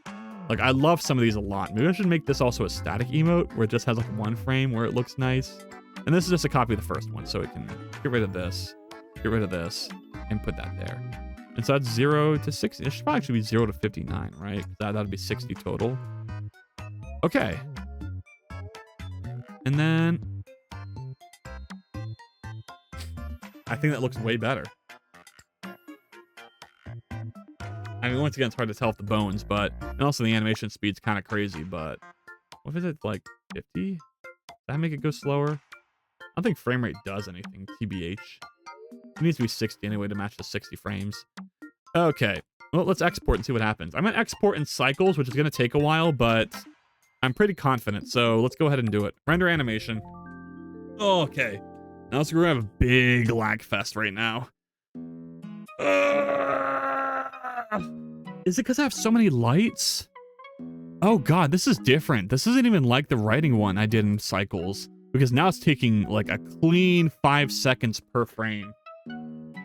Like, I love some of these a lot. Maybe I should make this also a static emote where it just has like one frame where it looks nice. And this is just a copy of the first one, so it can get rid of this, and put that there. And so that's 0 to 60. It should probably actually be 0 to 59, right? That'd be 60 total. Okay. And then I think that looks way better. I mean, once again, it's hard to tell with the bones, but and also the animation speed's kind of crazy, but what is it, like 50? Does that make it go slower? I don't think frame rate does anything, TBH. It needs to be 60 anyway to match the 60 frames. Okay, well, let's export and see what happens. I'm gonna export in cycles, which is gonna take a while, but I'm pretty confident, so let's go ahead and do it. Render animation. Okay, now we're gonna have a big lag fest right now. Is it because I have so many lights? Oh god, this is different. This isn't even like the writing one I did in cycles, because now it's taking like a clean 5 seconds per frame.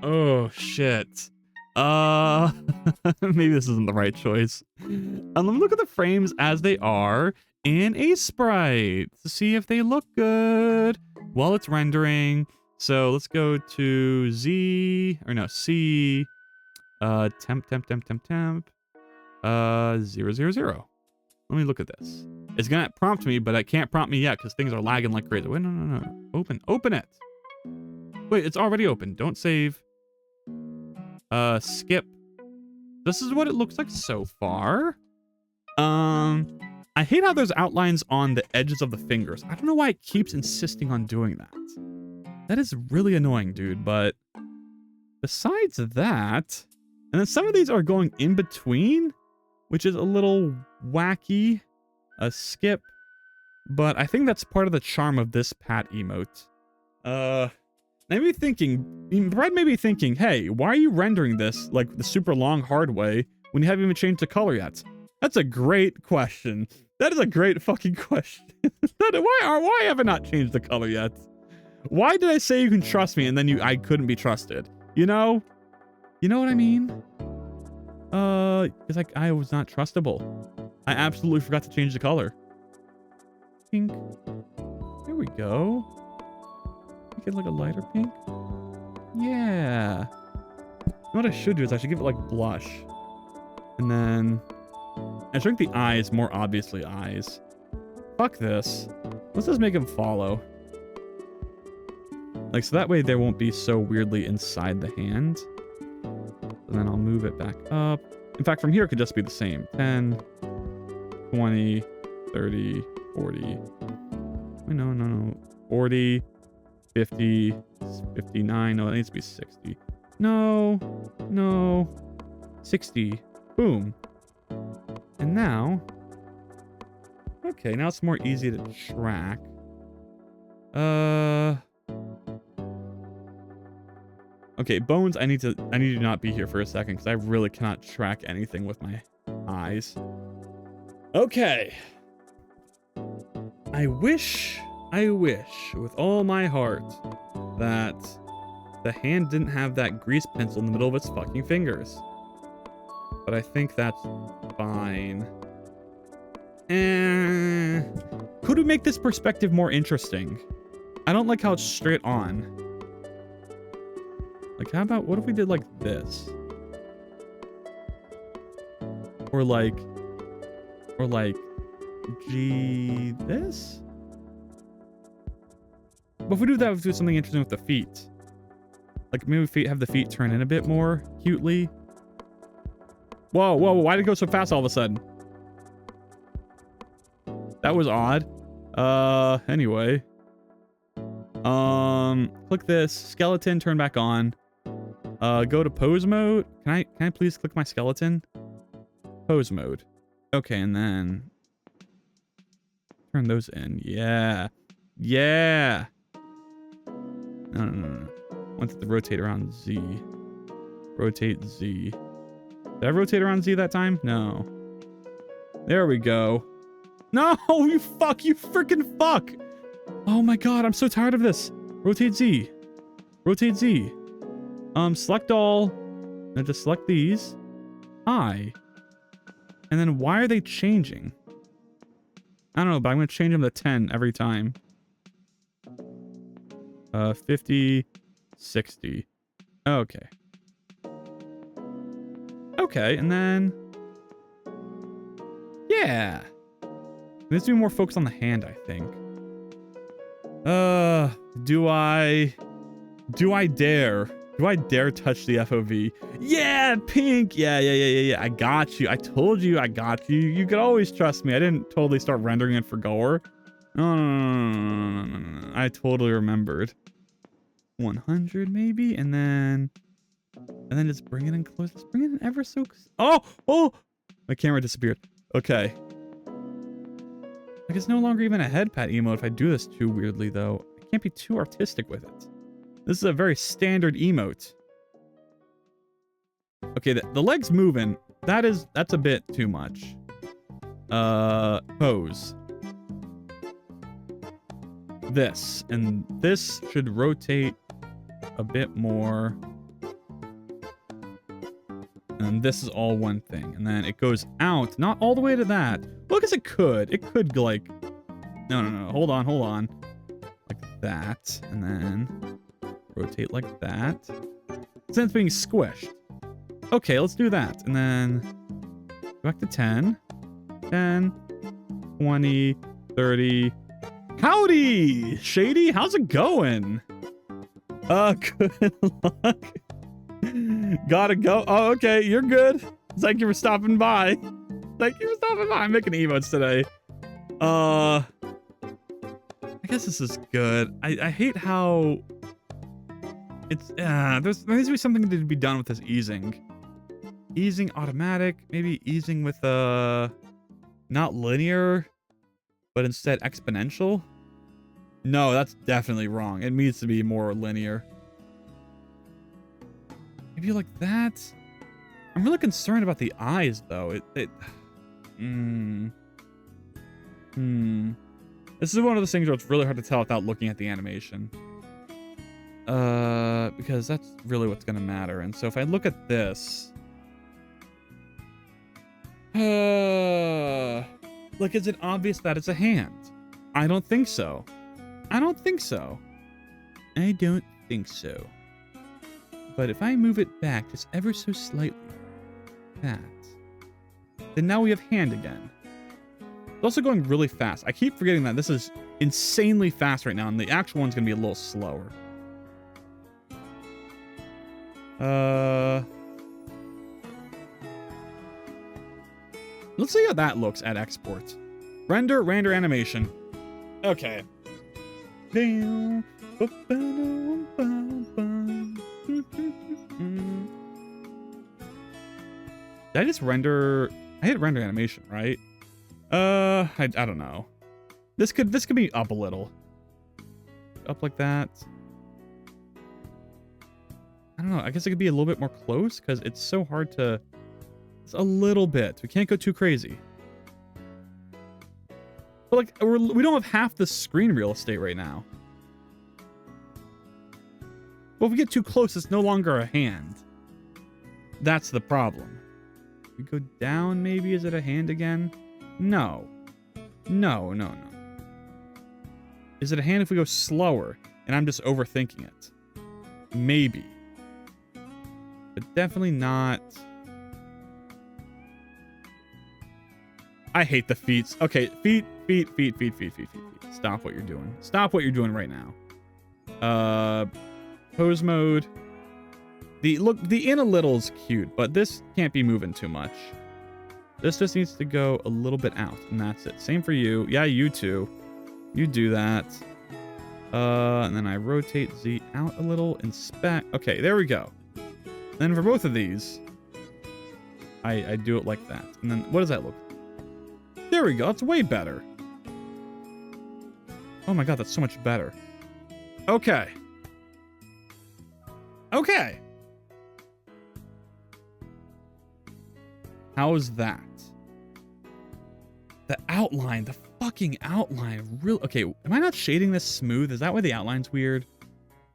Oh shit. Maybe this isn't the right choice. Let me look at the frames as they are in a sprite to see if they look good while it's rendering. So let's go to C, temp, 000. Let me look at this. It's gonna prompt me, but it can't prompt me yet because things are lagging like crazy. Wait, no. Open it. Wait, it's already open. Don't save. Skip. This is what it looks like so far. I hate how there's outlines on the edges of the fingers. I don't know why it keeps insisting on doing that. That is really annoying, dude, but besides that, and then some of these are going in between, which is a little wacky. A skip, but I think that's part of the charm of this Pat emote. Brad may be thinking, hey, why are you rendering this like the super long hard way when you haven't even changed the color yet? That's a great question. That is a great fucking question. Why have I not changed the color yet? Why did I say you can trust me and then I couldn't be trusted? You know what I mean? It's like I was not trustable. I absolutely forgot to change the color. Pink. There we go. Make it like a lighter pink? Yeah. You know what I should do is I should give it like blush. And then I shrink the eyes, more obviously eyes. Fuck this. Let's just make him follow. Like, so that way they won't be so weirdly inside the hand. And then I'll move it back up. In fact, from here it could just be the same. 10, 20, 30, 40. No. 40, 50, 59. No, it needs to be 60. No. 60. Boom. And now... Okay, now it's more easy to track. Okay, Bones, I need to not be here for a second because I really cannot track anything with my eyes. Okay. I wish with all my heart that the hand didn't have that grease pencil in the middle of its fucking fingers. But I think that's fine. Could we make this perspective more interesting? I don't like how it's straight on. Like, how about, what if we did like this? Or like, G this? But if we do that, we do something interesting with the feet. Like, maybe have the feet turn in a bit more cutely. Whoa, why did it go so fast all of a sudden? That was odd. Anyway. Click this. Skeleton, turn back on. Go to pose mode. Can I please click my skeleton? Pose mode. Okay, and then turn those in. Yeah. No. I want it to rotate around Z. Rotate Z. Did I rotate around Z that time? No. There we go. No, you freaking fuck. Oh my god, I'm so tired of this. Rotate Z. Select all. And just select these. I. And then why are they changing? I don't know, but I'm going to change them to 10 every time. 50, 60. Okay. Okay, and then... Yeah. Let's be more focused on the hand, I think. Do I dare? Do I dare touch the FOV? Yeah, pink. Yeah. I got you. I told you I got you. You could always trust me. I didn't totally start rendering it for gore. No. I totally remembered. 100 maybe, and then just bring it in close. Let's bring it in ever so. Oh! My camera disappeared. Okay. Like, it's no longer even a head pat emote if I do this too weirdly, though. I can't be too artistic with it. This is a very standard emote. Okay, the leg's moving. That's a bit too much. Pose. This. And this should rotate a bit more. And this is all one thing. And then it goes out. Not all the way to that. Well, I guess it could. It could, like... No. Hold on. Like that. And then... rotate like that. Since it's being squished. Okay, let's do that. And then... go back to 10. 10. 20. 30. Howdy! Shady, how's it going? Good luck. Gotta go. Oh, okay, you're good. Thank you for stopping by. I'm making emotes today. I guess this is good. I hate how it's there needs to be something to be done with this easing. Easing automatic, maybe easing with not linear, but instead exponential. No, that's definitely wrong. It needs to be more linear. Maybe like that. I'm really concerned about the eyes, though. This is one of those things where it's really hard to tell without looking at the animation. Because that's really what's gonna matter. And so if I look at this, like, is it obvious that it's a hand? I don't think so. I don't think so. But if I move it back just ever so slightly, that, then now we have hand again. It's also going really fast. I keep forgetting that this is insanely fast right now, and the actual one's going to be a little slower. Let's see how that looks at export. Render animation. Okay. Did I just render? I hit render animation, right? I don't know. This could be up a little. Up like that. I don't know. I guess it could be a little bit more close because it's so hard to. It's a little bit. We can't go too crazy. But like we don't have half the screen real estate right now. Well, if we get too close, it's no longer a hand. That's the problem. We go down, maybe. Is it a hand again? No. No. Is it a hand if we go slower and I'm just overthinking it? Maybe. But definitely not. I hate the feet. Okay, feet. Stop what you're doing. Stop what you're doing right now. Pose mode. The in a little is cute, but this can't be moving too much. This just needs to go a little bit out, and that's it. Same for you. Yeah, you too. You do that. And then I rotate Z out a little, inspect. Okay, there we go. Then for both of these, I do it like that. And then what does that look like? There we go. That's way better. Oh my god, that's so much better. Okay. Okay. How is that? The outline, the fucking outline, really. Okay, am I not shading this smooth? Is that why the outline's weird?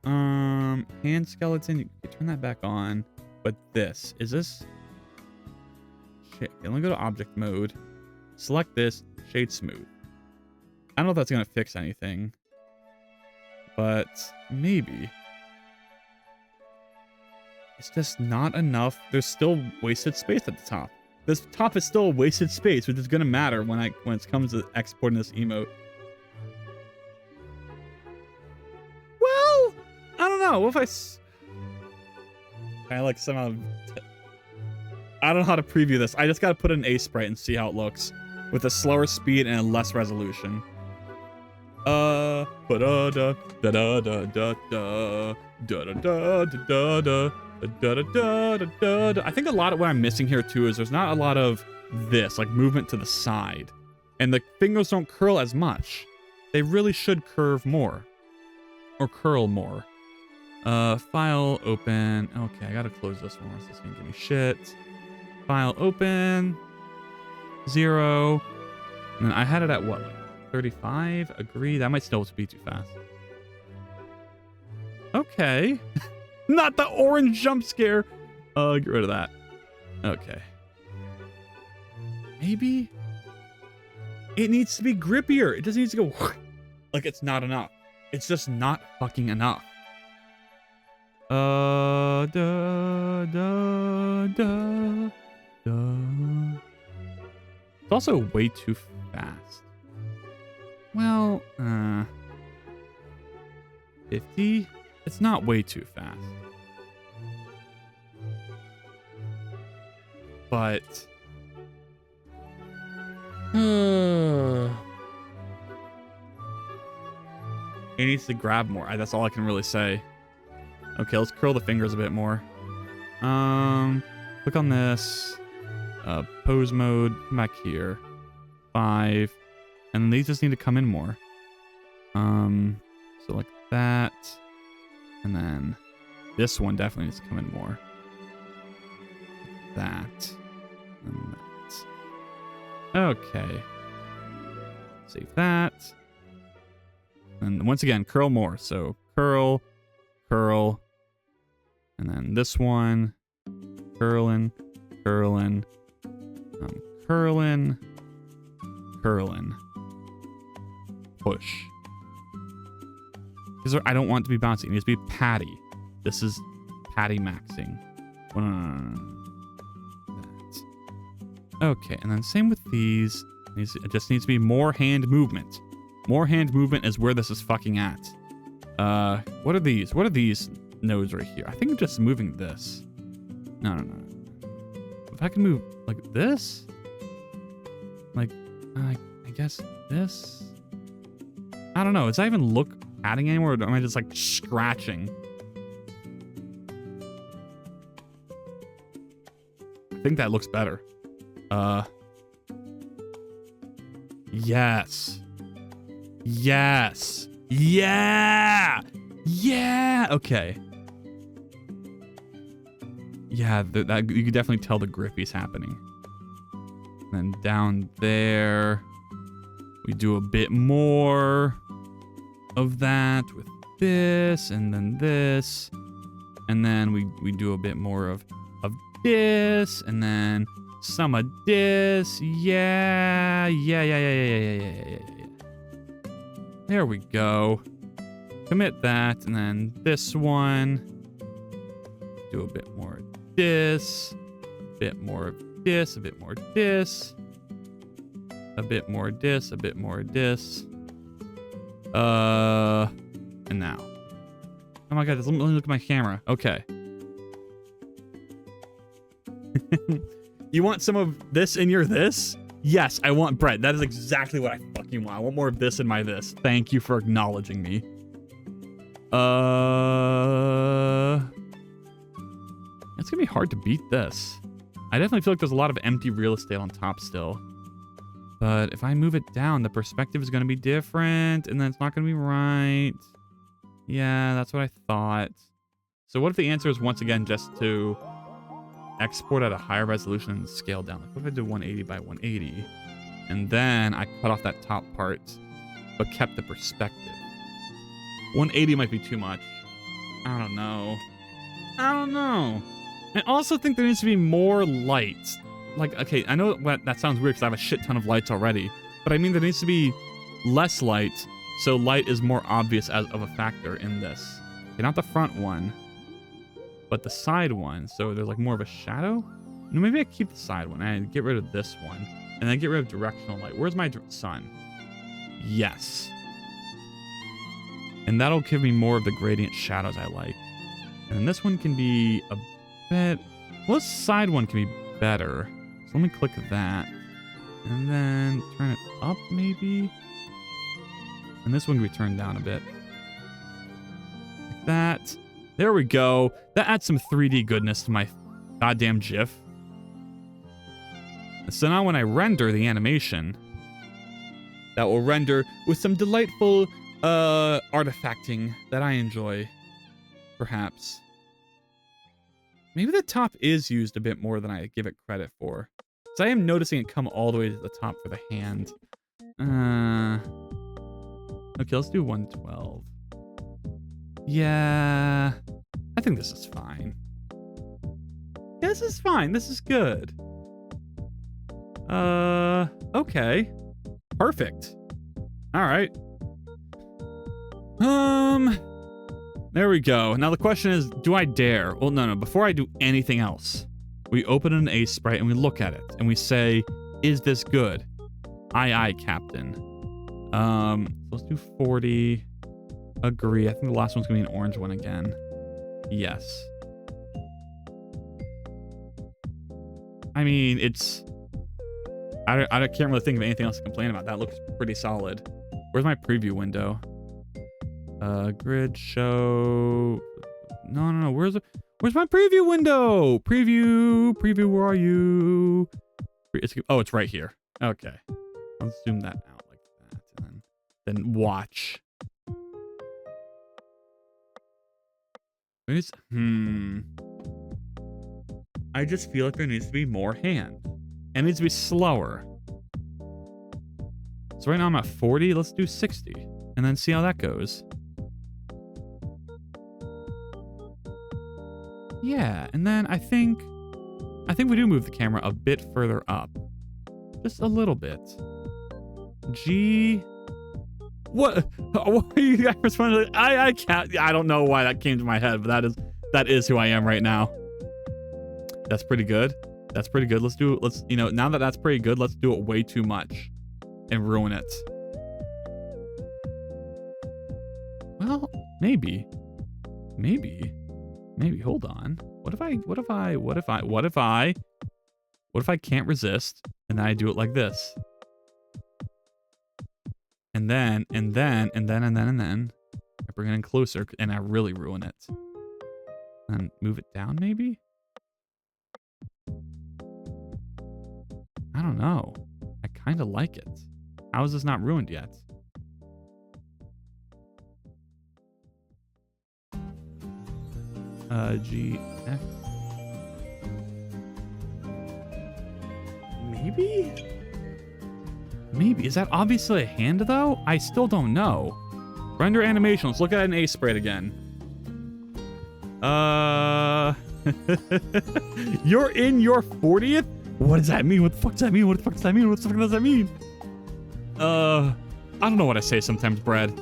Hand skeleton, you can turn that back on. But this, is this? Shit, okay, let me go to object mode. Select this, shade smooth. I don't know if that's gonna fix anything, but maybe. It's just not enough. There's still wasted space at the top. This top is still wasted space, which is gonna matter when it comes to exporting this emote. Well, I don't know. What if I like somehow. I don't know how to preview this. I just gotta put in a sprite and see how it looks with a slower speed and a less resolution. I think a lot of what I'm missing here too is there's not a lot of this, like movement to the side. And the fingers don't curl as much. They really should curve more. Or curl more. File open. Okay, I gotta close this one. This is gonna give me shit. File open. 0. And then I had it at what? 35? Agree. That might still be too fast. Okay. Not the orange jump scare. Get rid of that. Okay. Maybe it needs to be grippier. It doesn't need to go like it's not enough. It's just not fucking enough. It's also way too fast. Well, 50? It's not way too fast. But it needs to grab more. That's all I can really say. Okay, let's curl the fingers a bit more. Click on this. Pose mode. Come back here. 5. And these just need to come in more. So like that. And then this one definitely needs to come in more. That. And that. Okay. Save that. And once again, curl more. So curl, curl. And then this one. Curling, curling. Curling, curling. Push. Because I don't want it to be bouncy. It needs to be patty. This is patty maxing. Okay, and then same with these. It just needs to be more hand movement. More hand movement is where this is fucking at. What are these? What are these nodes right here? I think I'm just moving this. No. If I can move like this, like I guess this. I don't know. Does that even look adding anymore, or am I just like scratching? I think that looks better. Yes. Yes. Yeah. Yeah. Okay. Yeah, that you can definitely tell the grippy's happening. And then down there, we do a bit more of that with this, and then this, and then we do a bit more of this, and then some of this. Yeah. There we go. Commit that, and then this one. Do a bit more of this, a bit more of this, a bit more of this, a bit more of this, a bit more of this. And now. Oh my god, let me look at my camera. Okay. You want some of this in your this? Yes, I want bread. That is exactly what I fucking want. I want more of this in my this. Thank you for acknowledging me. It's gonna be hard to beat this. I definitely feel like there's a lot of empty real estate on top still. But if I move it down, the perspective is gonna be different, and then it's not gonna be right. Yeah, that's what I thought. So what if the answer is once again just to export at a higher resolution and scale down? Like, what if I did 180 by 180? And then I cut off that top part, but kept the perspective. 180 might be too much. I don't know. I also think there needs to be more light. Like, okay, I know that sounds weird because I have a shit ton of lights already, but I mean there needs to be less light, so light is more obvious as of a factor in this. Okay, not the front one, but the side one. So there's like more of a shadow. No, maybe I keep the side one and get rid of this one, and then get rid of directional light. Where's my sun? Yes. And that'll give me more of the gradient shadows I like. And then this one can be a bit... Well, this side one can be better. So let me click that. And then turn it up, maybe? And this one can be turned down a bit. Like that. There we go. That adds some 3D goodness to my goddamn GIF. So now when I render the animation, that will render with some delightful artifacting that I enjoy, perhaps. Maybe the top is used a bit more than I give it credit for. So I am noticing it come all the way to the top for the hand. Okay, let's do 112. Yeah, I think this is fine. Yeah, this is fine. This is good. Okay. Perfect. All right. There we go. Now the question is, do I dare? Well, no. Before I do anything else, we open an Ace sprite and we look at it and we say, is this good? Aye, Captain. Let's do 40. Agree. I think the last one's gonna be an orange one again. Yes. I mean, it's... I can't really think of anything else to complain about. That looks pretty solid. Where's my preview window? Grid show. No. Where's my preview window? Preview. Where are you? It's right here. Okay. I'll zoom that out like that, and then watch. I just feel like there needs to be more hand. And it needs to be slower. So right now I'm at 40. Let's do 60. And then see how that goes. Yeah, and then I think we do move the camera a bit further up. Just a little bit. G1. What are you guys responding? I can't. I don't know why that came to my head, but that is who I am right now. That's pretty good. That's pretty good. Let's you know, now that that's pretty good, let's do it way too much and ruin it. Well, maybe. Hold on. What if I can't resist and then I do it like this? And then I bring it in closer and I really ruin it. And move it down maybe? I don't know. I kind of like it. How is this not ruined yet? G, F. Maybe? Maybe. Is that obviously a hand, though? I still don't know. Render animation. Let's look at an ace sprite again. You're in your 40th? What does that mean? What the fuck does that mean? What the fuck does that mean? What the fuck does that mean? I don't know what I say sometimes, Brad.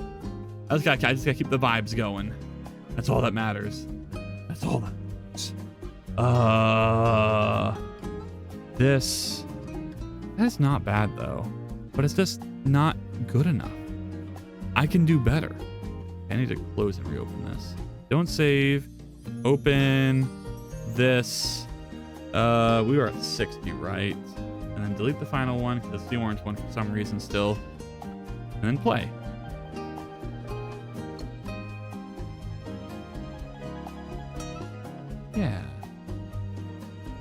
I just gotta keep the vibes going. That's all that matters. That's all that matters. That's not bad, though. But it's just not good enough. I can do better. I need to close and reopen this. Don't save. Open this. We were at 60, right? And then delete the final one, because it's the orange one for some reason still. And then play. Yeah.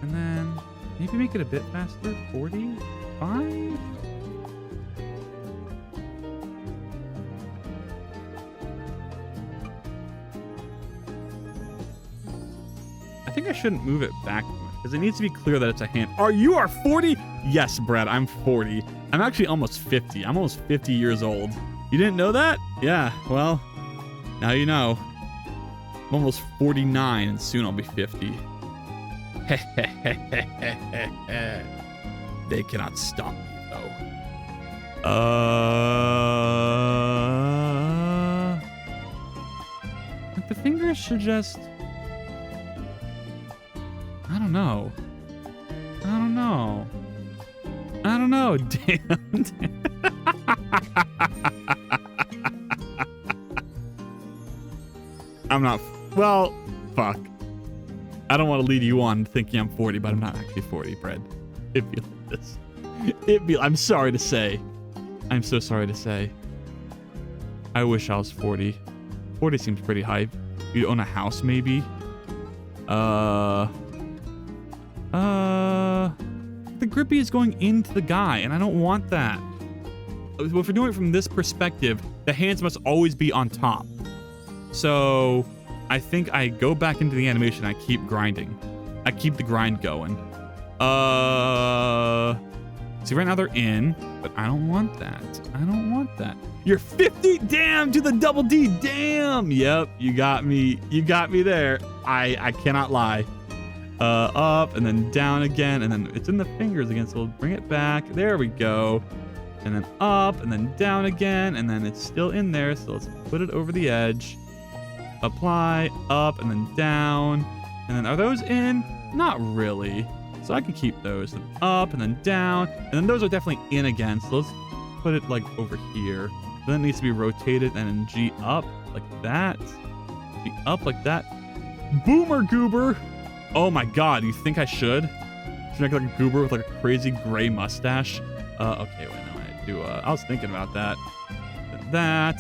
And then maybe make it a bit faster. 45? I think I shouldn't move it back because it needs to be clear that it's a hand. You are 40? Yes, Brad, I'm 40. I'm actually almost 50. I'm almost 50 years old. You didn't know that? Yeah, well, now you know. I'm almost 49 and soon I'll be 50. They cannot stop me, though. Like the fingers should just... I don't know. Damn. I'm not... Well, fuck. I don't want to lead you on thinking I'm 40, but I'm not actually 40, Brad. It'd be like this. I'm sorry to say. I'm so sorry to say. I wish I was 40. 40 seems pretty hype. You'd own a house, maybe. The grippy is going into the guy, and I don't want that. If we're doing it from this perspective, the hands must always be on top. So I think I go back into the animation. I keep grinding. I keep the grind going. See, right now they're in, but I don't want that. You're 50? Damn, to the double D. Damn. Yep, you got me. You got me there. I cannot lie. Up and then down again, and then it's in the fingers again, so we'll bring it back. There we go. And then up and then down again, and then it's still in there, so let's put it over the edge. Apply, up and then down. And then are those in? Not really. So I can keep those. Up and then down. And then those are definitely in again, so let's put it like over here. Then it needs to be rotated and then G up like that. G up like that. Boomer goober. Oh my god, you think I should? Should I make like a goober with like a crazy gray mustache? Okay, wait, no, I do. I was thinking about that.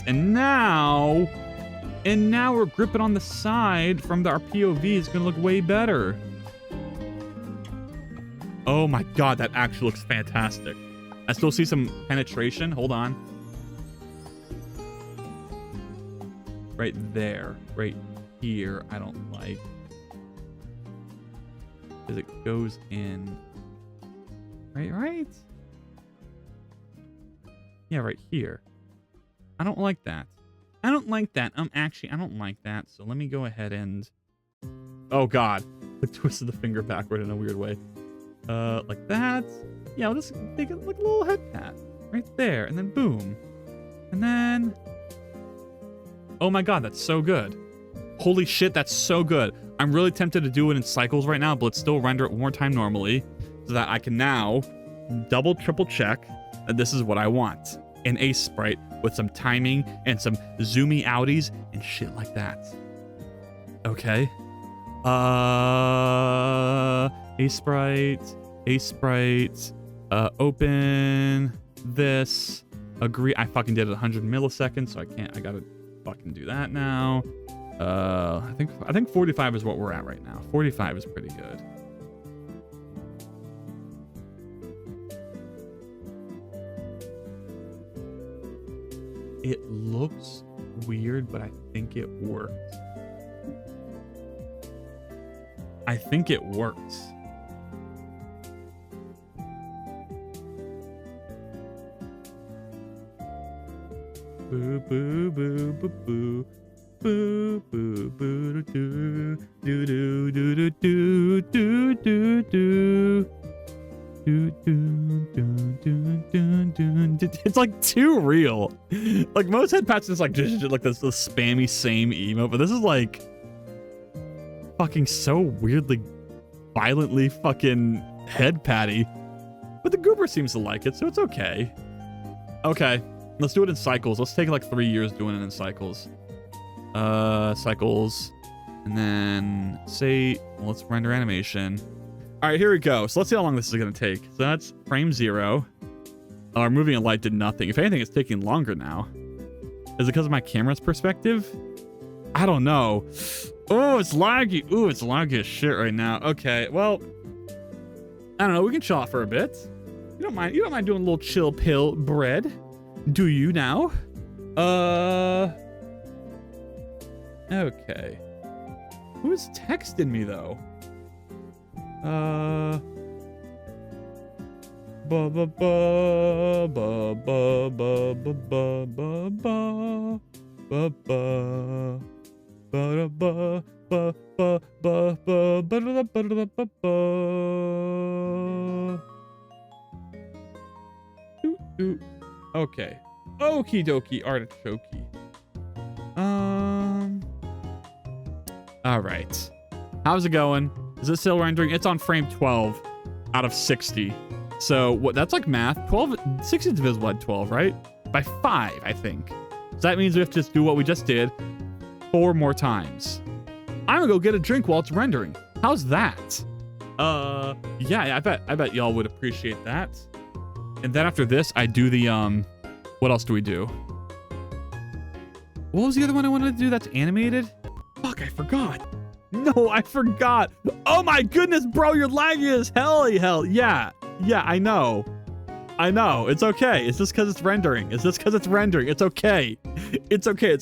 And now we're gripping on the side from our POV. It's gonna look way better. Oh my god, that actually looks fantastic. I still see some penetration. Hold on. Right there, right here, I don't like. Because it goes in. Right? Yeah, right here. I don't like that. I don't like that. I don't like that. So let me go ahead and... Oh, God. I twisted the finger backward in a weird way. Like that. Yeah, I'll just make it like a little head pat. Right there. And then boom. And then, oh my God, that's so good. Holy shit, that's so good. I'm really tempted to do it in cycles right now, but let's still render it one more time normally so that I can now double, triple check that this is what I want. An Ace Sprite with some timing and some zoomy outies and shit like that. Okay. Ace Sprite, open this, agree. I fucking did it 100 milliseconds, so I gotta fucking do that now. I think 45 is what we're at right now. 45 is pretty good. It looks weird, but I think it works. I think it works. Boo boo boo boo boo. Boo boo boo doo doo doo doo doo doo doo doo. It's like too real. Like most head patches is like just like this spammy same emo, but this is like fucking so weirdly violently fucking head patty. But the goober seems to like it, so it's okay. Okay, let's do it in cycles. Let's take like 3 years doing it in cycles. Cycles, and then say, well, let's render animation. All right, here we go. So let's see how long this is gonna take. So that's frame 0. Our moving a light did nothing. If anything, it's taking longer now. Is it because of my camera's perspective? I don't know. Oh, it's laggy. Ooh, it's laggy as shit right now. Okay, well, I don't know. We can chill out for a bit. You don't mind doing a little chill pill bread, do you now? Okay. Who's texting me though? Ba ba ba ba ba ba ba ba ba ba ba ba ba ba ba ba ba ba ba ba. Okay. Okie dokie artichoke. All right. How's it going? Is it still rendering? It's on frame 12 out of 60. So what? That's like math. 60 is divisible by 12, right? By 5, I think. So that means we have to just do what we just did 4 more times. I'm gonna go get a drink while it's rendering. How's that? Yeah, I bet y'all would appreciate that. And then after this, I do the what else do we do? What was the other one I wanted to do that's animated? Fuck, I forgot. No, I forgot. Oh my goodness, bro, you're laggy as hell. Yeah, I know. It's okay. It's just because it's rendering. It's okay. It's okay.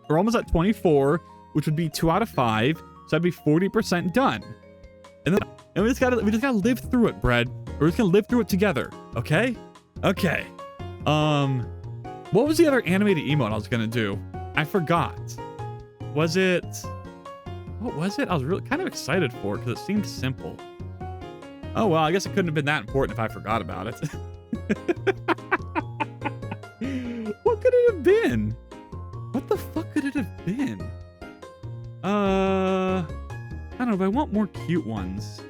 We're almost at 24, which would be 2 out of 5. So that'd be 40% done. And we just gotta live through it, Brad. We're just gonna live through it together. Okay. What was the other animated emote I was gonna do? I forgot. Was it? What was it? I was really kind of excited for it because it seemed simple. Oh well, I guess it couldn't have been that important if I forgot about it. What could it have been? What the fuck could it have been? I don't know, but I want more cute ones.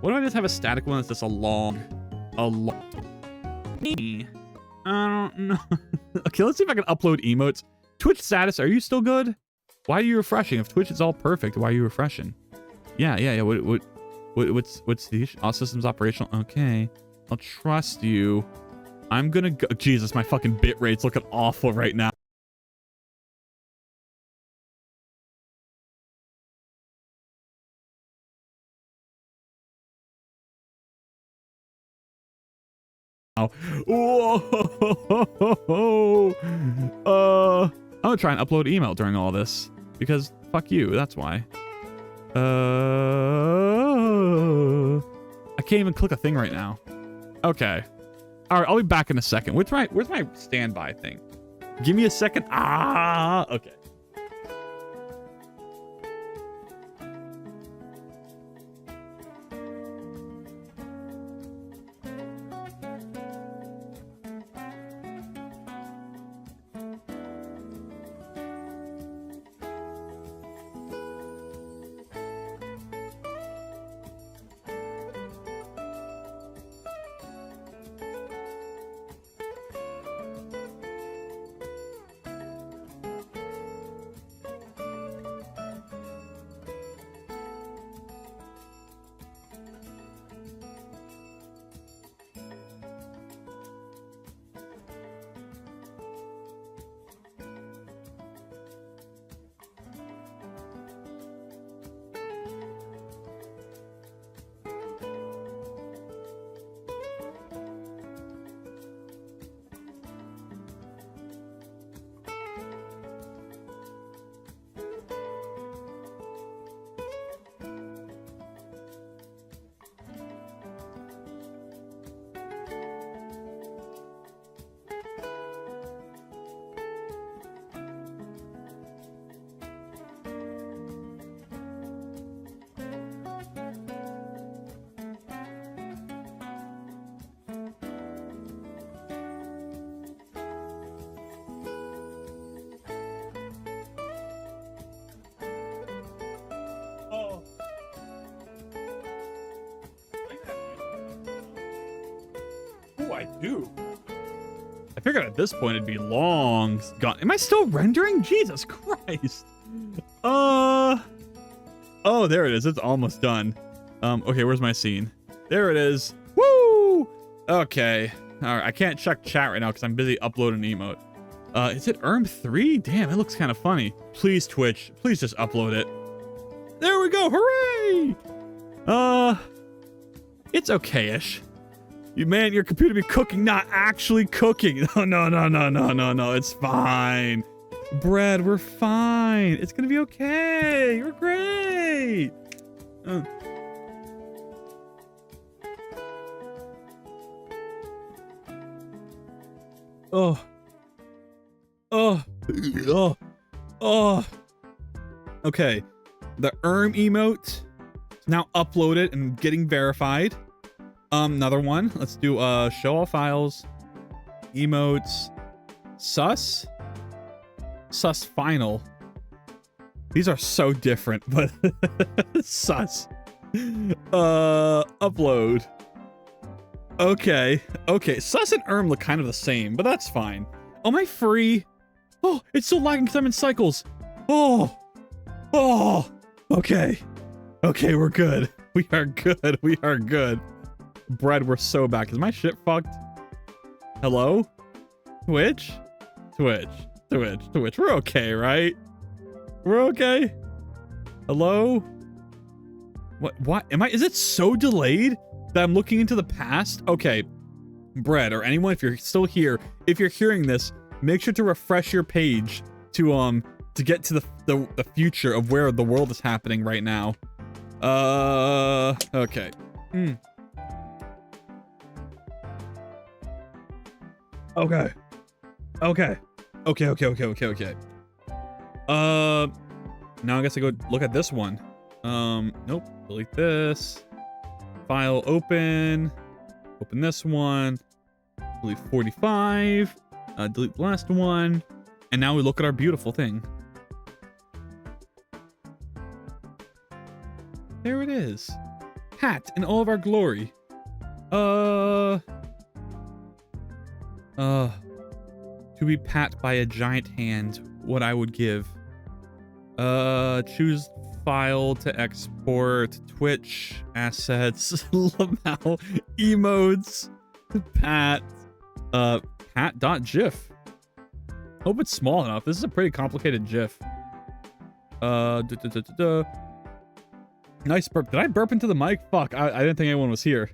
What do I just have a static one that's just a long. I don't know. Okay, let's see if I can upload emotes. Twitch status, are you still good? Why are you refreshing? If Twitch is all perfect, why are you refreshing? Yeah. What's the issue? All systems operational. Okay, I'll trust you. I'm gonna go. Jesus, my fucking bit rate's looking awful right now. Whoa. I'm gonna try and upload email during all this because fuck you. That's why. I can't even click a thing right now. Okay. All right. I'll be back in a second. Where's my standby thing? Give me a second. Okay. I do? I figured at this point it'd be long gone. Am I still rendering? Jesus Christ. Oh, there it is. It's almost done. Okay, where's my scene? There it is. Woo! Okay. All right, I can't check chat right now because I'm busy uploading an emote. Is it ERM3? Damn, it looks kind of funny. Please, Twitch. Please just upload it. There we go. Hooray! It's okay-ish. Man, your computer be cooking, not actually cooking. No. It's fine. Bread, we're fine. It's gonna be okay. We're great. Okay. The emote is now uploaded and getting verified. Another one. Let's do show all files, emotes, sus final. These are so different, but sus. Upload. Okay. Sus and look kind of the same, but that's fine. Am I free? Oh, it's still lagging because I'm in cycles. Oh. Okay, we're good. We are good. Bread, we're so back. Is my shit fucked? Hello? Twitch? We're okay, right? We're okay? Hello? What? Is it so delayed that I'm looking into the past? Okay. Bread, or anyone, if you're still here, if you're hearing this, make sure to refresh your page to get to the future of where the world is happening right now. Okay. Okay. Now I guess I go look at this one. Nope. Delete this. File open. Open this one. Delete 45. Delete the last one. And now we look at our beautiful thing. There it is. Pat in all of our glory. To be pat by a giant hand, what I would give. Choose file to export, Twitch, assets, Lamau, emotes, pat, pat.gif. Hope it's small enough. This is a pretty complicated GIF. Nice burp. Did I burp into the mic? Fuck, I didn't think anyone was here.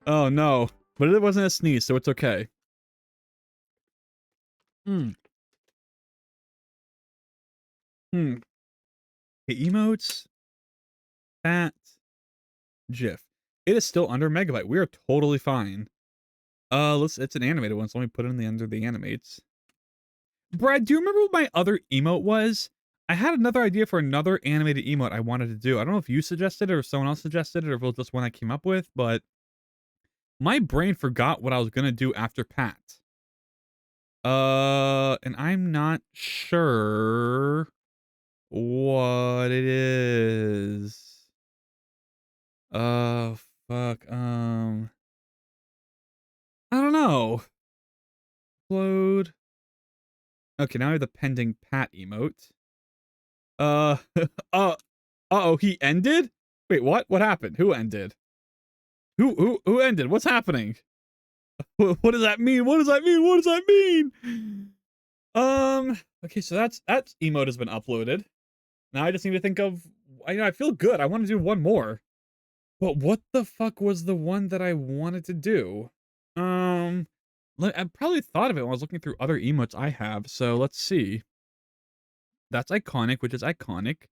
Oh no, but it wasn't a sneeze, so it's okay. Okay, emotes, pat, GIF. It is still under megabyte. We are totally fine. It's an animated one, so let me put it in the under the animates. Brad, do you remember what my other emote was? I had another idea for another animated emote I wanted to do. I don't know if you suggested it or someone else suggested it or if it was just one I came up with, but my brain forgot what I was gonna do after Pat. And I'm not sure what it is. Fuck. I don't know. Upload. Okay, now I have the pending Pat emote. Uh-oh, he ended? Wait, what? What happened? Who ended? Who ended? What's happening? What does that mean? What does that mean? Okay, so that emote has been uploaded. Now I just need to think of, I feel good. I want to do one more. But what the fuck was the one that I wanted to do? I probably thought of it when I was looking through other emotes I have. So let's see. That's iconic, which is iconic.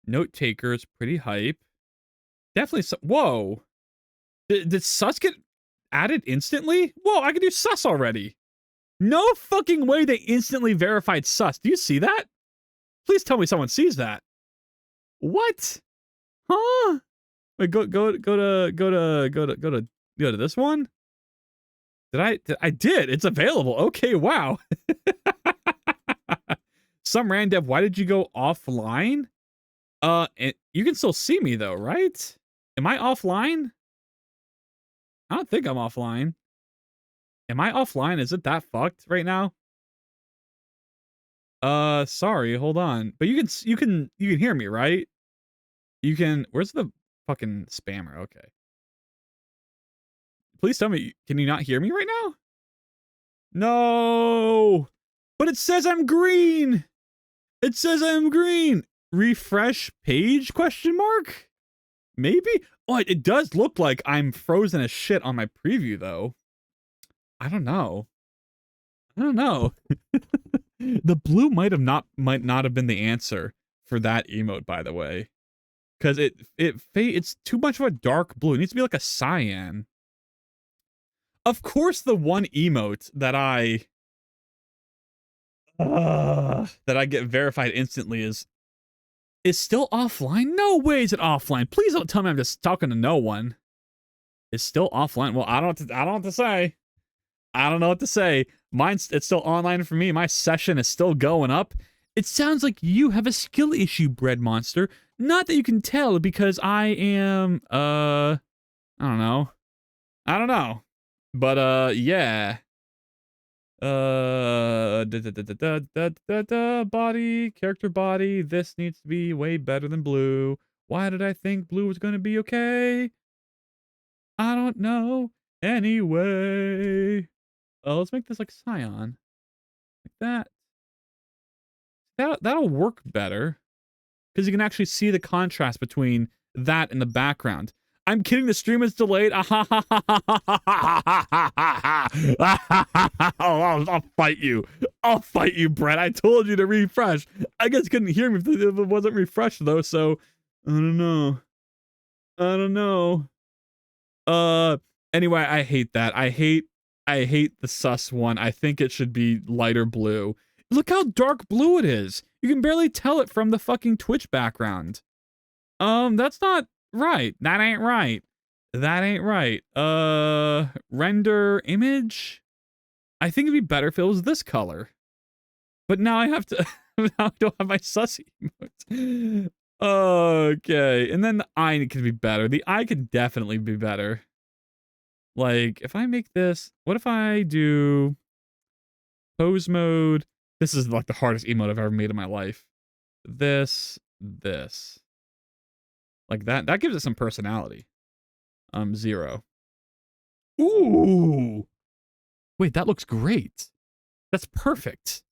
Note taker is pretty hype. Definitely. Whoa. Did sus get added instantly? Whoa, I can do sus already. No fucking way they instantly verified sus. Do you see that? Please tell me someone sees that. What? Huh? Wait, go to this one? I did. It's available. Okay, wow. Some random, why did you go offline? You can still see me though, right? Am I offline? I don't think I'm offline. Am I offline? Is it that fucked right now? Sorry, hold on. But you can hear me, right? You can where's the fucking spammer? Okay. Please tell me, can you not hear me right now? No! But it says I'm green! It says I'm green! Refresh page, question mark? Maybe? Oh, it does look like I'm frozen as shit on my preview, though. I don't know. I don't know. The blue might not have been the answer for that emote, by the way. Because it's too much of a dark blue. It needs to be like a cyan. Of course, the one emote that I get verified instantly is still offline. No way is it offline. Please don't tell me I'm just talking to no one. It's still offline. Well, I don't know what to say. I don't know what to say. It's still online for me. My session is still going up. It sounds like you have a skill issue, Bread Monster. Not that you can tell because I am I don't know. I don't know. But yeah. Body, character body. This needs to be way better than blue. Why did I think blue was gonna be okay? I don't know. Anyway. Let's make this like cyan. Like that. That'll work better. Because you can actually see the contrast between that and the background. I'm kidding, the stream is delayed. Oh, I'll fight you. I'll fight you, Brett. I told you to refresh. I guess you couldn't hear me if it wasn't refreshed, though, so I don't know. I don't know. Anyway, I hate that. I hate the sus one. I think it should be lighter blue. Look how dark blue it is. You can barely tell it from the fucking Twitch background. That's not right. That ain't right. That ain't right. Render image? I think it'd be better if it was this color. But now I have to now I don't have my sus emotes. Okay. And then the eye could be better. The eye could definitely be better. Like, if I make this, what if I do pose mode? This is like the hardest emote I've ever made in my life. This. Like that gives it some personality. 0. Ooh. Wait, that looks great. That's perfect.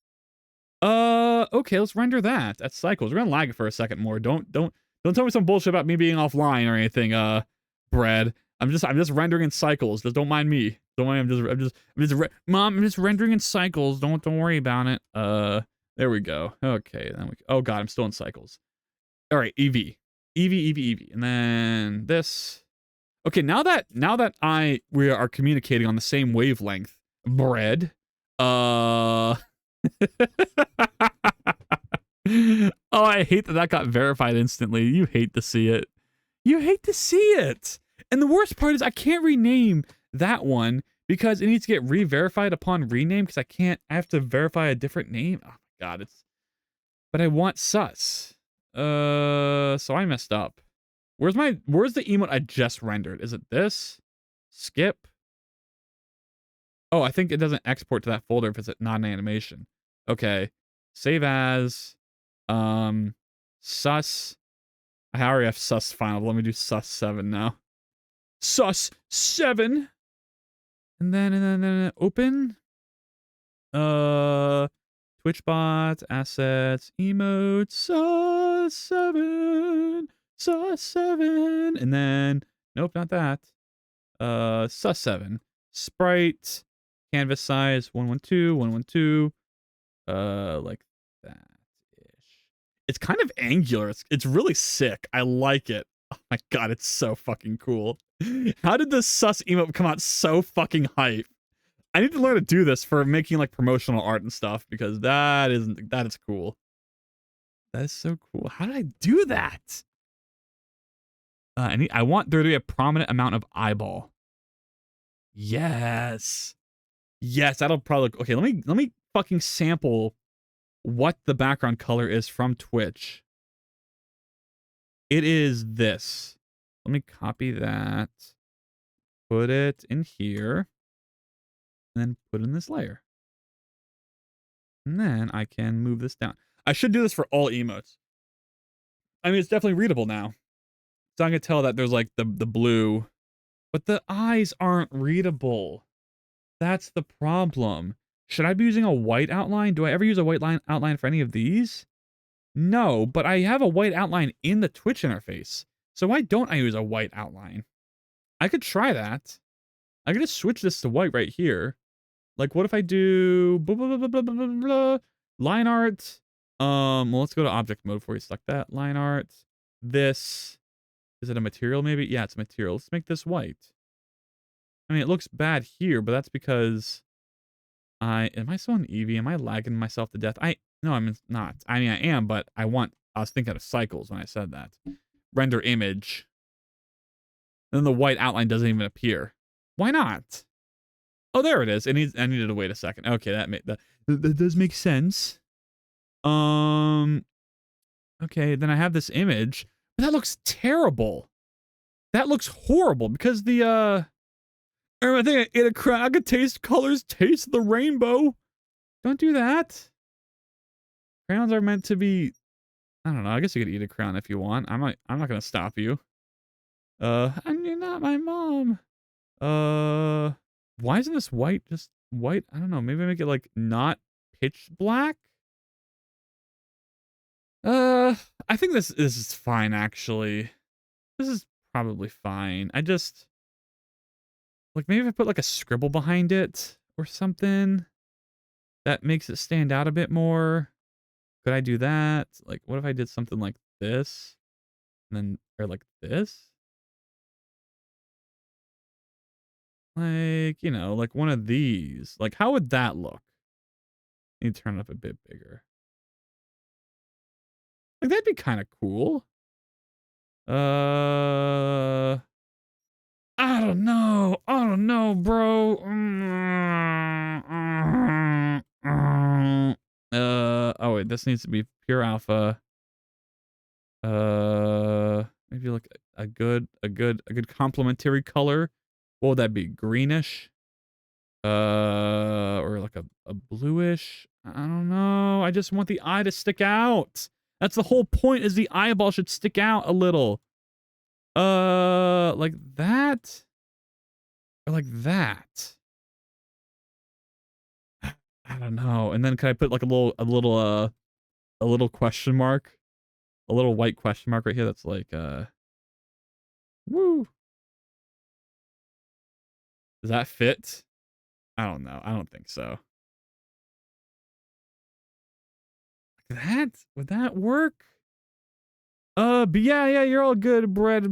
Okay, let's render that. That's cycles. We're gonna lag it for a second more. Don't tell me some bullshit about me being offline or anything, Brad. I'm just rendering in cycles. Just don't mind me. Don't mind. Mom, I'm just rendering in cycles. Don't worry about it. There we go. Okay, oh god, I'm still in cycles. All right, EV. And then this. Okay, now that we are communicating on the same wavelength, Bread. Oh, I hate that got verified instantly. You hate to see it. You hate to see it. And the worst part is I can't rename that one because it needs to get re-verified upon rename because I have to verify a different name. Oh my god, but I want sus. So I messed up. Where's the emote I just rendered? Is it this? Skip? Oh, I think it doesn't export to that folder if it's not an animation. Okay. Save as sus. I already have sus final, but let me do sus 7 now. Sus 7. And then open. Twitchbot, assets, emotes, sus 7. Sus 7. And then nope, not that. Sus 7. Sprite, canvas size 112, 112. Like that ish. It's kind of angular. It's really sick. I like it. Oh my god, it's so fucking cool. How did this sus emote come out so fucking hype? I need to learn to do this for making like promotional art and stuff because that is cool. That is so cool. How did I do that? I want there to be a prominent amount of eyeball. Yes. Yes, that'll probably okay, let me fucking sample what the background color is from Twitch. It is this. Let me copy that. Put it in here. and then put in this layer. And then I can move this down. I should do this for all emotes. I mean, it's definitely readable now. So I can tell that there's like the blue, but the eyes aren't readable. That's the problem. Should I be using a white outline? Do I ever use a white outline for any of these? No, but I have a white outline in the Twitch interface. So why don't I use a white outline? I could try that. I could just switch this to white right here. Like, what if I do blah, blah, blah, blah, blah, blah, blah, line art? Well, let's go to object mode before we select that. Line art. This. Is it a material maybe? Yeah, it's a material. Let's make this white. I mean, it looks bad here, but that's because am I still on Eevee? Am I lagging myself to death? No, I'm not. I mean, I am, but I was thinking of cycles when I said that. Render image. And then the white outline doesn't even appear. Why not? Oh, there it is. I needed to wait a second. Okay, that does make sense. Okay, then I have this image, but that looks terrible. That looks horrible because I think I ate a crown. I could taste colors, taste the rainbow. Don't do that. Crayons are meant to be. I don't know. I guess you could eat a crown if you want. I'm not gonna stop you. And you're not my mom. Why isn't this white just white? I don't know. Maybe make it like not pitch black. I think this is fine actually. This is probably fine. I just like maybe if I put like a scribble behind it or something that makes it stand out a bit more. Could I do that? Like what if I did something like this? And then or like this? Like, you know, like one of these. Like how would that look? Need to turn it up a bit bigger. Like that'd be kind of cool. I don't know. I don't know, bro. Oh wait, this needs to be pure alpha. Maybe like a good complementary color. What would that be? Greenish? Or like a bluish? I don't know. I just want the eye to stick out. That's the whole point, is the eyeball should stick out a little. Like that? Or like that? I don't know. And then can I put like a little question mark? A little white question mark right here that's like, woo. Does that fit? I don't know. I don't think so. Like that? Would that work? But yeah, you're all good, bread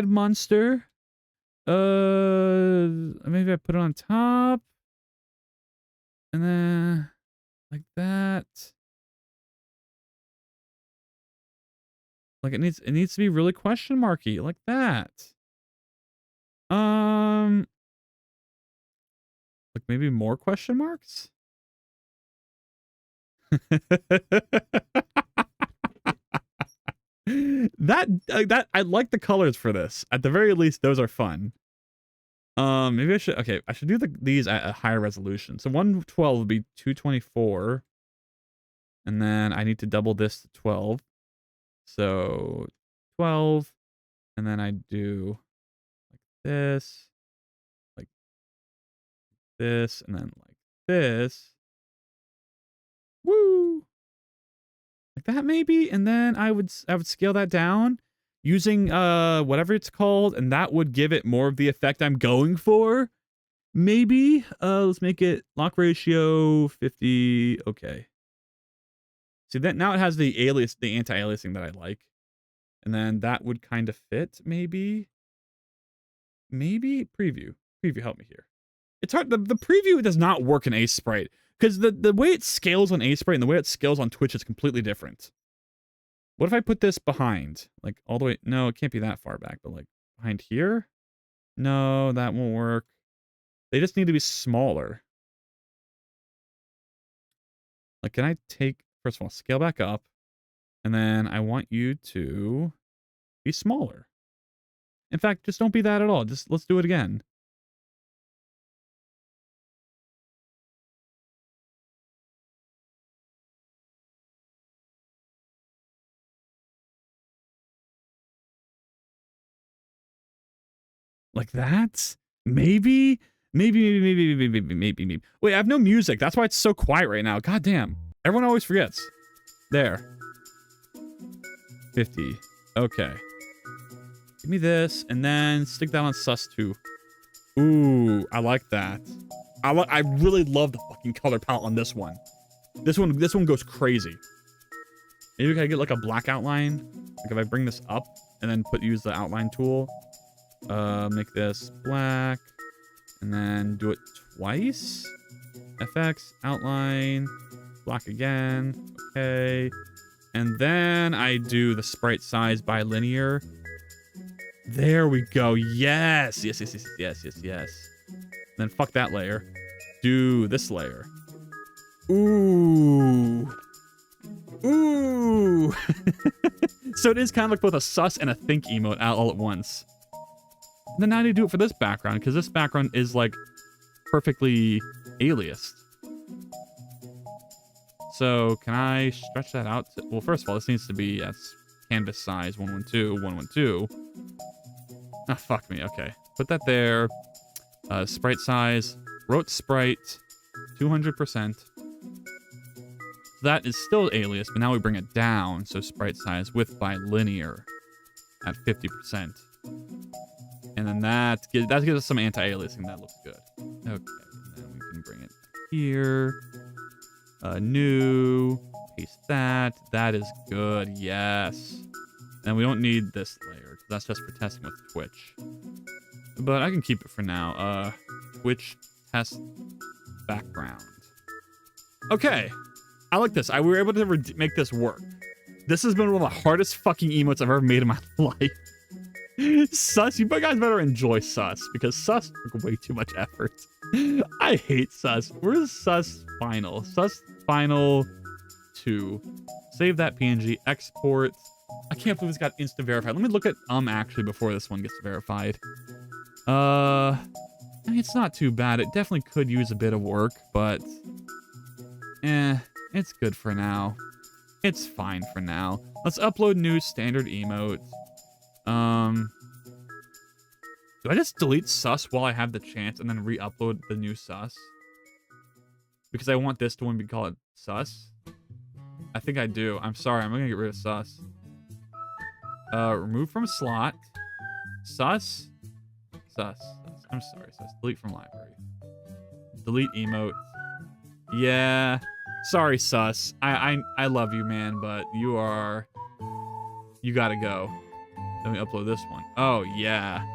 monster. Maybe I put it on top. And then like that. Like it needs to be really question marky, like that. Like maybe more question marks? that I like the colors for this. At the very least, those are fun. Maybe I should do these at a higher resolution. So 112 would be 224. And then I need to double this to 12. So 12. And then I do like this, and then like this. Woo! Like that maybe, and then I would scale that down using whatever it's called, and that would give it more of the effect I'm going for. Maybe let's make it lock ratio 50. Okay. See that now it has the anti-aliasing that I like. And then that would kind of fit maybe. Maybe preview help me here. It's hard. The preview does not work in Ace Sprite because the way it scales on Ace Sprite and the way it scales on Twitch is completely different. What if I put this behind, like all the way? No, it can't be that far back, but like behind here. No, that won't work. They just need to be smaller. Like, can I take, first of all, scale back up, and then I want you to be smaller. In fact, just don't be that at all. Just let's do it again. Like that? Maybe? Maybe. Wait, I have no music. That's why it's so quiet right now. God damn. Everyone always forgets. There. 50. Okay. Give me this, and then stick that on sus 2. Ooh, I like that. I really love the fucking color palette on this one. This one goes crazy. Maybe I get like a black outline. Like if I bring this up and then use the outline tool. Make this black. And then do it twice. FX, outline, black again. Okay. And then I do the sprite size by linear. There we go. Yes. Yes. Then fuck that layer. Do this layer. Ooh. Ooh. So it is kind of like both a sus and a think emote all at once. And then how do you do it for this background? Because this background is like perfectly aliased. So can I stretch that out? Well, first of all, this needs to be canvas size 112, 112. Ah, fuck me. Okay. Put that there. Sprite size. Wrote sprite. 200%. That is still alias, but now we bring it down. So sprite size width by linear at 50%. And then that gives us some anti-aliasing. That looks good. Okay. And then we can bring it here. New. Paste that. That is good. Yes. And we don't need this layer. That's just for testing with Twitch. But I can keep it for now. Twitch test background. Okay. I like this. We were able to make this work. This has been one of the hardest fucking emotes I've ever made in my life. Sus, you guys better enjoy sus, because sus took way too much effort. I hate sus. Where's sus final? Sus final 2. Save that PNG, export. I can't believe it's got instant verified. Let me look at actually before this one gets verified. I mean, it's not too bad. It definitely could use a bit of work, but it's good for now. It's fine for now. Let's upload new standard emote. Do I just delete sus while I have the chance and then re-upload the new sus? Because I want this to one be called sus. I think I do. I'm sorry. I'm gonna get rid of sus. Remove from slot. Sus. I'm sorry, sus. Delete from library. Delete emote. Yeah. Sorry, sus. I love you, man, but you gotta go. Let me upload this one. Oh, yeah.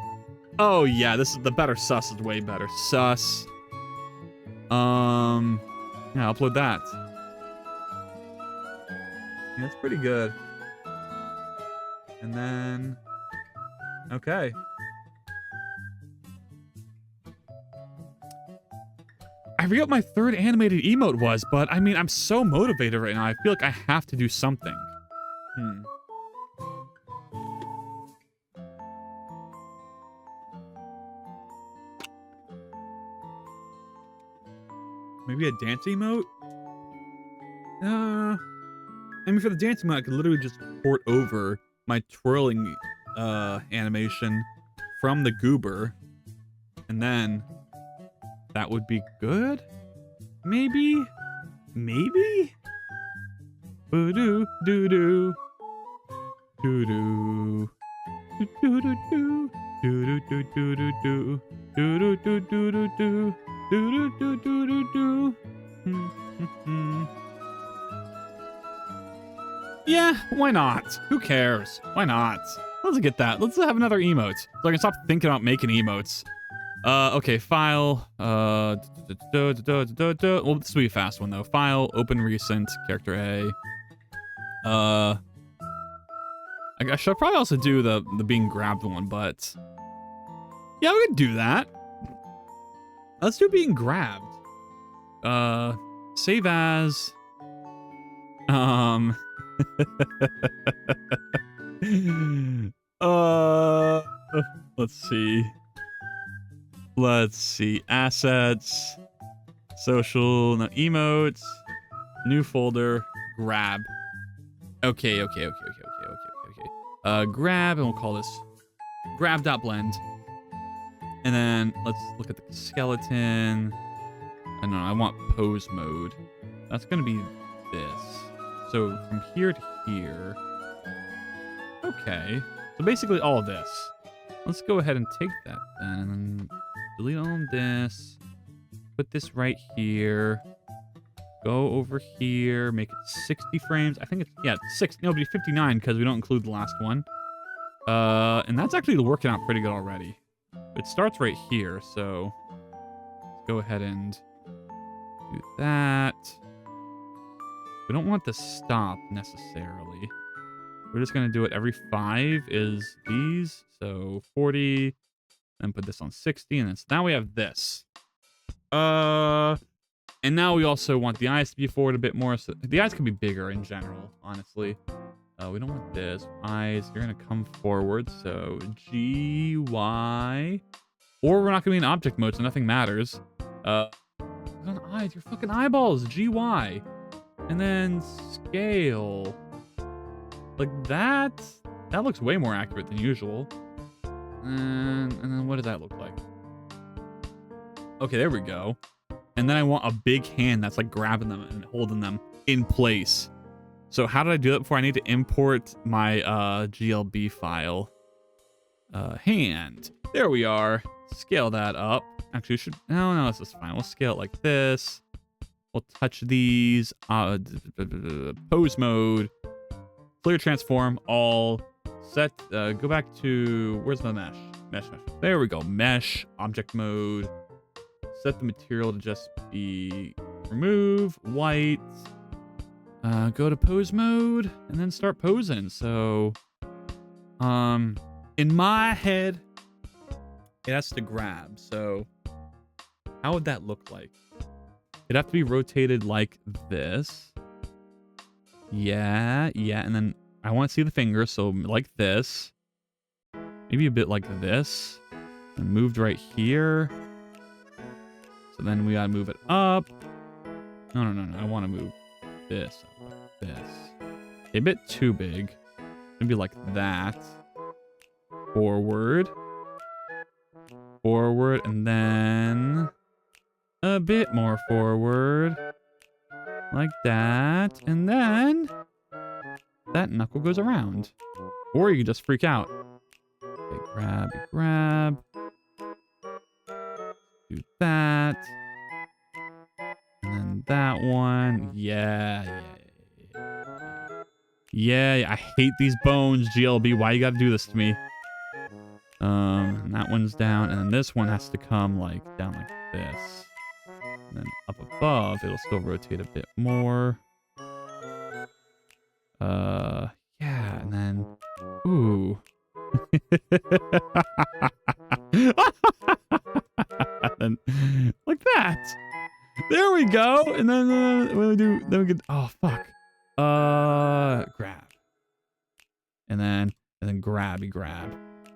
Oh, yeah. This is the better sus is way better. Sus. Yeah, upload that. Yeah, that's pretty good. And then... Okay. I forget what my third animated emote was, but I mean, I'm so motivated right now. I feel like I have to do something. Maybe a dance emote? I mean, for the dance emote, I could literally just port over my twirling animation from the goober. And then that would be good? Maybe? Maybe? Boo-doo, doo-doo. Doo-doo. Doo-doo-doo-doo. Doo-doo-doo-doo-doo. Doo-doo-doo-doo-doo. Do-do-do-do-do-do. Yeah, why not? Who cares? Why not? Let's get that. Let's have another emote so I can stop thinking about making emotes. Okay, file. Well, this will be a fast one though. File, open recent, character A. I should probably also do the being grabbed one, but yeah, we could do that. Let's do being grabbed. Save as. Let's see. Assets. Social. No, emotes. New folder. Grab. Okay. Grab, and we'll call this grab.blend. And then let's look at the skeleton. I don't know, I want pose mode. That's gonna be this. So from here to here. Okay. So basically all of this. Let's go ahead and take that then. And then delete all of this. Put this right here. Go over here. Make it 60 frames. I think it's, yeah, 60. No, it'll be 59 because we don't include the last one. And that's actually working out pretty good already. It starts right here, so let's go ahead and do that. We don't want to stop necessarily. We're just going to do it every 5 is these. So 40, then put this on 60, and then so now we have this. And now we also want the eyes to be forward a bit more. So the eyes can be bigger in general, honestly. We don't want this. Eyes, you're going to come forward. So G, Y. Or we're not going to be in object mode, so nothing matters. On eyes, your fucking eyeballs. G, Y. And then scale. Like that. That looks way more accurate than usual. And then what does that look like? Okay, there we go. And then I want a big hand that's like grabbing them and holding them in place. So how did I do that before? I need to import my GLB file. Hand. There we are. Scale that up. Actually, we should... No, this is fine. We'll scale it like this. We'll touch these. Pose mode. Clear transform. All. Set. Go back to... Where's my mesh? Mesh. There we go. Mesh. Object mode. Set the material to just be... Remove. White. Go to pose mode. And then start posing. So... in my head... It has to grab, so how would that look like? It'd have to be rotated like this. Yeah, and then I want to see the fingers, so like this. Maybe a bit like this. And moved right here. So then we gotta move it up. No, I want to move this up like this. A bit too big. Maybe like that. Forward, and then a bit more forward, like that, and then that knuckle goes around. Or you can just freak out. Okay, grab. Do that. And then that one. Yeah. I hate these bones, GLB. Why you gotta do this to me? And that one's down, and then this one has to come like down like this. And then up above, it'll still rotate a bit more. Yeah, and then ooh. And like that. There we go. And then we could oh fuck. Grab. And then grab.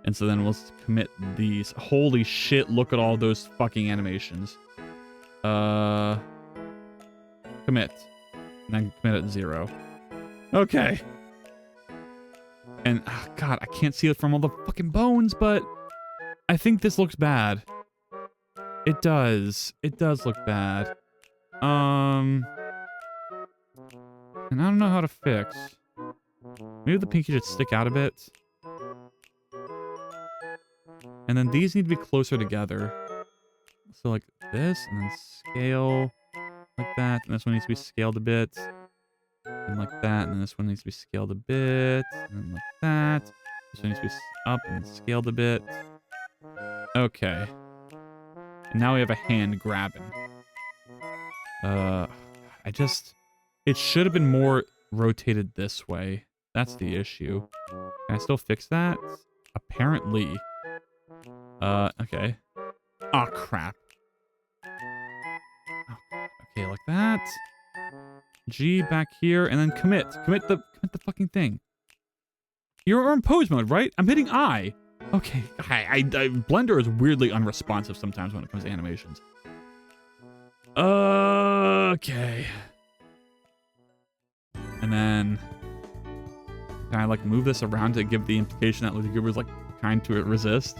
And so then we'll commit these. Holy shit, look at all those fucking animations. Commit. And then commit at 0. Okay. And, oh God, I can't see it from all the fucking bones, but I think this looks bad. It does. It does look bad. And I don't know how to fix. Maybe the pinky should stick out a bit. And then these need to be closer together. So like this, and then scale like that. And this one needs to be scaled a bit. And like that. And then this one needs to be scaled a bit. And then like that. This one needs to be up and scaled a bit. Okay. And now we have a hand grabbing. It should have been more rotated this way. That's the issue. Can I still fix that? Apparently. Okay. Oh, crap. Okay, like that. G back here, and then commit. Commit the fucking thing. You're on pose mode, right? I'm hitting I. Okay. Blender is weirdly unresponsive sometimes when it comes to animations. Okay. And then can I like move this around to give the implication that the YouTuber's like trying to resist?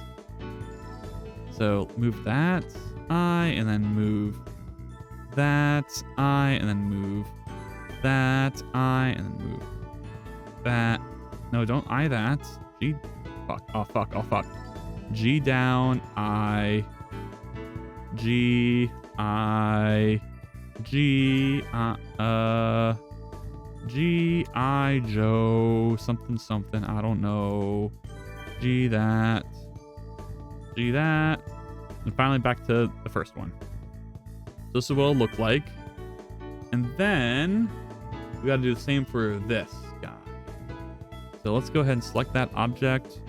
So move that eye, and then move that eye, and then move that eye, and then move that. No, don't eye that. G. Fuck. Oh, fuck. Oh, fuck. G down, I. G, I. G, G, I, Joe. Something, something. I don't know. G, that. G, that. And finally back to the first one. So this is what it'll look like. And then we got to do the same for this guy. So let's go ahead and select that object.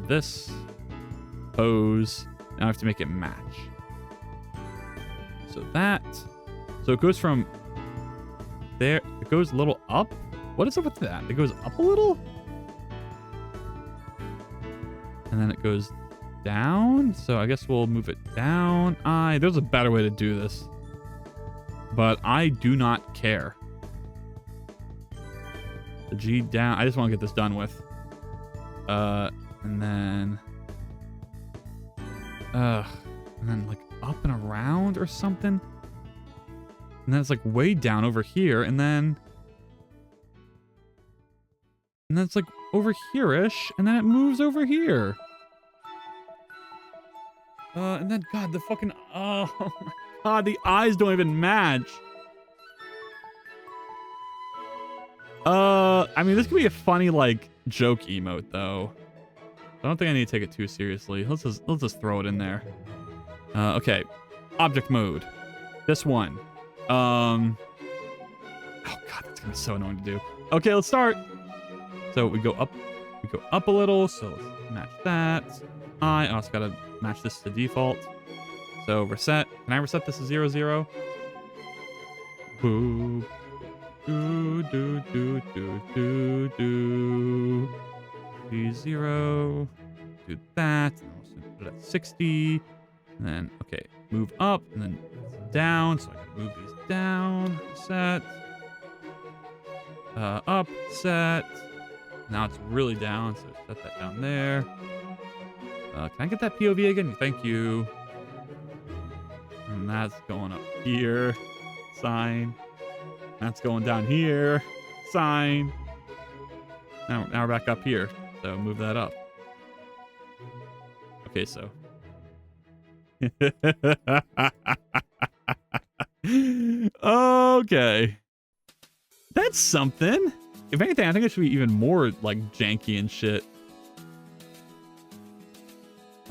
This pose. Now I have to make it match. So that. So it goes from there. It goes a little up. What is up with that? It goes up a little. And then it goes down. So I guess we'll move it down. There's a better way to do this. But I do not care. The G down. I just want to get this done with. And then like up and around or something. And then it's like way down over here, and then it's like over here-ish, and then it moves over here. And then God, the fucking oh my God, the eyes don't even match. I mean, this could be a funny like joke emote though. I don't think I need to take it too seriously. Let's just throw it in there. Okay, object mode. This one. Oh God, that's gonna be so annoying to do. Okay, let's start. So we go up a little. So let's match that. I also gotta match this to default. So reset. Can I reset this to 0, 0? Boop. Do do do do do do. D0. Do that. And also put it at 60. And then okay, move up and then down. So I can move these down. Set. Up. Set. Now it's really down. So set that down there. Can I get that POV again? Thank you. And that's going up here. Sign. That's going down here. Sign. Now we're back up here. So move that up. Okay, so. Okay. That's something. If anything, I think it should be even more like janky and shit.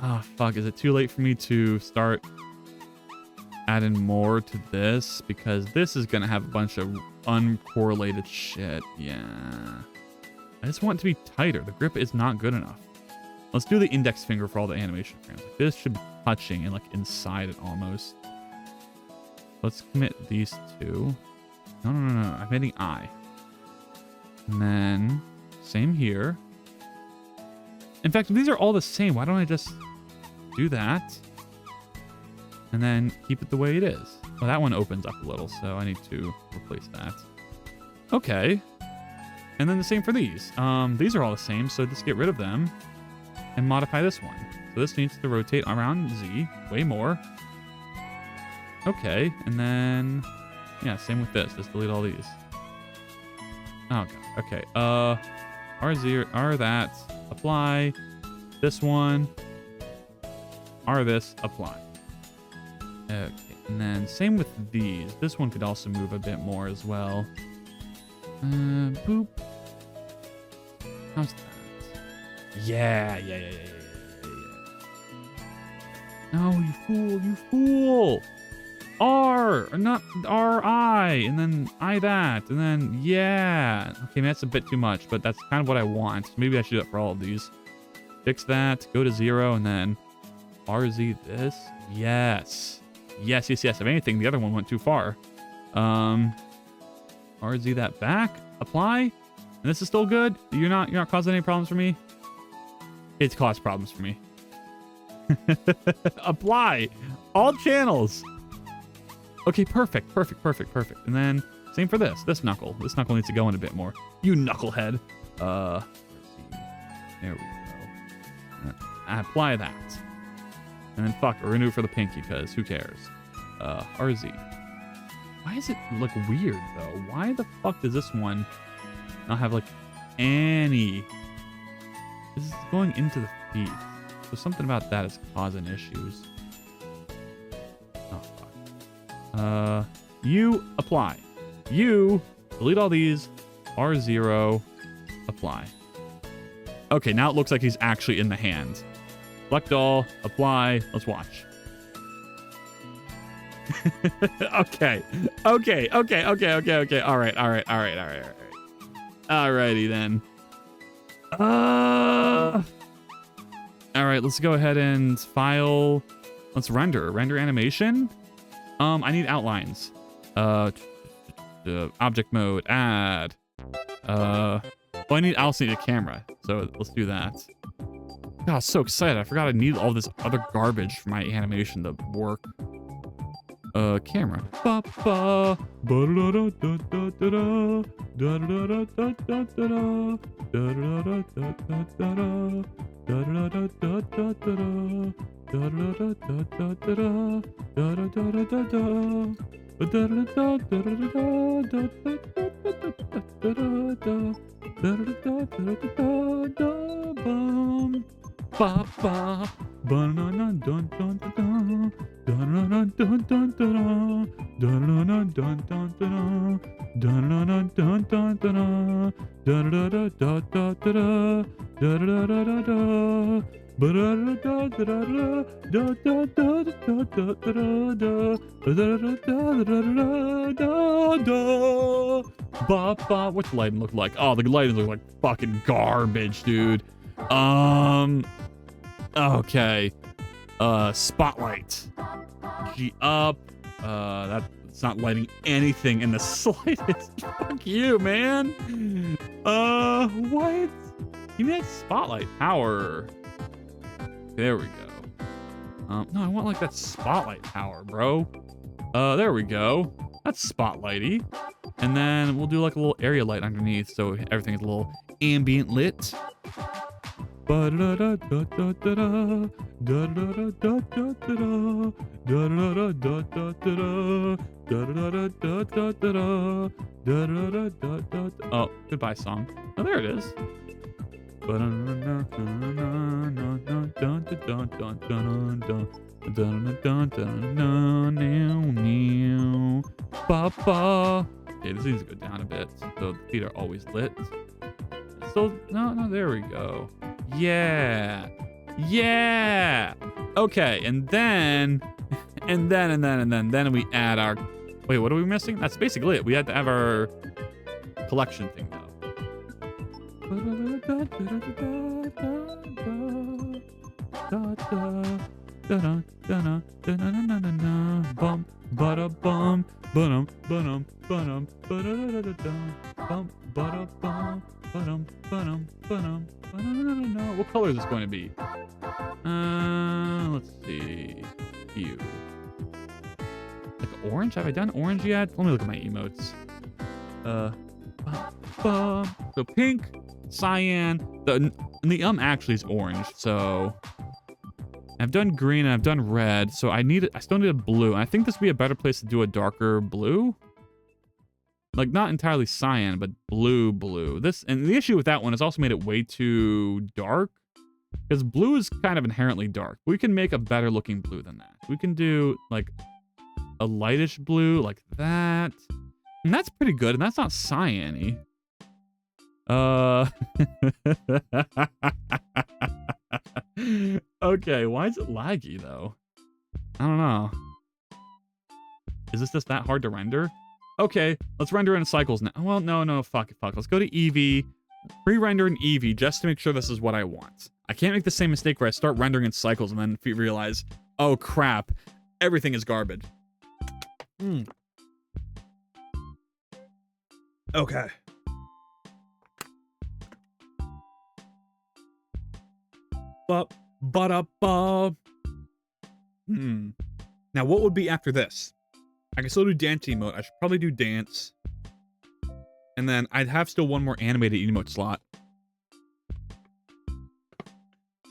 Oh, fuck. Is it too late for me to start adding more to this? Because this is going to have a bunch of uncorrelated shit. Yeah. I just want it to be tighter. The grip is not good enough. Let's do the index finger for all the animation frames. Like, this should be touching and like inside it almost. Let's commit these two. No. I'm hitting I. And then same here. In fact, these are all the same. Why don't I just do that? And then keep it the way it is. Well, that one opens up a little, so I need to replace that. Okay. And then the same for these. These are all the same, so just get rid of them and modify this one. So this needs to rotate around Z way more. Okay, and then yeah, same with this. Just delete all these. Oh god. Okay. R0, R that, apply. This one. R this, apply. Okay, and then same with these. This one could also move a bit more as well. Boop. How's that? Yeah. No, you fool. R, or not R-I, and then I that, and then yeah. Okay, that's a bit too much, but that's kind of what I want. Maybe I should do it for all of these. Fix that, go to 0, and then RZ this. Yes. If anything, the other one went too far. RZ that back, apply, and this is still good. You're not causing any problems for me. It's caused problems for me. Apply all channels. Okay, perfect. And then same for this. This knuckle needs to go in a bit more. You knucklehead. Let's see. There we go. Apply that. And then fuck, we're gonna do it for the pinky, because who cares? RZ. Why does it look weird, though? Why the fuck does this one not have, like, any... This is going into the feet. So something about that is causing issues. Oh, fuck. You apply. You delete all these. R0, apply. Okay, now it looks like he's actually in the hand. Select all, apply, let's watch. Okay. All right. Alrighty then. All right, let's go ahead and file. Let's render animation. I need outlines. Object mode, add. Well, I also need a camera, so let's do that. God, I was so excited. I forgot I need all this other garbage for my animation to work. Camera. What's the lighting look like? Oh, the lighting look like fucking garbage, dude. Okay. Spotlight. G up. That's not lighting anything in the slightest. Fuck you, man. What? Give me that spotlight power. There we go. No, I want like that spotlight power, bro. There we go. That's spotlighty. And then we'll do like a little area light underneath, so everything is a little ambient lit. Oh, goodbye song. Oh, there it is. Okay, this needs to go down a bit. So the feet are always lit. So no, there we go. Yeah. Okay, and then we add our. Wait, what are we missing? That's basically it. We had to have our collection thing though. Bum, bada bum, ba-dum, ba-dum, ba-dum, bum, bada bum, ba-dum, ba-dum, ba-dum, ba-dum. What color is this going to be? Let's see. Hue. Like orange? Have I done orange yet? Let me look at my emotes. So pink, cyan. The actually is orange. So I've done green and I've done red. So I still need a blue. And I think this would be a better place to do a darker blue. Like not entirely cyan, but blue. This, and the issue with that one is also made it way too dark. Because blue is kind of inherently dark. We can make a better looking blue than that. We can do like a lightish blue like that. And that's pretty good. And that's not cyan-y. Okay, why is it laggy though? I don't know. Is this just that hard to render? Okay, let's render in cycles now. Well, no, fuck. Let's go to Eevee, pre-render in Eevee just to make sure this is what I want. I can't make the same mistake where I start rendering in cycles and then realize, oh crap, everything is garbage. Okay. Now, what would be after this? I can still do dance emote. I should probably do dance. And then I'd have still one more animated emote slot.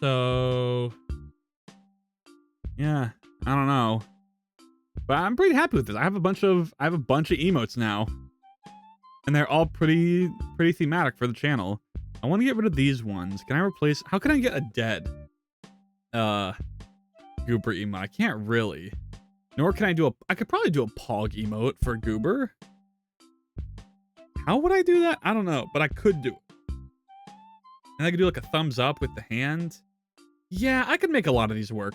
So... Yeah, I don't know. But I'm pretty happy with this. I have a bunch of emotes now. And they're all pretty thematic for the channel. I want to get rid of these ones. Can I replace, how can I get a dead Goober emote? I can't really. Nor can I do I could probably do a Pog emote for Goober. How would I do that? I don't know, but I could do it. And I could do like a thumbs up with the hand. Yeah, I could make a lot of these work.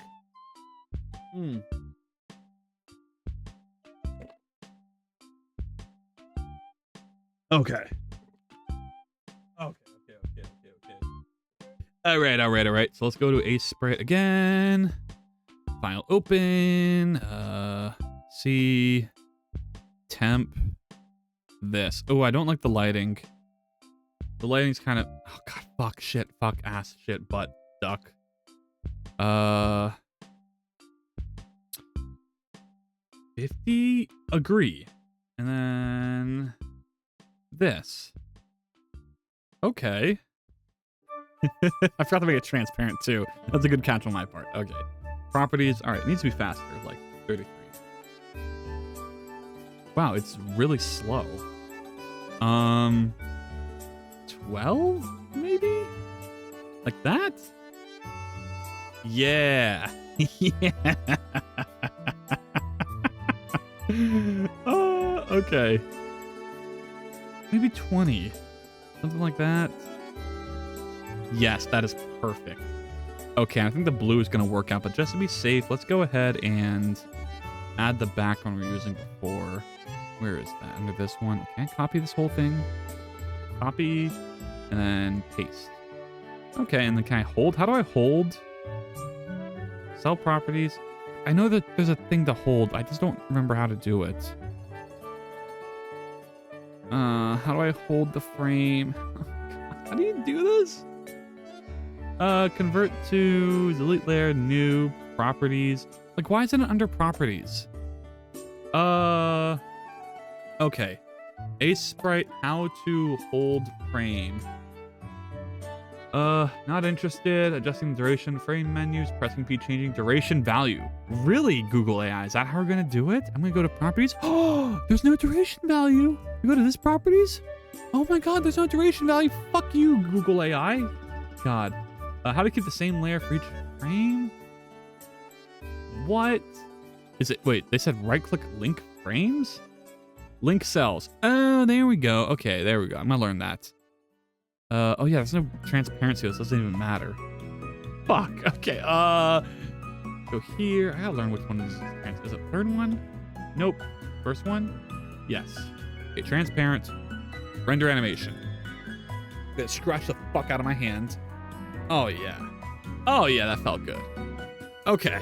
Okay. All right. So let's go to Ace Sprite again. File open. See. Temp. This. Oh, I don't like the lighting. The lighting's kind of. Oh god. Fuck. Shit. Fuck. Ass. Shit. Butt. Duck. 50. Agree. And then this. Okay. I forgot to make it transparent too. That's a good catch on my part. Okay. Properties. All right. It needs to be faster. Like 33. Wow. It's really slow. 12 maybe? Like that? Yeah. Yeah. Okay. Maybe 20. Something like that. Yes, that is perfect. Okay, I think the blue is going to work out, but just to be safe, let's go ahead and add the background we were using before. Where is that? Under this one. Okay, copy this whole thing. Copy, and then paste. Okay, and then can I hold? How do I hold? Sell properties. I know that there's a thing to hold. I just don't remember how to do it. How do I hold the frame? How do you do this? Convert to delete layer, new properties. Like, why isn't it under properties? Okay. Ace Sprite, how to hold frame. Not interested. Adjusting the duration, frame menus, pressing P, changing duration value. Really, Google AI? Is that how we're gonna do it? I'm gonna go to properties. Oh, there's no duration value. You go to this properties? Oh my god, there's no duration value. Fuck you, Google AI. God. How to keep the same layer for each frame? What? Is it? Wait, they said right-click link frames? Link cells. Oh, there we go. Okay, there we go. I'm gonna learn that. Oh yeah, there's no transparency. This doesn't even matter. Fuck. Okay. Go here. I gotta learn which one is transparent. Is it third one? Nope. First one? Yes. Okay, transparent. Render animation. Gonna scratch the fuck out of my hand. Oh yeah. Oh yeah, that felt good. Okay.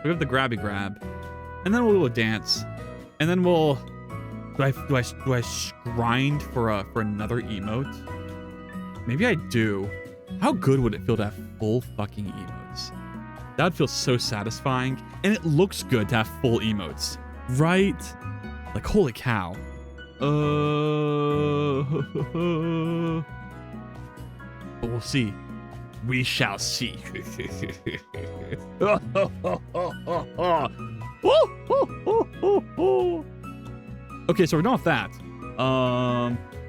We have the grabby grab, and then we'll do a dance, and then we'll. Do I grind for another emote? Maybe I do. How good would it feel to have full fucking emotes? That would feel so satisfying, and it looks good to have full emotes, right? Like holy cow. But we'll see. We shall see. Okay, so we're done with that.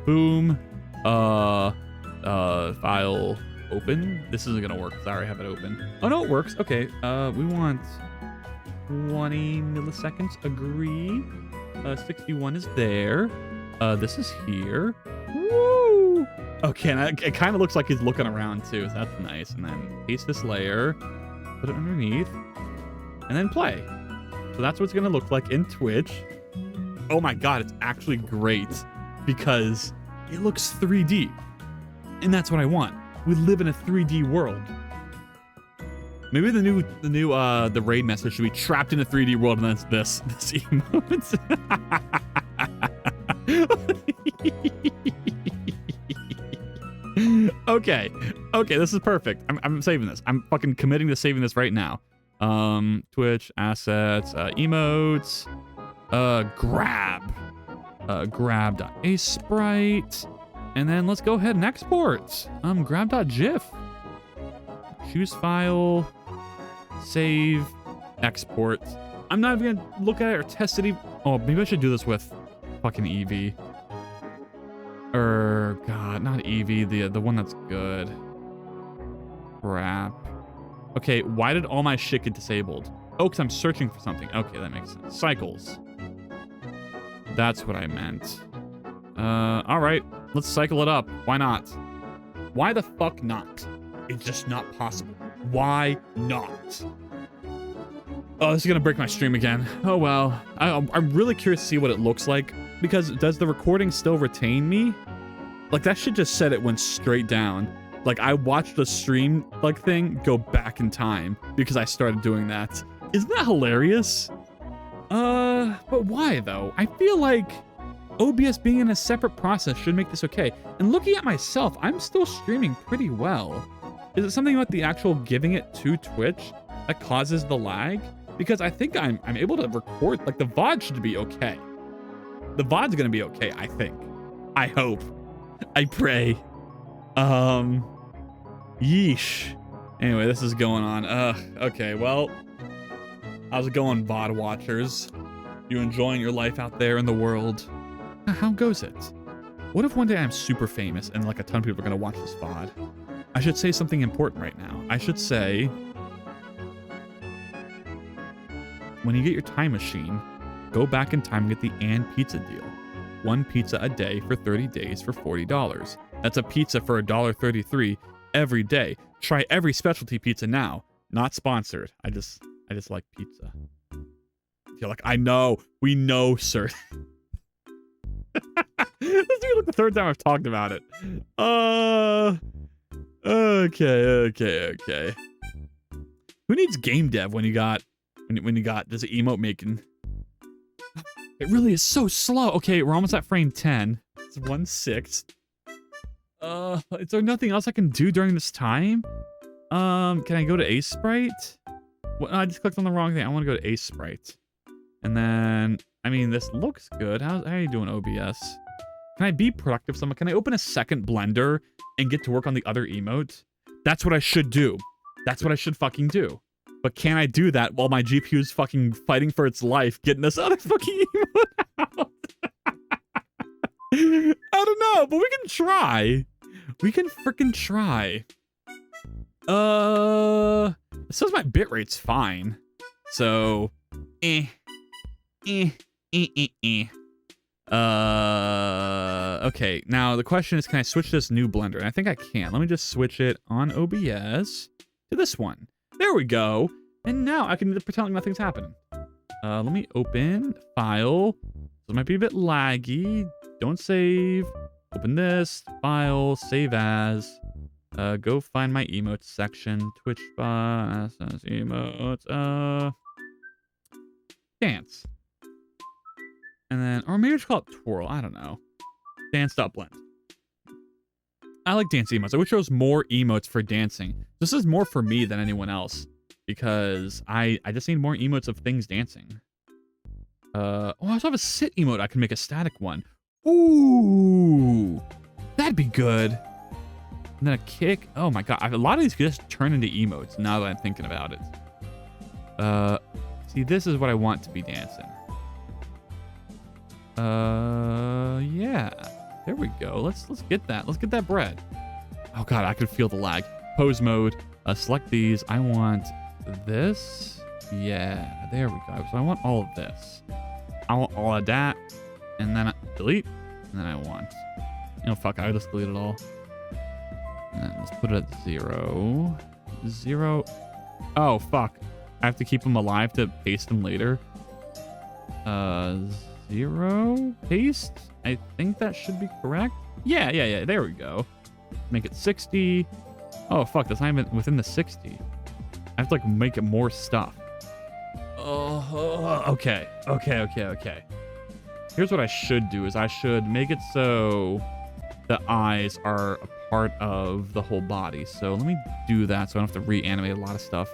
Boom. File open. This isn't gonna work because I already have it open. Oh no, it works. Okay. We want 20 milliseconds. Agree. 61 is there. This is here. Woo! Okay, and it kind of looks like he's looking around too, so that's nice. And then paste this layer, put it underneath, and then play. So that's what it's gonna look like in Twitch. Oh my god, it's actually great because it looks 3D. And that's what I want. We live in a 3D world. Maybe the raid message should be trapped in a 3D world, and that's this emote. Okay, this is perfect. I'm saving this. I'm fucking committing to saving this right now. Twitch assets, emotes, grab.asprite, and then let's go ahead and export. Grab.gif. choose file, save, export. I'm not even gonna look at it or test it even. Oh, maybe I should do this with fucking Eevee. Or, God, not Eevee, the one that's good. Crap. Okay, why did all my shit get disabled? Oh, because I'm searching for something. Okay, that makes sense. Cycles. That's what I meant. All right. Let's cycle it up. Why not? Why the fuck not? It's just not possible. Why not? Oh, this is gonna break my stream again. Oh, well. I'm really curious to see what it looks like, because does the recording still retain me? Like, that shit just said it went straight down. Like, I watched the stream, like, thing go back in time because I started doing that. Isn't that hilarious? But why, though? I feel like OBS being in a separate process should make this okay. And looking at myself, I'm still streaming pretty well. Is it something about the actual giving it to Twitch that causes the lag? Because I think I'm able to record, like, the VOD should be okay. The VOD's gonna be okay, I think. I hope. I pray. Yeesh. Anyway, this is going on. Okay, well, how's it going, VOD watchers? You enjoying your life out there in the world? How goes it? What if one day I'm super famous and like a ton of people are gonna watch this VOD? I should say something important right now. I should say, when you get your time machine, go back in time and get the And Pizza deal. 1 pizza a day for 30 days for $40. That's a pizza for $1.33 every day. Try every specialty pizza now. Not sponsored. I just like pizza. You're like, I know. We know, sir. This is like the third time I've talked about it. Okay. Who needs game dev when you got this emote making? It really is so slow. Okay, we're almost at frame 10. It's 1/6. Is there nothing else I can do during this time? Can I go to Ace Sprite? Well, I just clicked on the wrong thing. I want to go to Ace Sprite. And then, I mean, this looks good. How are you doing, OBS? Can I be productive someone? Can I open a second Blender and get to work on the other emote? That's what I should do. That's what I should fucking do. But can I do that while my GPU is fucking fighting for its life, getting this other fucking emote out? I don't know, but we can try. We can freaking try. It says my bitrate's fine. So, okay, now the question is, can I switch this new Blender? And I think I can. Let me just switch it on OBS to this one. There we go. And now I can pretend like nothing's happening. Let me open file. This might be a bit laggy. Don't save. Open this file, save as. Go find my emotes section. Twitch spot, emotes, dance. And then, or maybe just call it twirl. I don't know. Dance.blend. I like dance emotes. I wish there was more emotes for dancing. This is more for me than anyone else, because I just need more emotes of things dancing. Oh, I also have a sit emote. I can make a static one. Ooh, that'd be good. And then a kick. Oh my god, a lot of these could just turn into emotes now that I'm thinking about it. See, this is what I want to be dancing. Yeah. There we go. Let's get that. Let's get that bread. Oh god, I could feel the lag. Pose mode. Select these. I want this. Yeah, there we go. So I want all of this. I want all of that. And then delete. And then I want, fuck, I just delete it all. And then let's put it at 0. 0. Oh, fuck. I have to keep them alive to paste them later. 0. Paste? I think that should be correct. Yeah. There we go. Make it 60. Oh, fuck. That's not even within the 60. I have to, make it more stuff. Oh, okay. Here's what I should do is I should make it so the eyes are a part of the whole body. So let me do that so I don't have to reanimate a lot of stuff.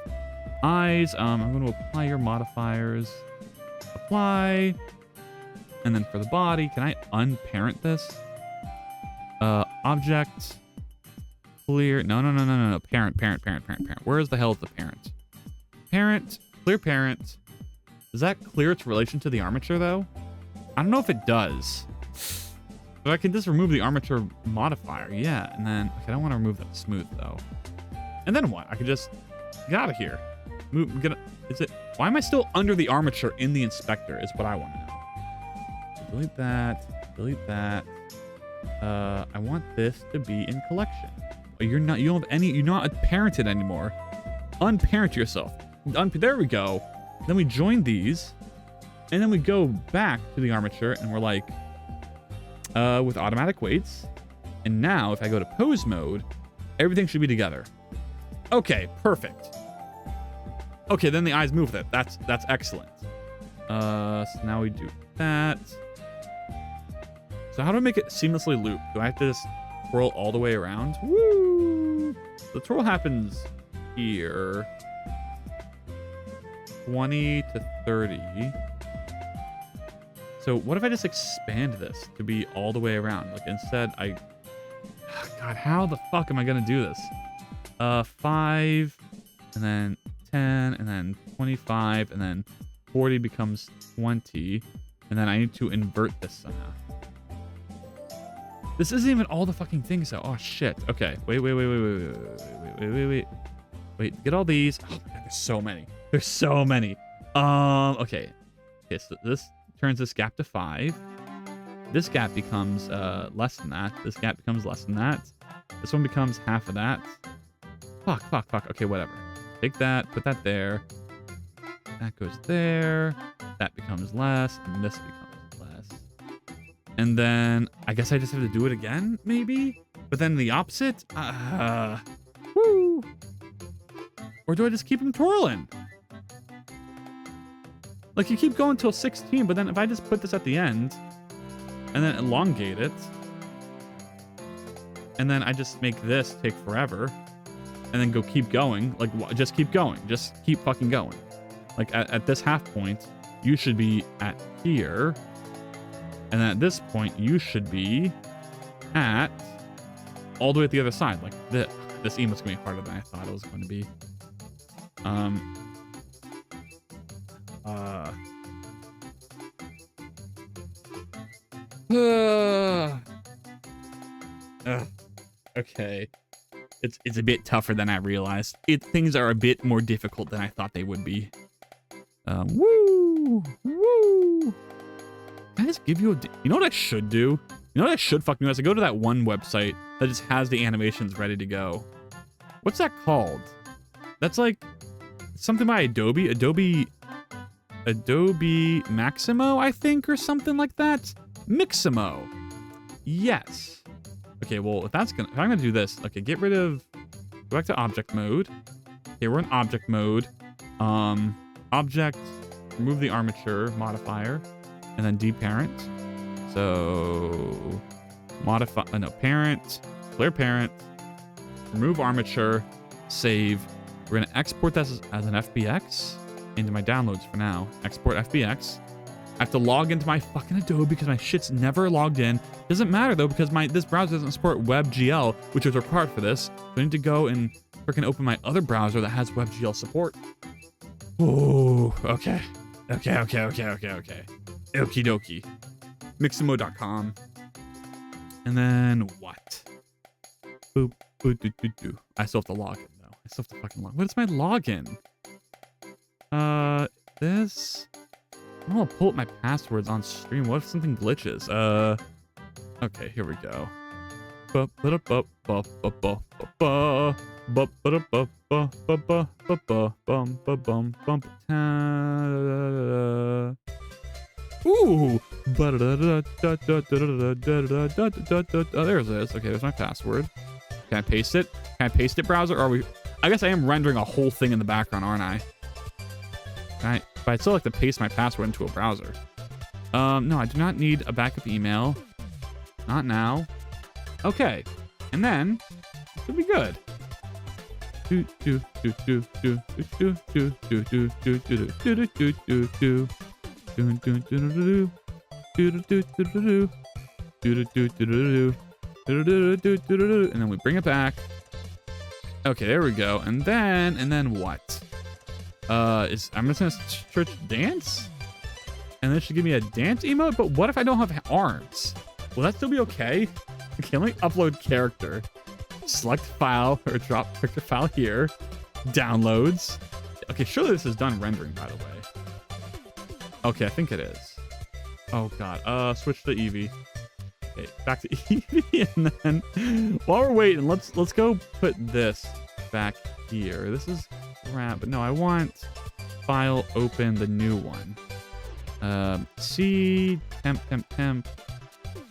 Eyes, I'm going to apply your modifiers. Apply. And then for the body, can I unparent this? Object. Clear. No. Parent. Where the hell is the parent? Parent. Clear parent. Does that clear its relation to the armature, though? I don't know if it does. But I can just remove the armature modifier. Yeah, and then... Okay, I don't want to remove that smooth, though. And then what? I could just get out of here. Is it... Why am I still under the armature in the inspector is what I want to know. So delete that. Delete that. I want this to be in collection. Oh, you don't have any... You're not parented anymore. Unparent yourself. There we go. Then we join these. And then we go back to the armature and we're like... with automatic weights. And now if I go to pose mode, everything should be together. Okay, perfect. Okay, then the eyes move with it. That's excellent. So now we do that. So how do I make it seamlessly loop? Do I have to just twirl all the way around? Woo! The twirl happens here. 20 to 30. So what if I just expand this to be all the way around? Like instead God, how the fuck am I gonna do this? 5, and then 10, and then 25, and then 40 becomes 20, and then I need to invert this somehow. This isn't even all the fucking things though. Oh shit. Okay. Wait. Wait, get all these. Oh my god, there's so many. There's so many. Okay. Okay, so this turns this gap to 5. This gap becomes less than that. This gap becomes less than that. This one becomes half of that. Fuck. Okay, whatever. Take that, put that there. That goes there. That becomes less, and this becomes less. And then I guess I just have to do it again, maybe? But then the opposite? Woo! Or do I just keep them twirling? Like, you keep going till 16, but then if I just put this at the end, and then elongate it, and then I just make this take forever, and then keep going, like, just keep going. Just keep fucking going. Like, at this half point, you should be at here, and then at this point, you should be at all the way at the other side. Like, this emote's going to be harder than I thought it was going to be. Okay. It's a bit tougher than I realized. Things are a bit more difficult than I thought they would be. Woo! Can I just give you a... You know what I should do? You know what I should fucking do? Is I go to that one website that just has the animations ready to go. What's that called? That's like something by Adobe. Adobe Maximo, I think, or something like that. Mixamo. Yes. Okay, well, if I'm gonna do this, okay, go back to object mode. Okay, we're in object mode. Object, remove the armature modifier, and then deparent. So parent, clear parent, remove armature, save. We're gonna export this as an FBX into my downloads for now. Export FBX. I have to log into my fucking Adobe because my shit's never logged in. Doesn't matter though, because this browser doesn't support WebGL, which is required for this. So I need to go and freaking open my other browser that has WebGL support. Oh, okay. Okay. Okie dokie. Mixamo.com. And then what? Boop. Do. I still have to log in though. I still have to fucking log in. What is my login? This. I don't want to pull up my passwords on stream. What if something glitches? Okay, here we go. Ooh. There it is. Okay, there's my password. Can I paste it? Can I paste it, browser? Or are we... I guess I am rendering a whole thing in the background, aren't I? But I'd still like to paste my password into a browser. No, I do not need a backup email. Not now. Okay. And then, it should be good. And then we bring it back. Okay, there we go. And then what? I'm just gonna search dance? And this should give me a dance emote, but what if I don't have arms? Will that still be okay? Okay, let me upload character. Select file or drop character file here. Downloads. Okay, surely this is done rendering, by the way. Okay, I think it is. Oh god. Switch to Eevee. Okay, back to Eevee, and then while we're waiting, let's go put this back here. This is crap, but no, I want file open the new one. C temp.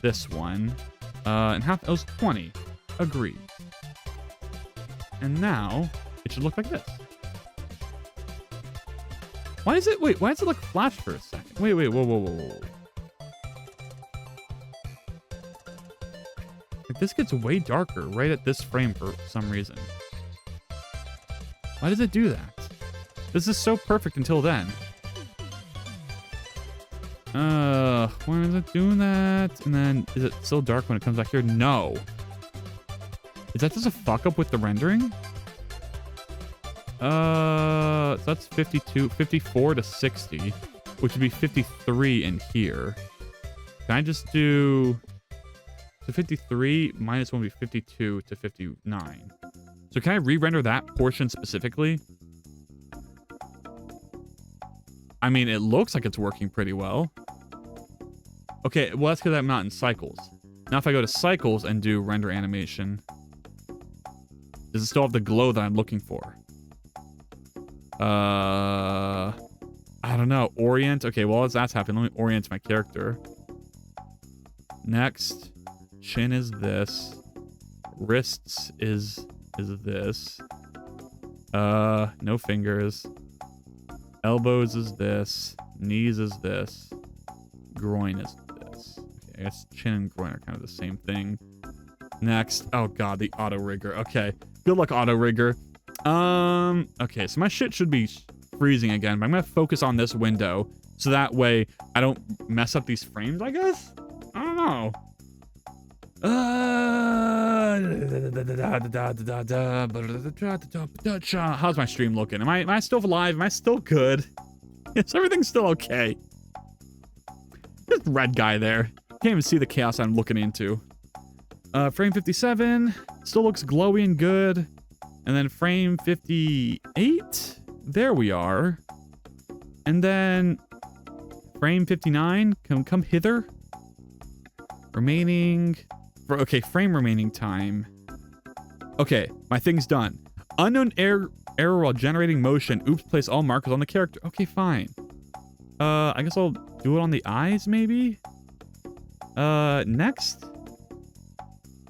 This one. And half that was 20. Agreed. And now it should look like this. Why does it look flash for a second? Wait, whoa. Like, this gets way darker right at this frame for some reason. Why does it do that? This is so perfect until then. Why is it doing that? And then, is it still dark when it comes back here? No. Is that just a fuck up with the rendering? So that's 54 to 60, which would be 53 in here. Can I just do... So 53 minus 1 would be 52 to 59. So can I re-render that portion specifically? I mean, it looks like it's working pretty well. Okay, well, that's because I'm not in cycles. Now if I go to cycles and do render animation, does it still have the glow that I'm looking for? I don't know. Orient. Okay, well, as that's happening, let me orient my character. Next. Chin is this. Wrists is this. No fingers. Elbows is this. Knees is this. Groin is this. Okay, I guess chin and groin are kind of the same thing. Next. Oh god, the auto rigger. Okay. Good luck, auto rigger. Okay, so my shit should be freezing again, but I'm gonna focus on this window so that way I don't mess up these frames, I guess? I don't know. How's my stream looking? Am I still live? Am I still good? Is everything still okay? Just red guy there. Can't even see the chaos I'm looking into. Frame 57 still looks glowy and good. And then frame 58, there we are. And then frame 59, come hither. Remaining, okay, frame remaining time. Okay, my thing's done. Unknown error while generating motion. Oops, place all markers on the character. Okay, fine. I guess I'll do it on the eyes, maybe? Next?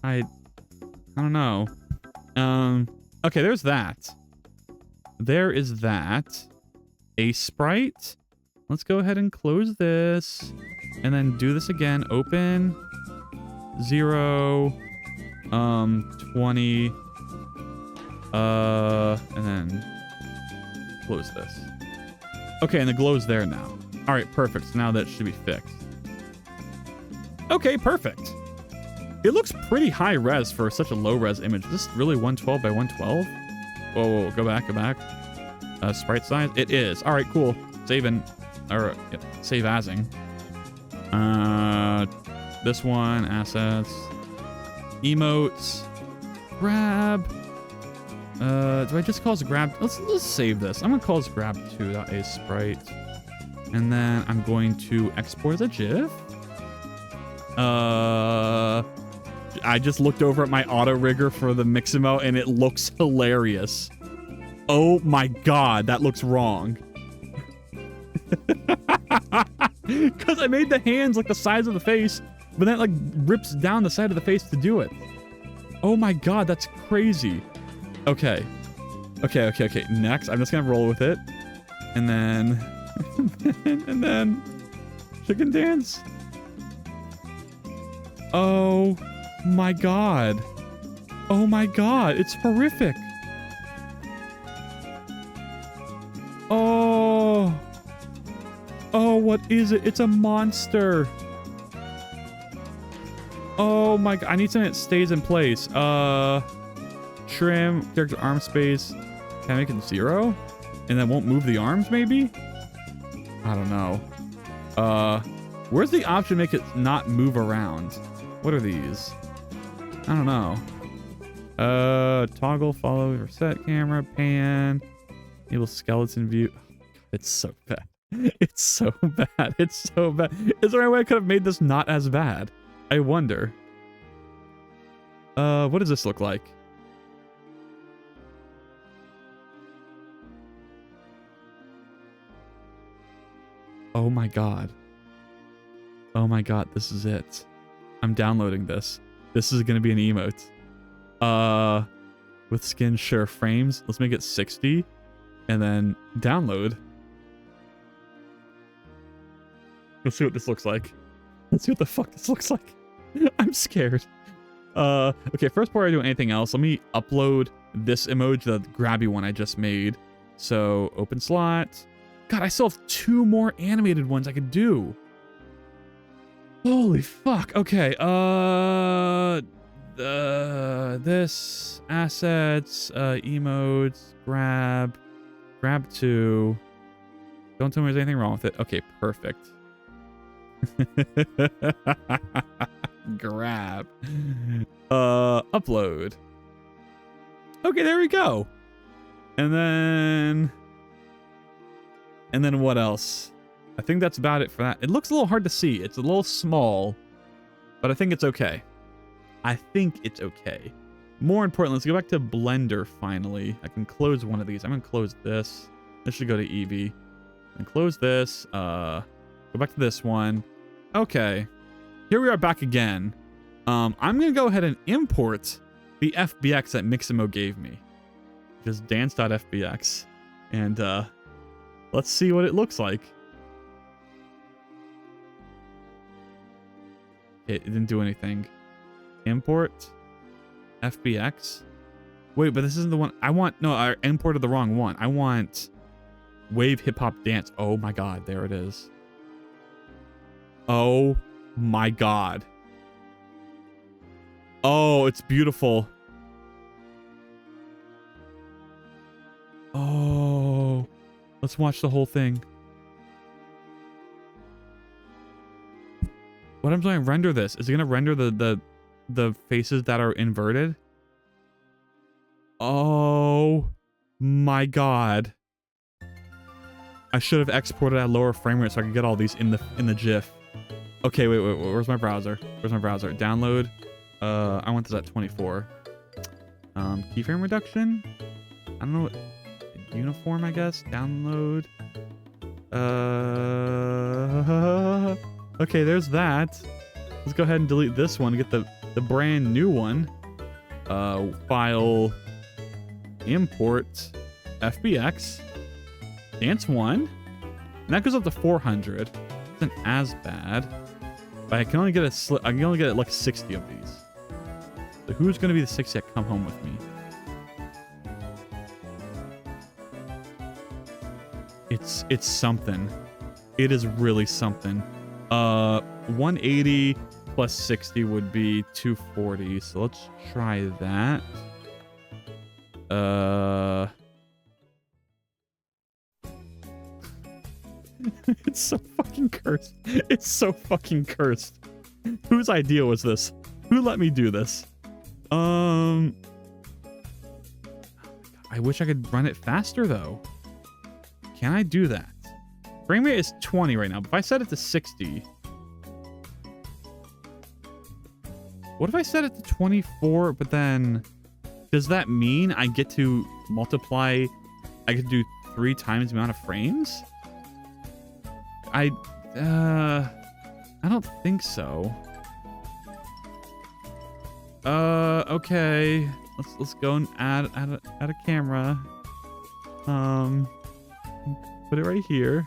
I don't know. Okay, there's that. There is that. A sprite. Let's go ahead and close this. And then do this again. Open. 0. 20. And then close this. Okay, and the glow's there now. All right, perfect. So now that should be fixed. Okay, perfect. It looks pretty high res for such a low res image. Is this really 112 by 112? Whoa, go back. Sprite size? It is. All right, cool. Saving, or yeah, save asing. This one, assets, emotes, grab. Do I just call this grab? Let's save this. I'm gonna call this grab2.asprite. And then I'm going to export as a GIF. I just looked over at my auto rigger for the mix emote and it looks hilarious. Oh my god, that looks wrong. Because I made the hands like the size of the face, but then it like rips down the side of the face to do it. Oh my god, that's crazy. Okay. Next, I'm just gonna roll with it. And then... and then... Chicken dance. Oh my god. Oh my god, it's horrific. Oh. Oh, what is it? It's a monster. Oh my god, I need something that stays in place. trim, character arm space. Can I make it 0? And then won't move the arms, maybe? I don't know. Where's the option to make it not move around? What are these? I don't know. Toggle, follow, reset camera, pan, enable skeleton view. It's so bad. It's so bad. It's so bad. Is there any way I could have made this not as bad? I wonder. What does this look like? Oh my god. Oh my god, this is it. I'm downloading this. This is gonna be an emote. With skin, sure. Frames, let's make it 60. And then download. Let's see what this looks like. Let's see what the fuck this looks like. I'm scared. Okay, first before I do anything else, let me upload this emoji, the grabby one I just made. So, open slot. God, I still have 2 more animated ones I could do. Holy fuck. Okay, this, assets, emotes, grab 2. Don't tell me there's anything wrong with it. Okay, perfect. Grab. Upload. Okay, there we go. And then what else? I think that's about it for that. It looks a little hard to see. It's a little small, but I think it's okay. I think it's okay. More importantly, let's go back to Blender finally. I can close one of these. I'm gonna close this. This should go to Eevee. And close this. Go back to this one. Okay. Here we are back again. I'm gonna go ahead and import the FBX that Mixamo gave me. Just dance.fbx. And let's see what it looks like. It didn't do anything. Import FBX. Wait, but this isn't the one I want. No, I imported the wrong one. I want Wave Hip Hop Dance. Oh my god, there it is. Oh my god. Oh, it's beautiful. Oh, let's watch the whole thing. What I'm doing, render this. Is it gonna render the faces that are inverted? Oh my god. I should have exported at lower frame rate so I could get all these in the GIF. Okay, wait, where's my browser? Where's my browser? Download. I want this at 24. Keyframe reduction? I don't know what. Uniform, I guess. Download. Okay, there's that. Let's go ahead and delete this one to get the brand new one. File. Import. FBX. Dance 1. And that goes up to 400. Isn't as bad. But I can only get I can only get like 60 of these. So who's gonna be the 60 that come home with me? It's something. It is really something. 180 plus 60 would be 240. So let's try that. It's so fucking cursed. It's so fucking cursed. Whose idea was this? Who let me do this? I wish I could run it faster though. Can I do that? Frame rate is 20 right now, but if I set it to 60. What if I set it to 24, but then does that mean I get to multiply, I could do 3 times the amount of frames? I don't think so. Okay. Let's go and add a camera. Put it right here.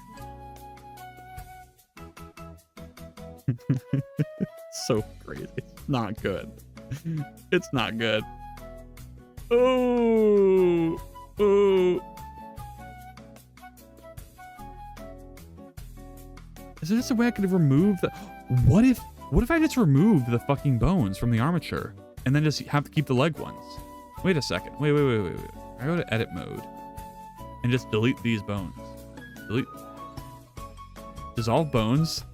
So crazy. It's not good. It's not good. Oh. Oh. Is there just a way I could remove the... What if I just remove the fucking bones from the armature and then just have to keep the leg ones? Wait a second. Wait. I go to edit mode and just delete these bones. Delete. Dissolve bones.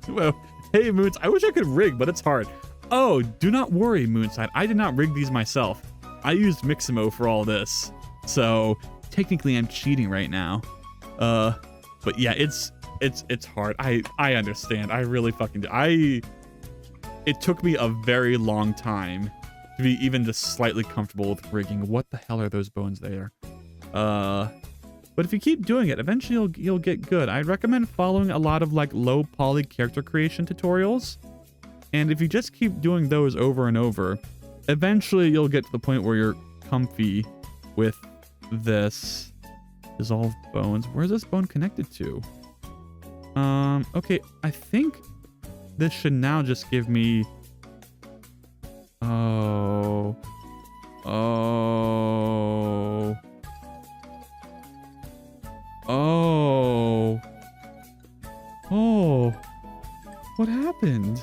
Well, hey, Moons, I wish I could rig, but it's hard. Oh, do not worry, Moonside. I did not rig these myself. I used Mixamo for all this. So technically I'm cheating right now. But yeah, it's hard. I understand. I really fucking do. It took me a very long time to be even just slightly comfortable with rigging. What the hell are those bones there? But if you keep doing it, eventually you'll get good. I recommend following a lot of like low poly character creation tutorials. And if you just keep doing those over and over, eventually you'll get to the point where you're comfy with this. Dissolve bones. Where's this bone connected to? Okay, I think this should now just give me... Oh. What happened?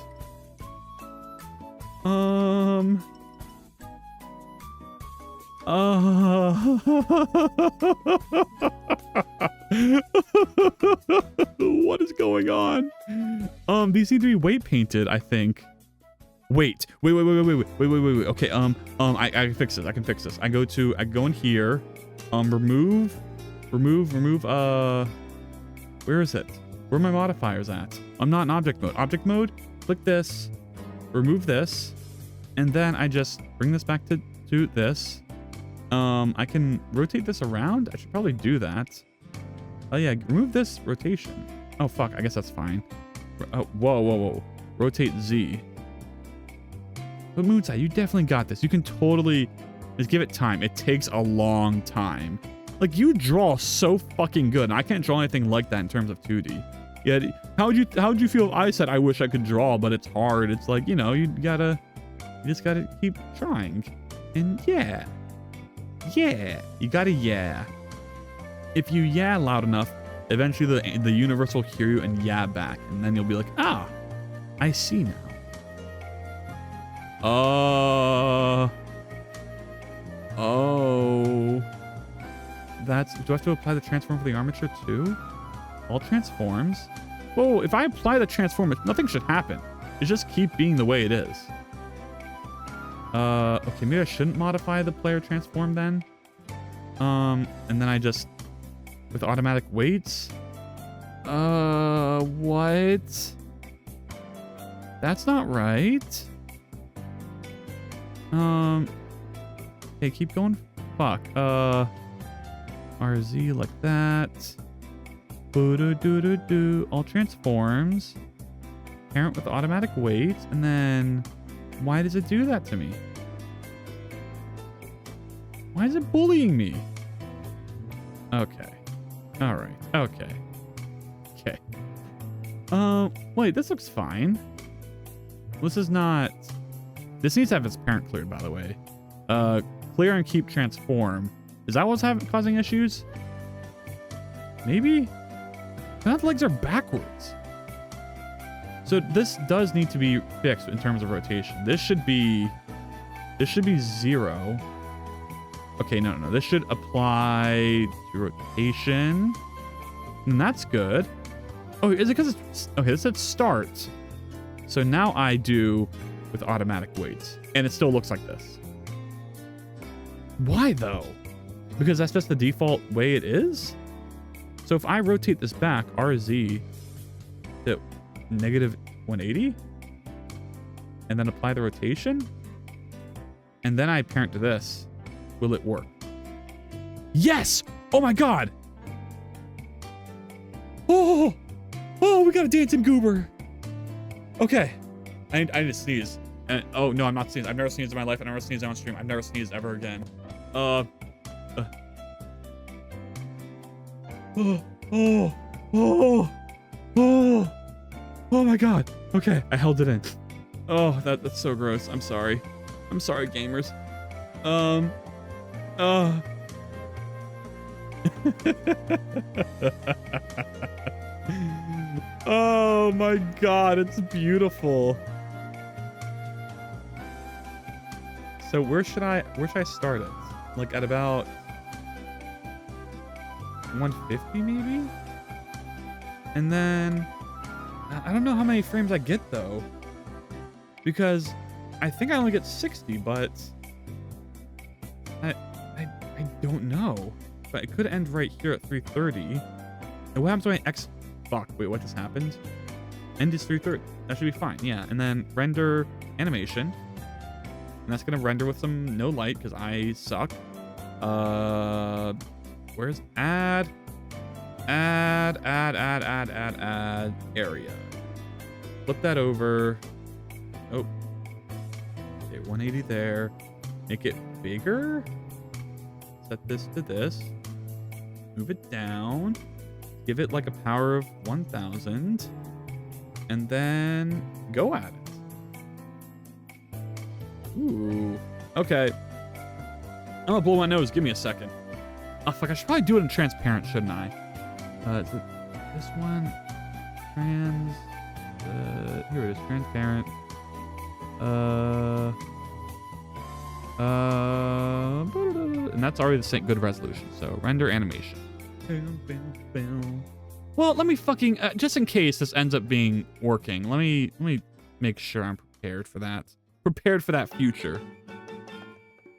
What is going on? These need to be weight painted, I think. Wait. Okay, I can fix this. I can fix this. I go in here. Remove, where is it? Where are my modifiers at? I'm not in object mode. Object mode, click this, remove this, and then I just bring this back to this. I can rotate this around. I should probably do that. Oh yeah, remove this rotation. Oh fuck, I guess that's fine. Oh, whoa. Rotate Z. But Moonside, you definitely got this. You can totally just give it time. It takes a long time. Like, you draw so fucking good, and I can't draw anything like that in terms of 2D. Yeah, how would you feel if I said I wish I could draw, but it's hard? It's like, you know, you just gotta keep trying. And yeah, you gotta yeah. If you yeah loud enough, eventually the universe will hear you and yeah back, and then you'll be like, ah, I see now. Oh. Do I have to apply the transform for the armature too? All transforms? Whoa, if I apply the transform, nothing should happen. It just keep being the way it is. Okay, maybe I shouldn't modify the player transform then. And then I just, with automatic weights? What? That's not right. Okay, keep going. Fuck. RZ like that. Boo-doo-doo-doo-doo. All transforms. Parent with automatic weights. And then, why does it do that to me? Why is it bullying me? Okay. All right. Okay. Wait, this looks fine. This is not... This needs to have its parent cleared, by the way. Clear and keep transform. Is that what's causing issues? Maybe? Now the legs are backwards. So this does need to be fixed in terms of rotation. This should be 0. Okay, no. This should apply to rotation. And that's good. Oh, is it because it's... Okay, this said start. So now I do with automatic weights. And it still looks like this. Why, though? Because that's just the default way it is? So if I rotate this back, RZ, to -180, and then apply the rotation, and then I parent to this, will it work? Yes! Oh my god! Oh, we got a dancing goober. Okay, I need to sneeze. And oh no, I'm not sneezing. I've never sneezed in my life. I've never sneezed on stream. I've never sneezed ever again. Oh my god. Okay, I held it in. Oh, that's so gross. I'm sorry. I'm sorry, gamers. Oh my god, it's beautiful. So where should I start it? Like at about 150 maybe? And then I don't know how many frames I get though. Because I think I only get 60, but I don't know. But it could end right here at 330. And what happens when I fuck, wait, what just happened? End is 330. That should be fine. Yeah. And then render animation. And that's gonna render with some no light because I suck. Where's add area. Flip that over. Oh. Okay, 180 there. Make it bigger. Set this to this. Move it down. Give it like a power of 1000. And then go at it. Ooh. Okay. I'm gonna blow my nose. Give me a second. Oh, fuck. I should probably do it in transparent, shouldn't I? Is it this one? Here it is. Transparent. And that's already the same good resolution. So render animation. Well, let me fucking just in case this ends up being working. Let me make sure I'm prepared for that. Prepared for that future.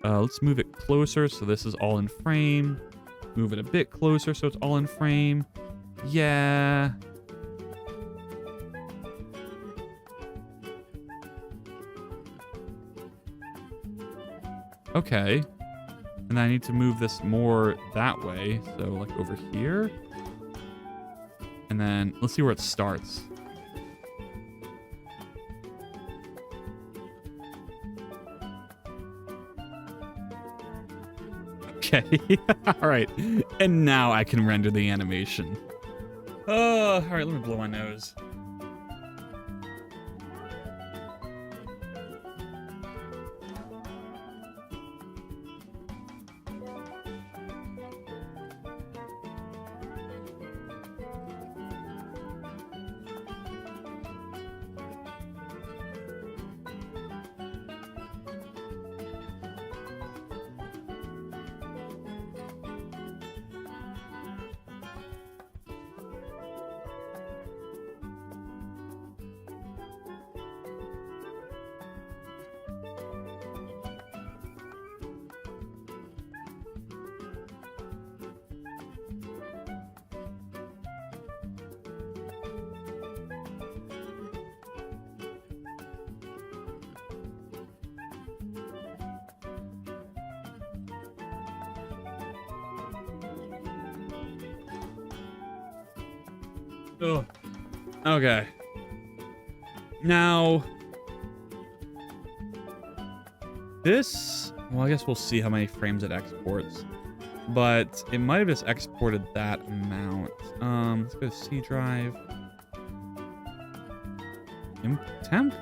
Let's move it closer so this is all in frame. Move it a bit closer so it's all in frame. Yeah. Okay. And I need to move this more that way. So like over here. And then let's see where it starts. Okay. All right. And now I can render the animation. Oh, all right. Let me blow my nose. Oh, okay. Now, this, well, I guess we'll see how many frames it exports, but it might have just exported that amount. Let's go to C drive. Temp?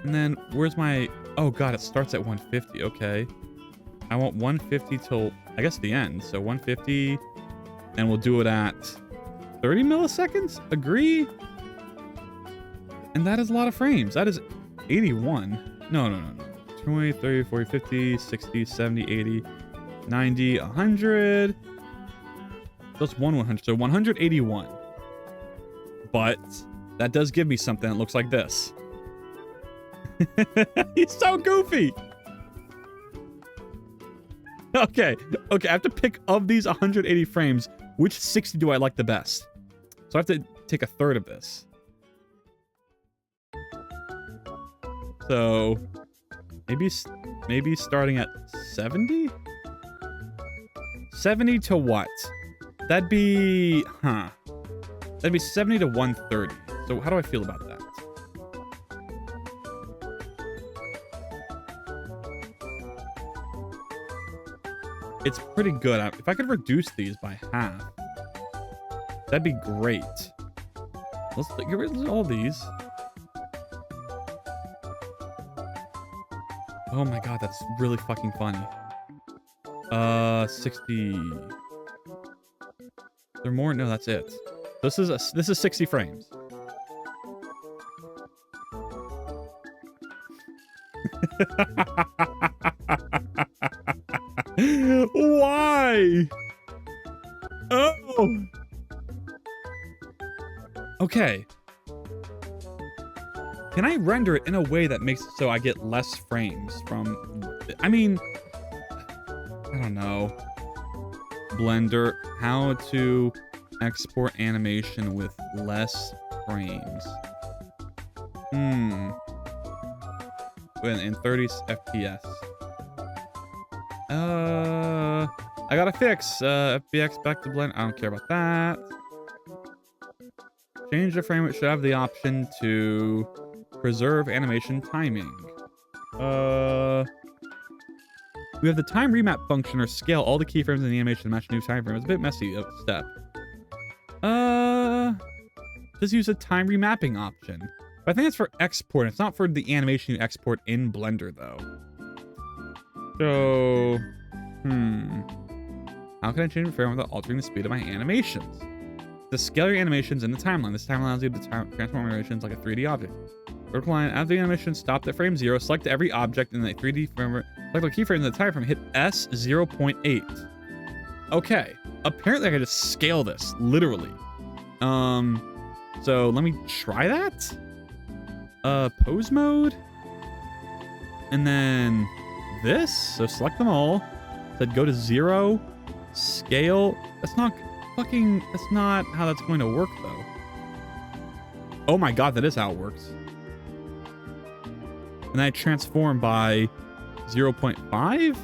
And then where's my, oh God, it starts at 150. Okay. I want 150 till, I guess, the end. So 150, and we'll do it at 30 milliseconds? Agree? And that is a lot of frames. That is 81. No. 20, 30, 40, 50, 60, 70, 80, 90, 100. That's 100. So 181. But that does give me something that looks like this. He's so goofy. Okay. I have to pick of these 180 frames, which 60 do I like the best? So I have to take a third of this. So maybe starting at 70? 70 to what? That'd be, That'd be 70 to 130. So how do I feel about that? It's pretty good. If I could reduce these by half, that'd be great. Let's get rid of all these. Oh my God, that's really fucking funny. 60. Is there more? No, that's it. This is 60 frames. Why? Oh. Okay. Can I render it in a way that makes it so I get less frames from... I mean... I don't know. Blender, how to export animation with less frames. In 30 FPS. I gotta fix FBX back to blend. I don't care about that. Change the frame. It should have the option to preserve animation timing. We have the time remap function or scale all the keyframes in the animation to match a new time frame. It's a bit messy of a step. Just use a time remapping option. But I think it's for export. It's not for the animation you export in Blender though. So, how can I change the frame without altering the speed of my animations? To scale your animations in the timeline. This timeline allows you to transform animations like a 3D object. Vertical line, after the animation, stop at frame 0, select every object in the 3D frame, select the keyframe in the time frame, hit S 0.8. Okay, apparently I can just scale this, literally. So let me try that. Pose mode. And then this, so select them all. Said go to 0, scale. That's not how that's going to work though. Oh my God, that is how it works. And I transform by 0.5,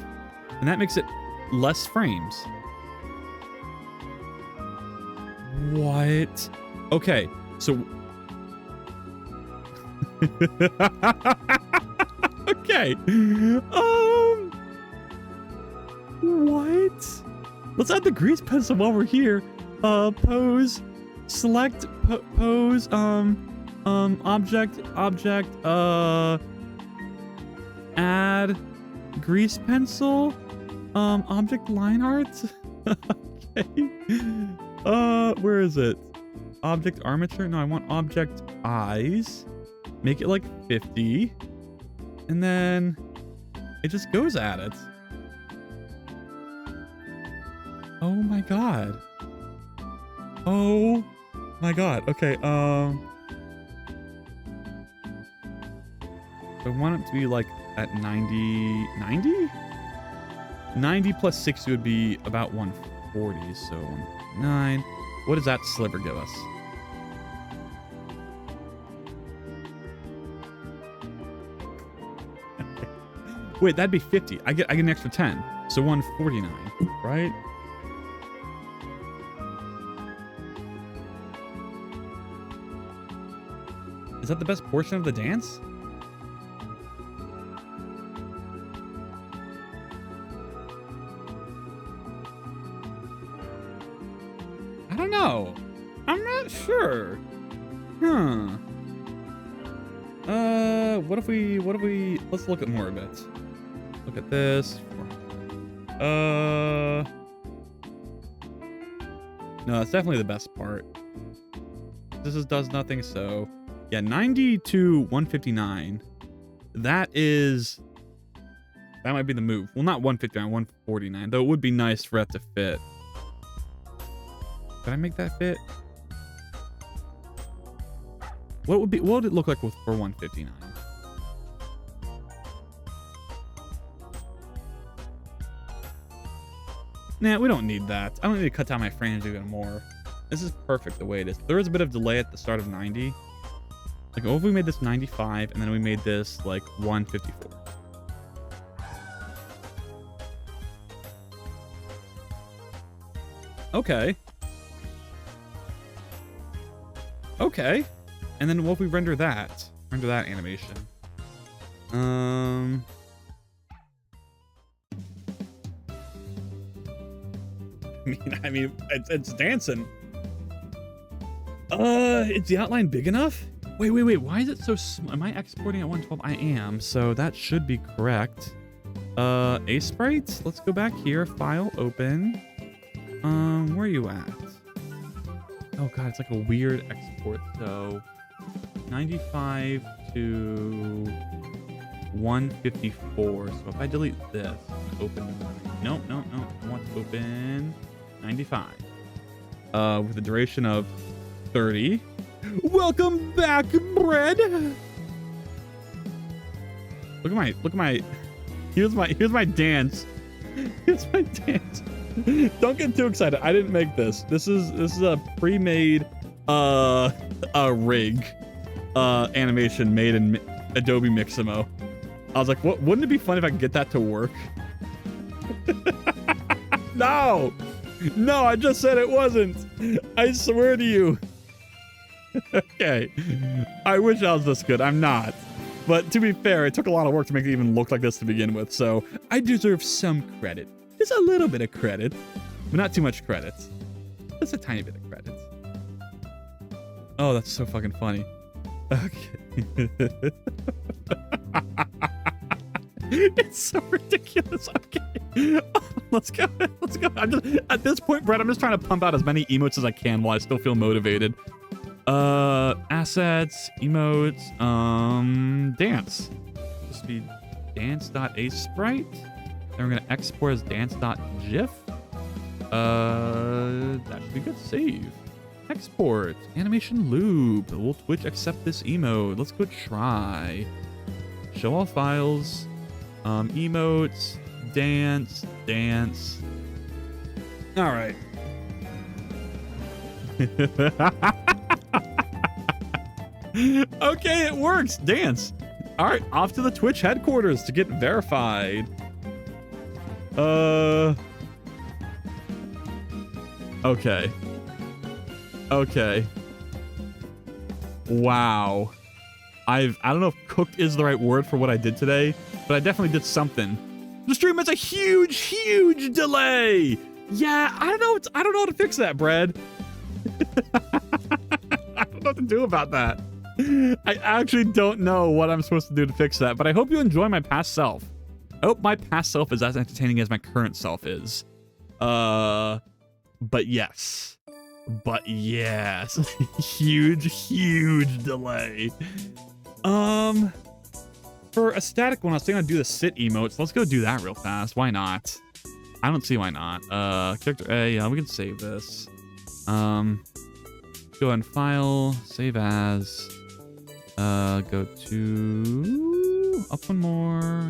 and that makes it less frames. What? Okay, so okay. What? Let's add the grease pencil while we're here. Pose, select pose, object, add grease pencil, object line art. Okay. Where is it? Object armature? No, I want object eyes. Make it like 50. And then it just goes at it. Oh my God. Oh my God. Okay, I want it to be like at 90? 90 plus 60 would be about 140, so 109. What does that sliver give us? Wait, that'd be 50. I get an extra 10, so 149, right? Is that the best portion of the dance? I don't know. I'm not sure. What if we, let's look at more of it. Look at this. No, that's definitely the best part. Does nothing, so yeah, 90 to 159. That might be the move. Well, not 159, 149, though it would be nice for it to fit. Can I make that fit? What would it look like for 159? Nah, we don't need that. I don't need to cut down my frames even more. This is perfect the way it is. There is a bit of delay at the start of 90. Like, what if we made this 95 and then we made this like 154? Okay. Okay. And then what if we render that? Render that animation. I mean, it's dancing. Is the outline big enough? Wait. Why is it so small? Am I exporting at 112? I am, so that should be correct. Sprite. Let's go back here. File, open. Where are you at? Oh God, it's like a weird export. So 95 to 154. So if I delete this, open. Nope. I want to open 95. With a duration of 30. Welcome back, Bread. Look at my. Here's my dance. Here's my dance. Don't get too excited. I didn't make this. This is a pre-made rig animation made in Adobe Mixamo. I was like, what? Wouldn't it be fun if I could get that to work? No, I just said it wasn't. I swear to you. Okay, I wish I was this good. I'm not. But to be fair, it took a lot of work to make it even look like this to begin with, so I deserve some credit. Just a little bit of credit, but not too much credit. Just a tiny bit of credit. Oh, that's so fucking funny. Okay. It's so ridiculous. Okay. Oh, let's go. At this point, Brett, I'm just trying to pump out as many emotes as I can while I still feel motivated. Assets, emotes, dance. This would be dance.asprite. Then we're gonna export as dance.gif. That should be good. Save. Export. Animation loop. Will Twitch accept this emote? Let's go try. Show all files. Emotes. Dance. All right. Okay, it works. Dance. All right, off to the Twitch headquarters to get verified. Okay. Wow. I don't know if cooked is the right word for what I did today, but I definitely did something. The stream has a huge delay. Yeah, I don't know how to fix that, Brad. I don't know what to do about that. I actually don't know what I'm supposed to do to fix that, but I hope you enjoy my past self. I hope my past self is as entertaining as my current self is. But yes. Huge delay. For a static one, I was thinking I'd do the sit emotes. Let's go do that real fast. Why not? I don't see why not. Character A, yeah, we can save this. Go ahead and file, save as. Go to up one more.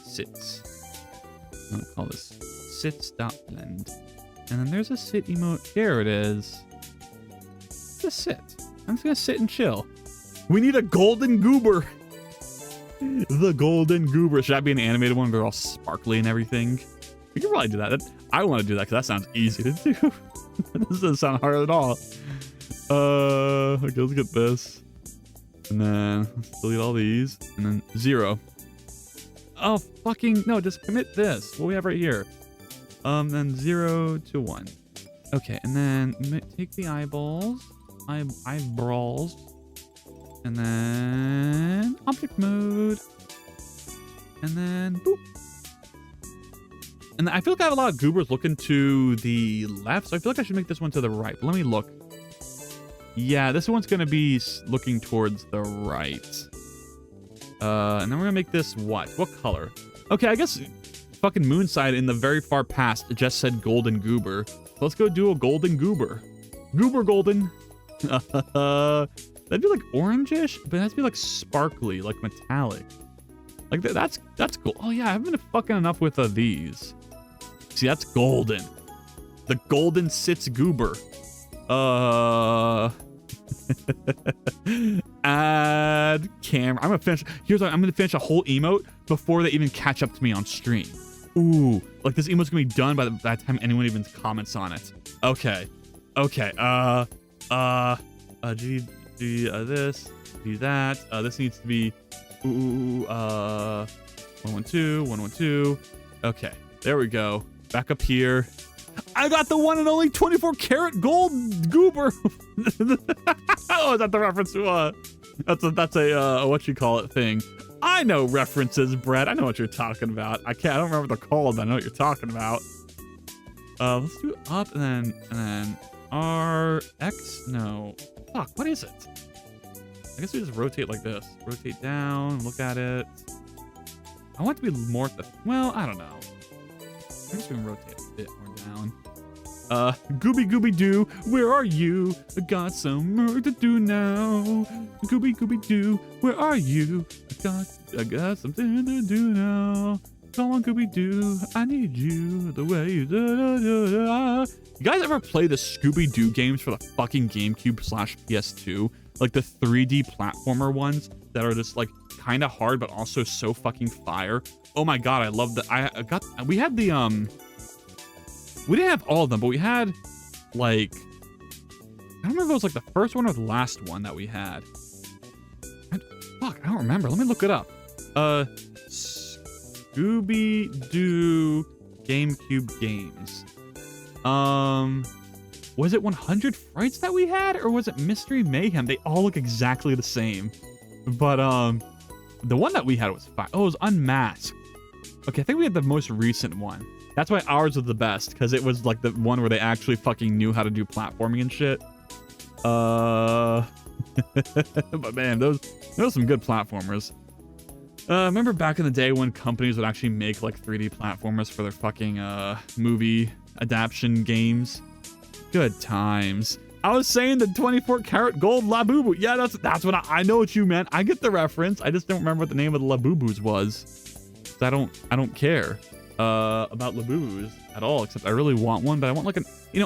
Sits. I'm gonna call this sits.blend. And then there's a sit emote. There it is. Just sit. I'm just gonna sit and chill. We need a golden goober. The golden goober. Should that be an animated one? They're all sparkly and everything. We can probably do that. I want to do that because that sounds easy to do. That doesn't sound hard at all. Okay, let's get this. And then let's delete all these. And then 0. Oh, fucking no, just commit this. What we have right here. Then 0 to 1. Okay, and then take the eyeballs. Eyeballs. And then object mode. And then boop. And I feel like I have a lot of goobers looking to the left, so I feel like I should make this one to the right. But let me look. Yeah, this one's going to be looking towards the right. And then we're going to make this what? What color? Okay, I guess fucking Moonside in the very far past just said golden goober. So let's go do a golden goober. Goober golden. That'd be like orangish, but it has to be like sparkly, like metallic. Like that's cool. Oh yeah, I haven't been fucking enough with these. See, that's golden. The golden sits goober. Add camera. I'm gonna finish. Here's what I'm gonna finish a whole emote before they even catch up to me on stream. Ooh, like this emote's gonna be done by the time anyone even comments on it. Okay. This, do that. This needs to be 112, 112. Okay, there we go. Back up here. I got the one and only 24 karat gold goober. Oh, is that the reference to that's a what you call it thing. I know references, Brett. I know what you're talking about. I don't remember what they're called, but I know what you're talking about. Let's do up and then RX. No. Fuck, what is it? I guess we just rotate like this. Rotate down, look at it. I want it to be more, well, I don't know. I guess we can rotate a bit more down. Gooby Gooby Doo, where are you? I got some work to do now. Gooby Gooby Doo, where are you? I got something to do now. Come on, Gooby Doo, I need you the way you do. You guys ever play the Scooby Doo games for the fucking GameCube/PS2? Like the 3D platformer ones that are just like kind of hard, but also so fucking fire. Oh my god, I love that. We had the we didn't have all of them, but we had like, I don't remember if it was like the first one or the last one that we had. Fuck, I don't remember. Let me look it up. Scooby-Doo GameCube games. Was it 100 Frights that we had, or was it Mystery Mayhem? They all look exactly the same. But the one that we had was fine. Oh, it was Unmasked. Okay, I think we had the most recent one. That's why ours was the best, because it was like the one where they actually fucking knew how to do platforming and shit. But man, those are some good platformers. Remember back in the day when companies would actually make like 3D platformers for their fucking movie adaptation games? Good times. I was saying the 24 karat gold Labubu. Yeah, that's what I know what you meant. I get the reference. I just don't remember what the name of the Labubus was. I don't care about Labubus at all, except I really want one, but I want like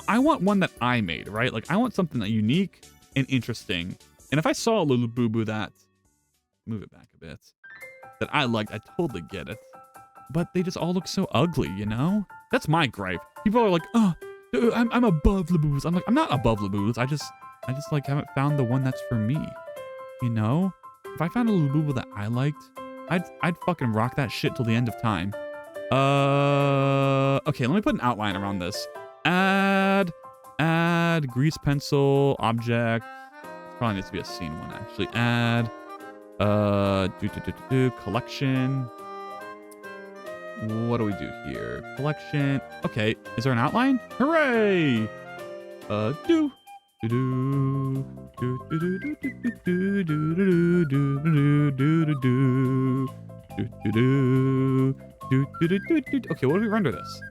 I want one that I made, right? Like I want something that unique and interesting. And if I saw a Labubu that, move it back a bit, that I liked, I totally get it. But they just all look so ugly, you know? That's my gripe. People are like, oh, I'm above Labubus. I'm like, I'm not above Labubus. I just like haven't found the one that's for me. You know? If I found a Labubu that I liked, I'd fucking rock that shit till the end of time. Okay, let me put an outline around this. Add grease pencil object. Probably needs to be a scene one actually. Add collection. What do we do here? Collection. Okay, is there an outline? Hooray! Okay, what do we render this?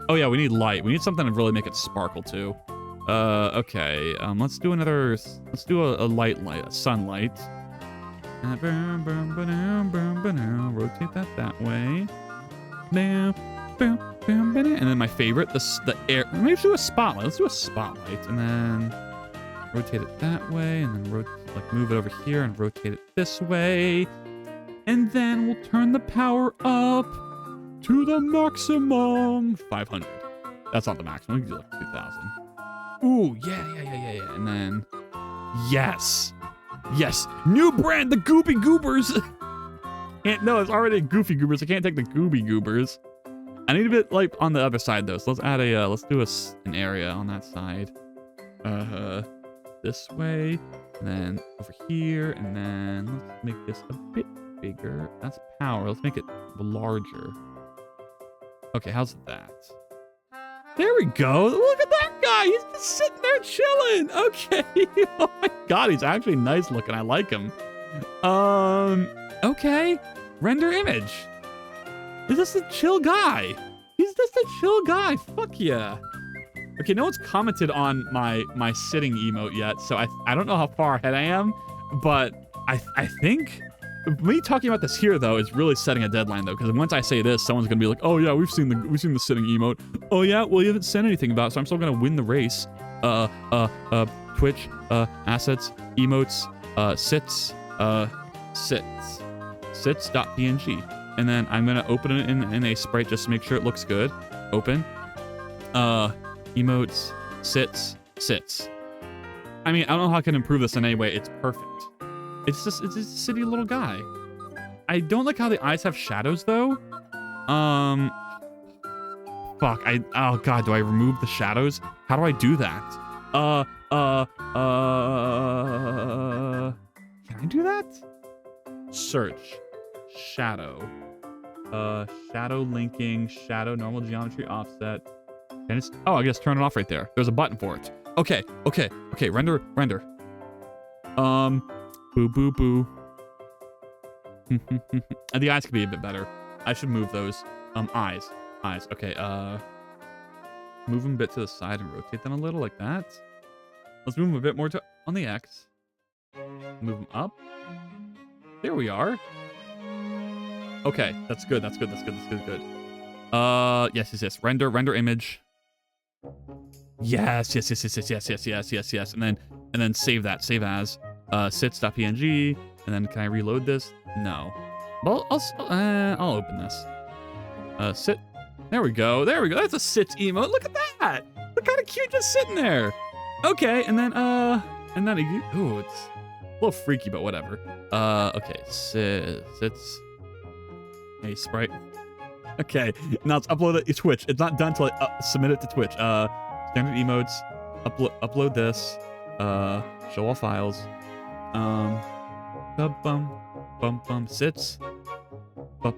Oh yeah, we need light. We need something to really make it sparkle too. Okay. Let's do a sunlight. Rotate that way. And then my favorite, the air. Maybe let's do a spotlight. Let's do a spotlight, and then rotate it that way, and then move it over here and rotate it this way, and then we'll turn the power up to the maximum 500. That's not the maximum. We can do like 2,000. Ooh, yeah. And then yes, new brand, the Goopy Goobers. No, it's already Goofy Goobers. I can't take the Gooby Goobers. I need a bit like on the other side though. So let's add let's do an area on that side. This way, and then over here, and then let's make this a bit bigger. That's power. Let's make it larger. Okay, how's that? There we go. Look at that guy. He's just sitting there chilling. Okay. Oh my god, he's actually nice looking. I like him. Okay. Render image. He's just a chill guy. He's just a chill guy. Fuck yeah. Okay, no one's commented on my sitting emote yet, so I don't know how far ahead I am, but I think me talking about this here though is really setting a deadline though, because once I say this, someone's gonna be like, oh yeah, we've seen the sitting emote. Oh yeah, well you haven't said anything about it, so I'm still gonna win the race. Twitch, assets, emotes, sits.png, and then I'm gonna open it in a sprite just to make sure it looks good. Open. Emotes, sits. I mean, I don't know how I can improve this in any way. It's perfect. It's just a city little guy. I don't like how the eyes have shadows though. Fuck. Oh god, do I remove the shadows? How do I do that? Can I do that? Search. Shadow. Shadow linking, shadow normal geometry offset. And it's, oh, I guess turn it off right there. There's a button for it. Okay. Render. Boo, boo, boo. And the eyes could be a bit better. I should move those. Eyes. Okay, move them a bit to the side and rotate them a little like that. Let's move them a bit more to on the X. Move them up. There we are. Okay, that's good. That's good. Yes. Render image. Yes. And then save that. Save as sits.png. And then can I reload this? No. Well, I'll open this. Sit. There we go. That's a sit emote. Look at that. Look kind of cute just sitting there. Okay, and then ooh, it's a little freaky, but whatever. Okay, sits. Hey, Sprite. Okay, now let's upload it to Twitch. It's not done till I submit it to Twitch. Standard emotes. Upload this. Show all files. Bum sits. Bum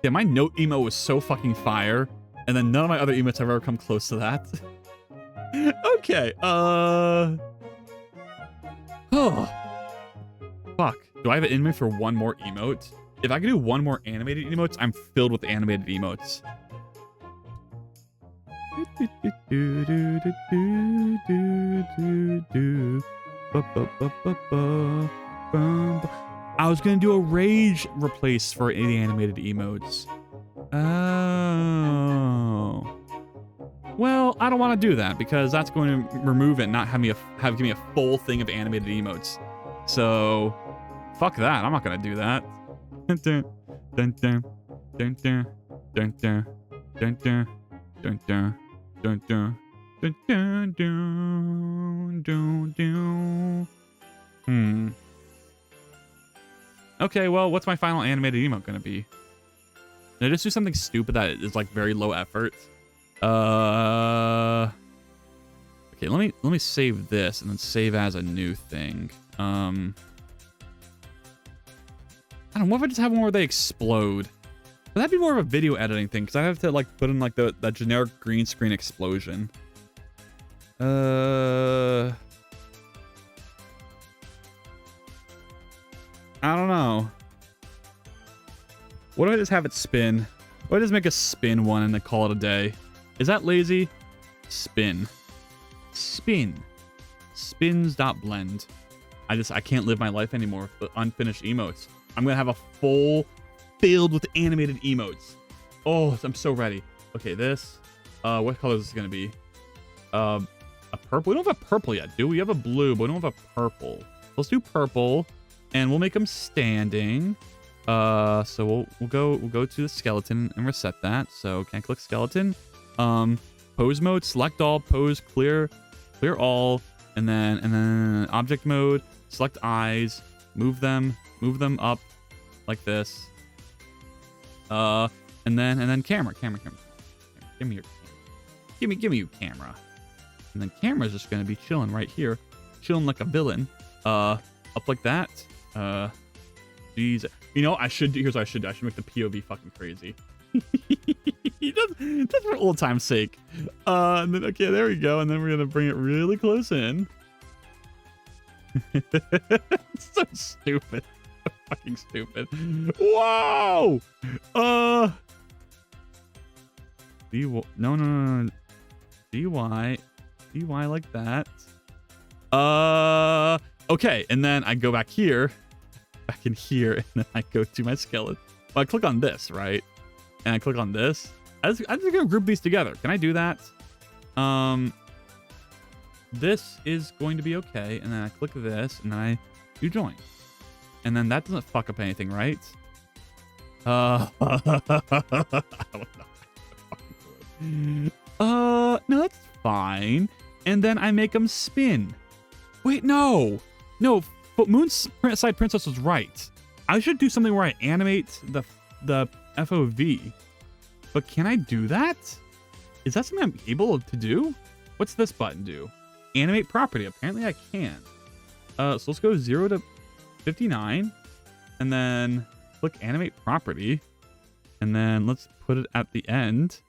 Yeah, my note emo was so fucking fire, and then none of my other emotes have ever come close to that. Okay, oh, fuck. Do I have it in me for one more emote? If I can do one more animated emotes, I'm filled with animated emotes. I was gonna do a rage replace for the animated emotes. Oh. Well, I don't want to do that because that's going to remove it and not have give me a full thing of animated emotes. So, fuck that. I'm not gonna do that. Okay, well, what's my final animated emote gonna be? Did I just do something stupid that is like very low effort? Okay, let me save this and then save as a new thing. I don't know, what if I just have one where they explode? But that'd be more of a video editing thing, because I have to like put in like that generic green screen explosion. I don't know. What if I just have it spin? What if I just make a spin one and then call it a day? Is that lazy? Spin. Spins.blend. I can't live my life anymore with unfinished emotes. I'm gonna have a full filled with animated emotes. Oh, I'm so ready. Okay, this. What color is this gonna be? A purple. We don't have a purple yet, do we? We have a blue, but we don't have a purple. Let's do purple, and we'll make them standing. So we'll go to the skeleton and reset that. So can I click skeleton? Pose mode, select all, pose, clear all, and then object mode, select eyes, move them up like this. And then camera. Give me your camera. And then camera's just gonna be chilling right here, chilling like a villain. Up like that. Jeez. You know, here's what I should do. I should make the POV fucking crazy. just for old time's sake. And then, okay, there we go. And then we're gonna bring it really close in. It's so stupid. So fucking stupid. Wow. No. DY like that. Okay, and then I go back here. Back in here, and then I go to my skeleton. Well, I click on this, right? And I click on this. I'm just gonna group these together. Can I do that? This is going to be okay, and then I click this, and then I do join. And then that doesn't fuck up anything, right? I don't know. No, that's fine. And then I make them spin. Wait, no, but Moonside Princess was right. I should do something where I animate the FOV. But can I do that? Is that something I'm able to do? What's this button do? Animate property. Apparently I can. So let's go 0 to 59 and then click animate property. And then let's put it at the end.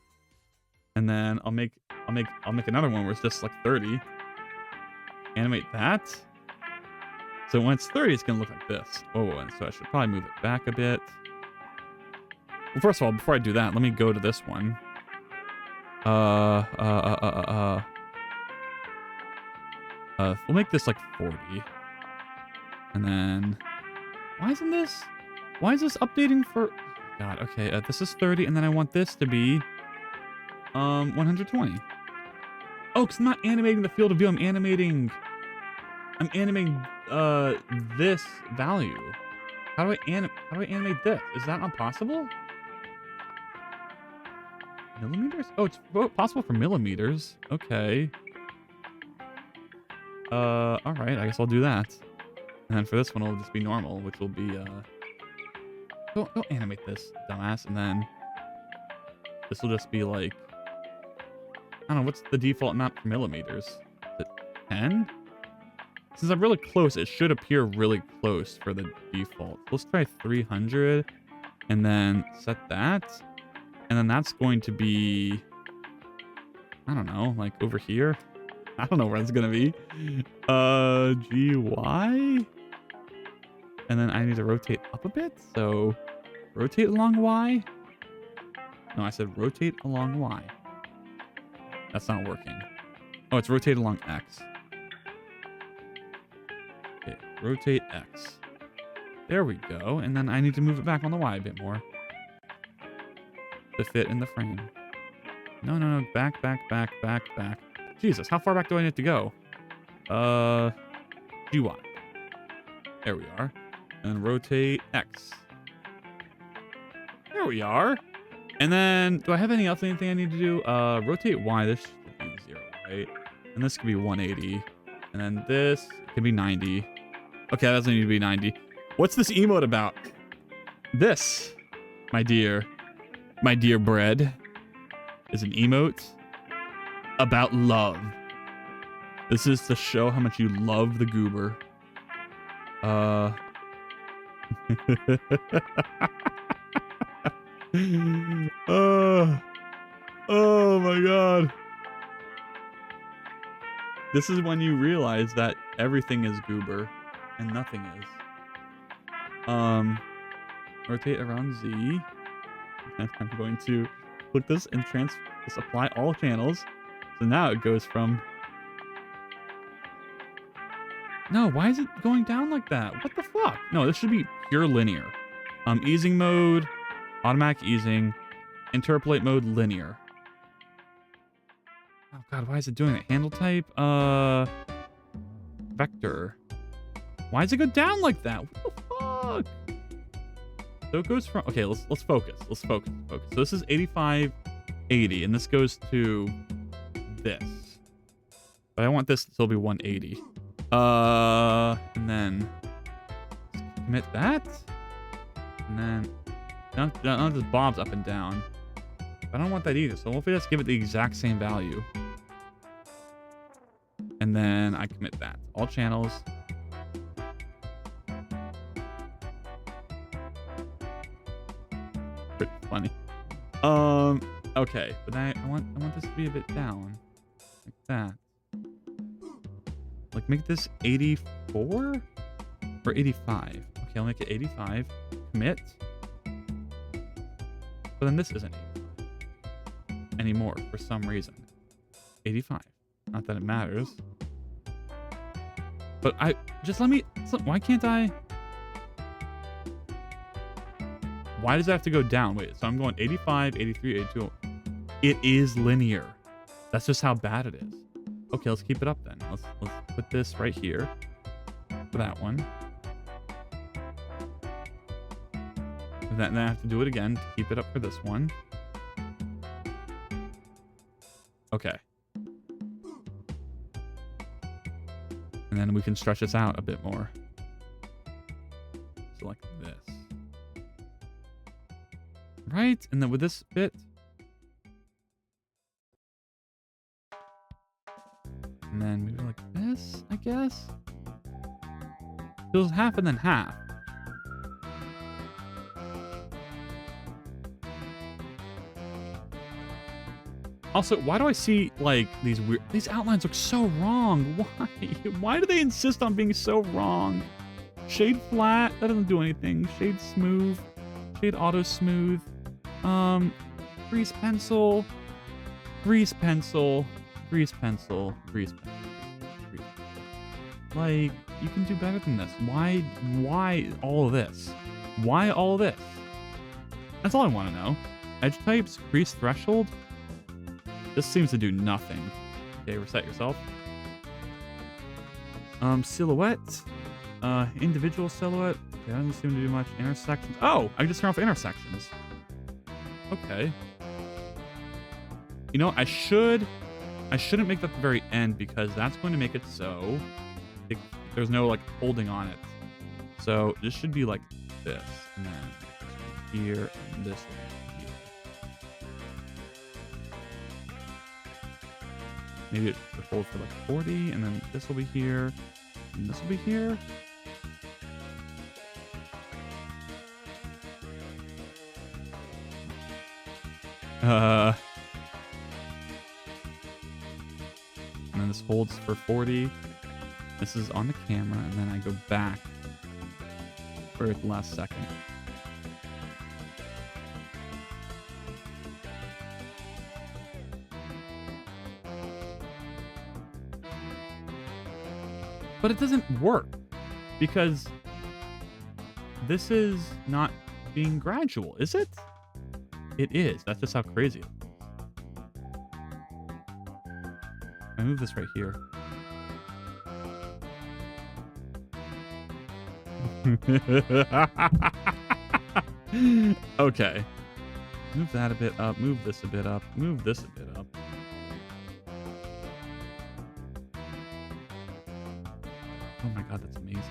And then I'll make another one where it's just like 30. Animate that. So when it's 30, it's gonna look like this. Oh, and so I should probably move it back a bit. Well, first of all, before I do that, let me go to this one. We'll make this like 40. And then, why is this updating for, oh God, okay, this is 30, and then I want this to be, 120. Oh, because I'm not animating the field of view, I'm animating this value. How do I animate this? Is that not possible? Millimeters? Oh, it's possible for millimeters. Okay. All right, I guess I'll do that. And then for this one, it'll just be normal, which will be, don't animate this, dumbass. And then this will just be like, I don't know, what's the default amount for millimeters? Is it 10? Since I'm really close, it should appear really close for the default. Let's try 300 and then set that. And then that's going to be, I don't know, like over here. I don't know where it's going to be. GY. And then I need to rotate up a bit. So rotate along Y. No, I said rotate along Y. That's not working. Oh, it's rotate along X. Okay, rotate X. There we go. And then I need to move it back on the Y a bit more to fit in the frame. No. Back. Jesus, how far back do I need to go? GY. There we are. And rotate X. There we are. And then, do I have anything I need to do? Rotate Y. This should be 0, right? And this could be 180. And then this could be 90. Okay, that doesn't need to be 90. What's this emote about? This, my dear bread, is an emote about love. This is to show how much you love the goober. Oh my God. This is when you realize that everything is goober and nothing is. Rotate around Z. And I'm going to click this and apply all channels. So now it goes from, no, why is it going down like that? What the fuck? No, this should be pure linear. Easing mode, automatic easing, interpolate mode, linear. Oh God, why is it doing that? Handle type, vector. Why does it go down like that? What the fuck? So it goes from, okay, let's focus. So this is 85, 80, and this goes to this. But I want this to still be 180. And then commit that. And then none of this bobs up and down. I don't want that either. So hopefully let's give it the exact same value. And then I commit that. All channels. Pretty funny. Okay, but I want this to be a bit down. Like that. Like make this 84 or 85. Okay, I'll make it 85. Commit. But then this isn't 85 anymore for some reason. 85. Not that it matters. But why can't I? Why does it have to go down? Wait, so I'm going 85, 83, 82. It is linear. That's just how bad it is. Okay, let's keep it up then. Let's put this right here for that one. And then I have to do it again to keep it up for this one. Okay. And then we can stretch this out a bit more. So like this. Right? And then with this bit, And then maybe like this, I guess. Feels half and then half. Also, why do I see like these weird? These outlines look so wrong. Why? Why do they insist on being so wrong? Shade flat, that doesn't do anything. Shade smooth, shade auto smooth. Grease pencil, grease pencil, grease pencil, grease pencil, grease pencil. Like, you can do better than this. Why all of this? Why all of this? That's all I want to know. Edge types, crease threshold. This seems to do nothing. Okay, reset yourself. Silhouette. Individual silhouette. Okay, that doesn't seem to do much. Intersections. Oh, I can just turn off intersections. Okay. You know, I shouldn't make that the very end because that's going to make it so there's no like holding on it. So this should be like this, and then here, and this one here. Maybe it would hold for like 40, and then this will be here, and this will be here. And then this holds for 40. This is on the camera, and then I go back for the last second. But it doesn't work because this is not being gradual, is it? It is. That's just how crazy it is. I move this right here. Okay. Move that a bit up. Move this a bit up. Move this a bit up. Oh my god, that's amazing.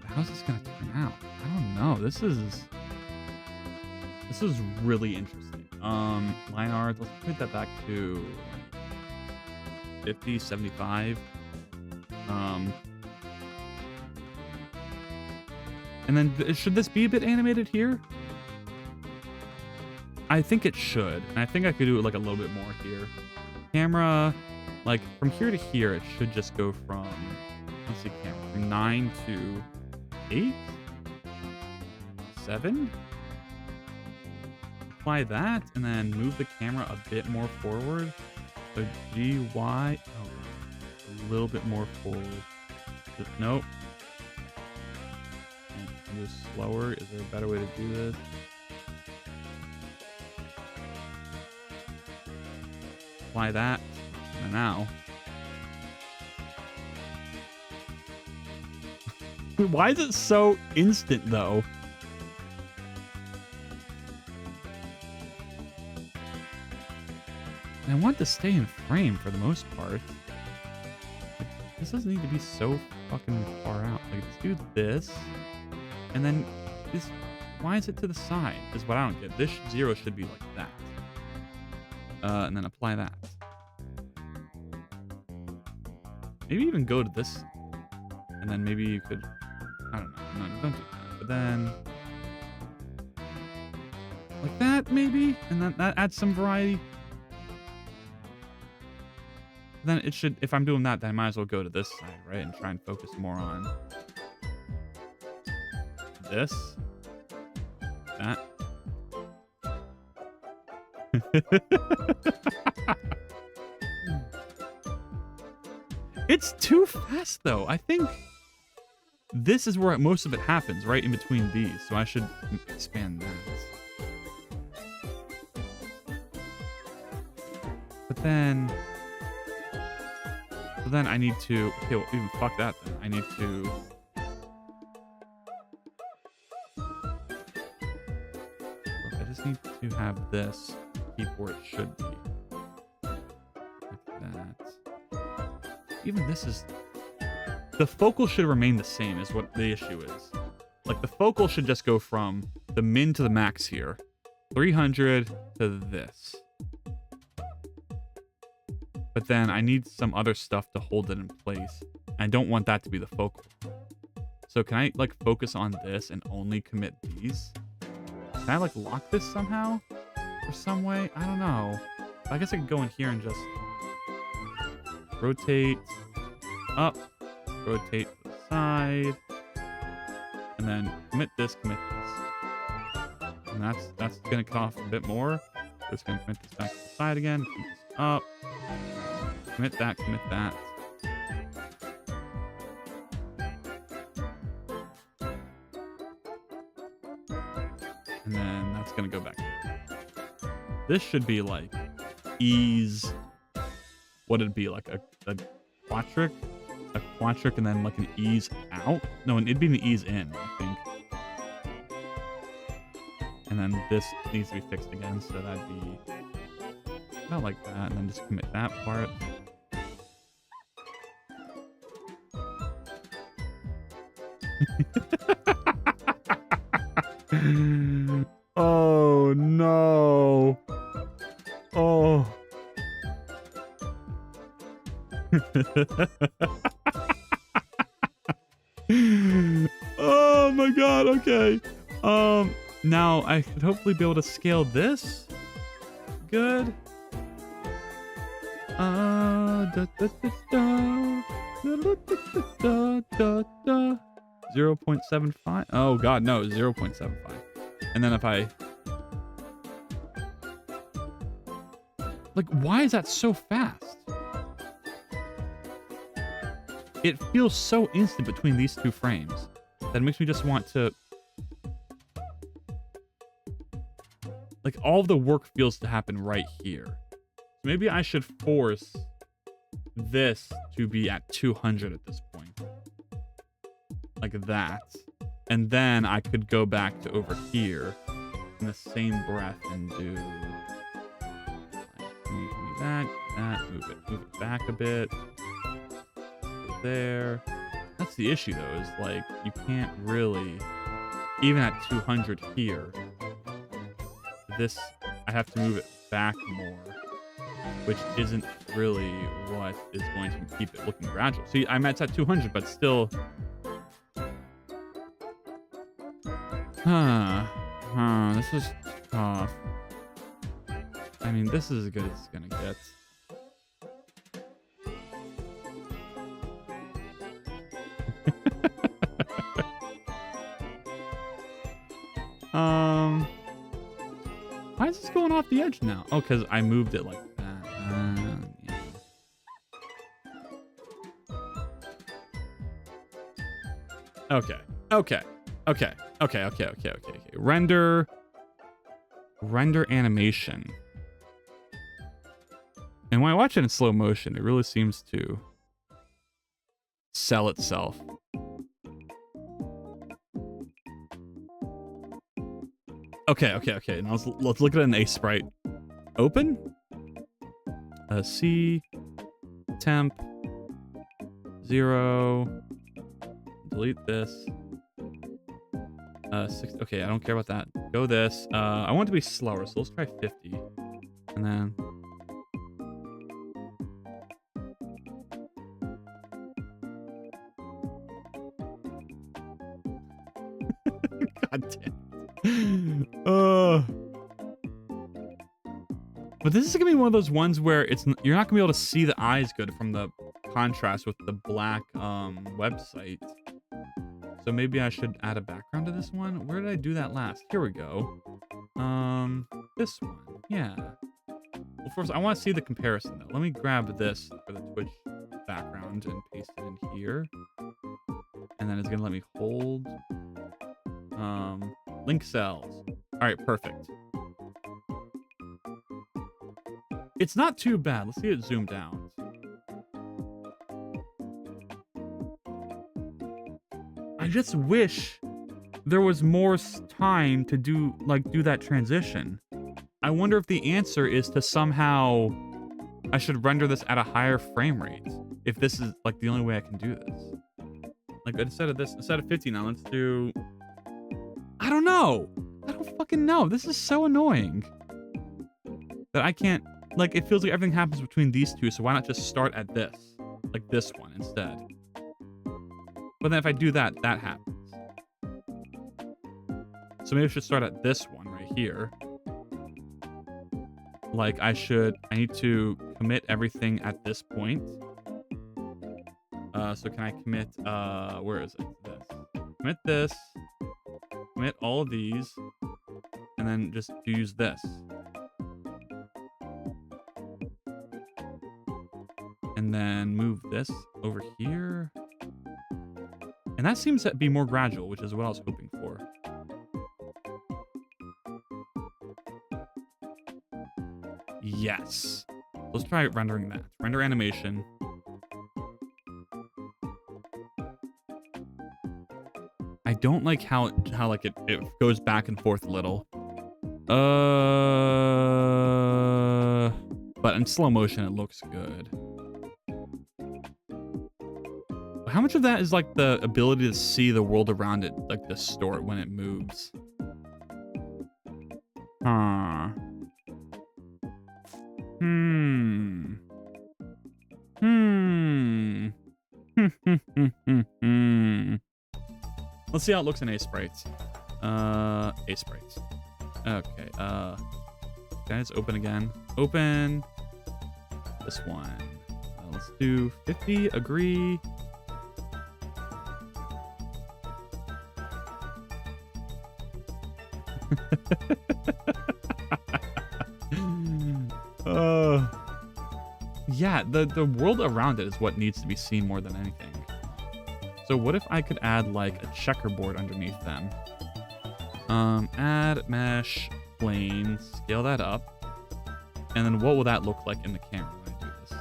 How's this gonna turn out? I don't know. This is really interesting. Line art, let's put that back to 50, 75. And then should this be a bit animated here? I think it should. And I think I could do it like a little bit more here. Camera, like from here to here, it should just go from, let's see, camera, from 9 to 8? 7? Apply that, and then move the camera a bit more forward. So GY, a little bit more forward. Nope. And just slower. Is there a better way to do this? Apply that, and now. Why is it so instant, though? I want to stay in frame for the most part. Like, this doesn't need to be so fucking far out. Like, let's do this. And then this, why is it to the side? Is what I don't get. This 0 should be like that. And then apply that. Maybe even go to this. And then maybe you could, I don't know. No, don't do that. But then like that maybe? And then that adds some variety. Then it should, if I'm doing that, then I might as well go to this side, right? And try and focus more on this. That. It's too fast, though. I think this is where most of it happens, right in between these. So I should expand that. But then... So then I need to... Okay, well, even fuck that then. I need to... Look, I just need to have this keep where it should be. Like that. Even this is... The focal should remain the same is what the issue is. Like, the focal should just go from the min to the max here. 300 to this. But then I need some other stuff to hold it in place. I don't want that to be the focal. So can I like focus on this and only commit these? Can I like lock this somehow? Or some way? I don't know. I guess I could go in here and just rotate up, rotate to the side, and then commit this, commit this. And that's gonna cut off a bit more. Just gonna commit this back to the side again, commit this up, commit that, commit that. And then that's gonna go back. This should be like ease. What'd it be, like a quadric? A quadric and then like an ease out? No, it'd be an ease in, I think. And then this needs to be fixed again, so that'd be about like that, and then just commit that part. Oh no. Oh. Oh my god, okay. Now I should hopefully be able to scale this. Good. 0.75. Oh god, no, 0.75. And then if I like, why is that so fast? It feels so instant between these two frames that it makes me just want to, like, all of the work feels to happen right here. Maybe I should force this to be at 200 at this point. Like that. And then I could go back to over here in the same breath and do that, move it back a bit. There. That's the issue though, is like you can't really, even at 200 here, this, I have to move it back more, which isn't really what is going to keep it looking gradual. See, I'm at 200, but still. This is tough. I mean, this is as good as it's gonna get. Why is this going off the edge now? Oh, because I moved it like that. Yeah. Okay. Render animation. And when I watch it in slow motion, it really seems to sell itself. Okay. Now let's look at an A sprite. Open. C. Temp. 0. Delete this. 6. Okay, I don't care about that. Go this. I want it to be slower, so let's try 50. And then. God damn. But this is gonna be one of those ones where you're not gonna be able to see the eyes good from the contrast with the black website. So maybe I should add a background to this one. Where did I do that last? Here we go. This one. Yeah. Well, first I want to see the comparison though. Let me grab this for the Twitch background and paste it in here. And then it's gonna let me hold. Link cells. All right, perfect. It's not too bad. Let's see it zoomed out. I just wish there was more time to do that transition. I wonder if the answer is to somehow I should render this at a higher frame rate. If this is like the only way I can do this. Like instead of 50 now, let's do, I don't know. I don't fucking know. This is so annoying. That I can't, like, it feels like everything happens between these two, so why not just start at this? Like this one instead. But then if I do that, that happens. So maybe I should start at this one right here. Like I need to commit everything at this point. So can I commit, where is it? This. Commit all of these. And then just use this. And then move this over here. And that seems to be more gradual, which is what I was hoping for. Yes. Let's try rendering that. Render animation. I don't like how like it goes back and forth a little. But in slow motion it looks good. How much of that is like the ability to see the world around it, like distort when it moves? Huh. Let's see how it looks in A-Sprites. A-Sprites. Okay, can I just open again? Open this one. Let's do 50, agree. Yeah, the world around it is what needs to be seen more than anything. So what if I could add like a checkerboard underneath them? Add mesh plane, scale that up, and then what will that look like in the camera when I do this?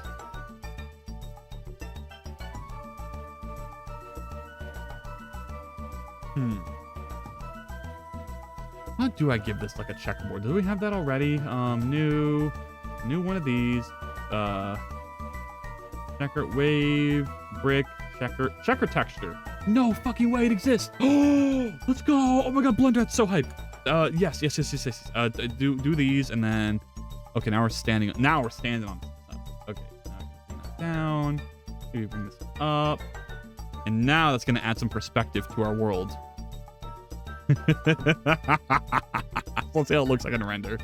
How do I give this like a checkerboard? Do we have that already? New one of these. Checker, wave, brick, checker texture. No fucking way it exists. Oh, let's go. Oh my god, Blender, that's so hype. Yes. Do these and then, okay, now we're standing on this. Okay, now I can bring that down. Maybe bring this up. And now that's gonna add some perspective to our world. Let's see how it looks like in render.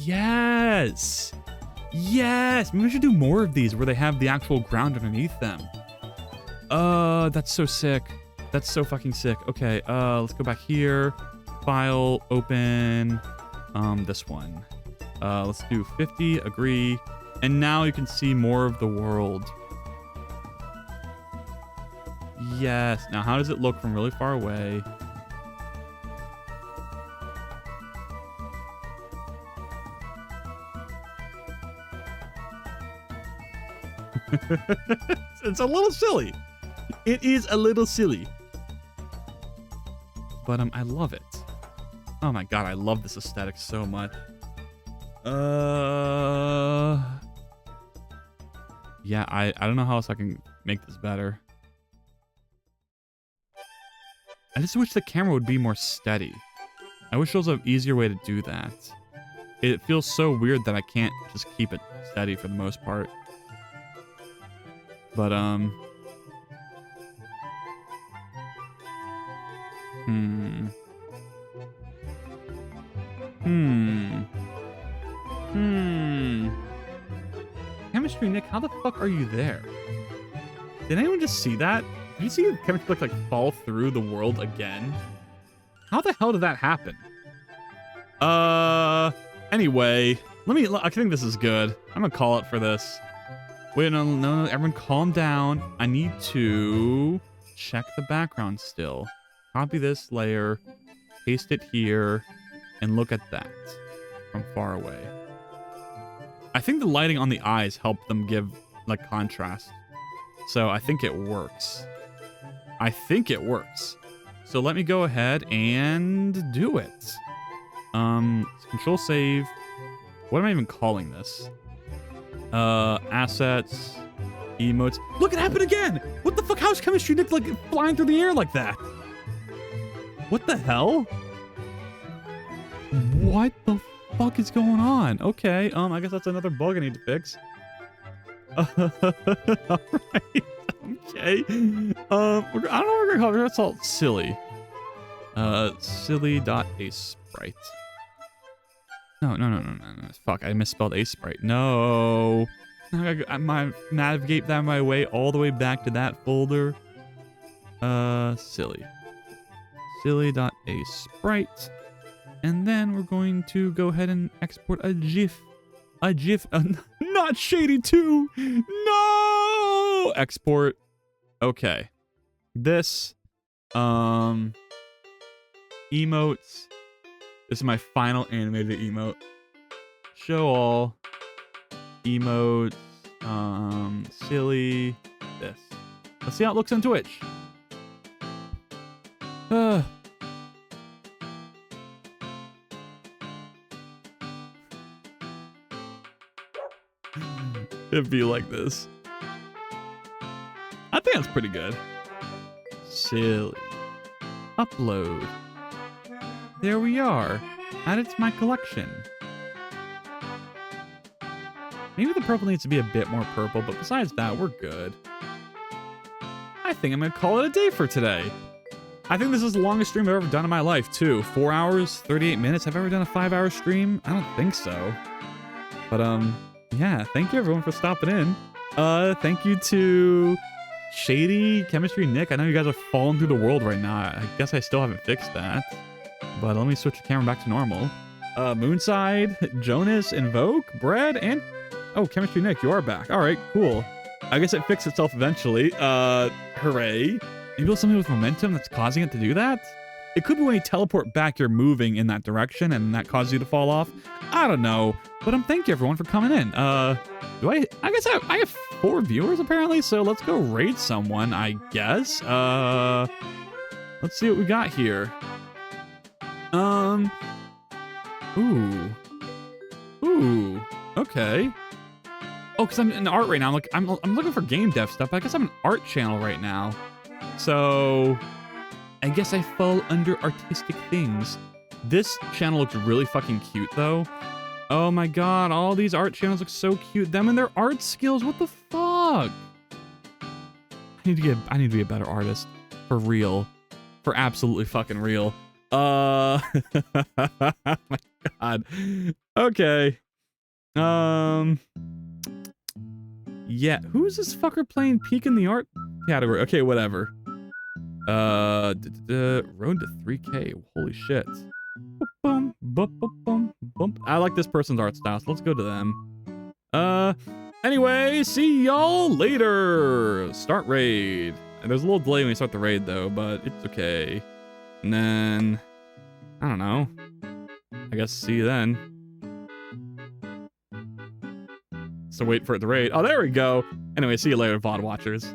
Yes. Maybe we should do more of these where they have the actual ground underneath them. That's so sick. That's so fucking sick. Okay, let's go back here. File, open, this one. Let's do 50, agree. And now you can see more of the world. Yes. Now, how does it look from really far away? It's a little silly. It is a little silly. But I love it. Oh my god, I love this aesthetic so much. Yeah, I don't know how else I can make this better. I just wish the camera would be more steady. I wish there was an easier way to do that. It feels so weird that I can't just keep it steady for the most part. But, Chemistry Nick, how the fuck are you there? Did anyone just see that? Did you see the chemistry like fall through the world again? How the hell did that happen? Anyway, I think this is good. I'm gonna call it for this. Wait, no, everyone calm down. I need to check the background still. Copy this layer, paste it here, and look at that from far away. I think the lighting on the eyes helped them give like contrast. So I think it works. So let me go ahead and do it. Control save. What am I even calling this? Assets Emotes. Look, it happened again! What the fuck? How's Chemistry Nick like flying through the air like that? What the hell? What the fuck is going on? Okay, I guess that's another bug I need to fix. Alright. Okay. I don't know what we're gonna call it. That's all silly. Silly.asprite. No. Fuck, I misspelled asprite. No. I navigate that my way all the way back to that folder. Silly. Silly.asprite. And then we're going to go ahead and export a GIF. A GIF. Not Shady 2. No! Export. Okay. This. Emotes. This is my final animated emote. Show all. Emotes. Silly. This. Let's see how it looks on Twitch. It'd be like this. I think that's pretty good. Silly. Upload. There we are. Added to my collection. Maybe the purple needs to be a bit more purple, but besides that, we're good. I think I'm gonna call it a day for today. I think this is the longest stream I've ever done in my life, too. 4 hours, 38 minutes. Have I ever done a 5-hour stream? I don't think so. But, yeah, thank you everyone for stopping in. Thank you to Shady, Chemistry Nick. I know you guys are falling through the world right now. I guess I still haven't fixed that. But let me switch the camera back to normal. Moonside, Jonas, Invoke, Bread, and... Oh, Chemistry Nick, you are back. All right, cool. I guess it fixed itself eventually. Hooray. Maybe it's something with momentum that's causing it to do that? It could be when you teleport back, you're moving in that direction, and that causes you to fall off. I don't know. But thank you everyone for coming in. I guess I have 4 viewers apparently, so let's go raid someone, I guess. Let's see what we got here. Ooh, okay. Oh, because I'm in art right now. I'm looking for game dev stuff. I guess I'm an art channel right now. So I guess I fall under artistic things. This channel looks really fucking cute though. Oh my god, all these art channels look so cute. Them and their art skills, what the fuck? I need to be a better artist. For real. For absolutely fucking real. Oh my god. Okay. Yeah, who's this fucker playing Peak in the art category? Okay, whatever. Road to 3K. Holy shit. Boom, boom, boom, boom, boom. I like this person's art style, so let's go to them. Anyway, see y'all later. Start raid. And there's a little delay when you start the raid though, but it's okay. And then, I don't know. I guess see you then. So wait for it to raid. Oh, there we go. Anyway, see you later, VOD watchers.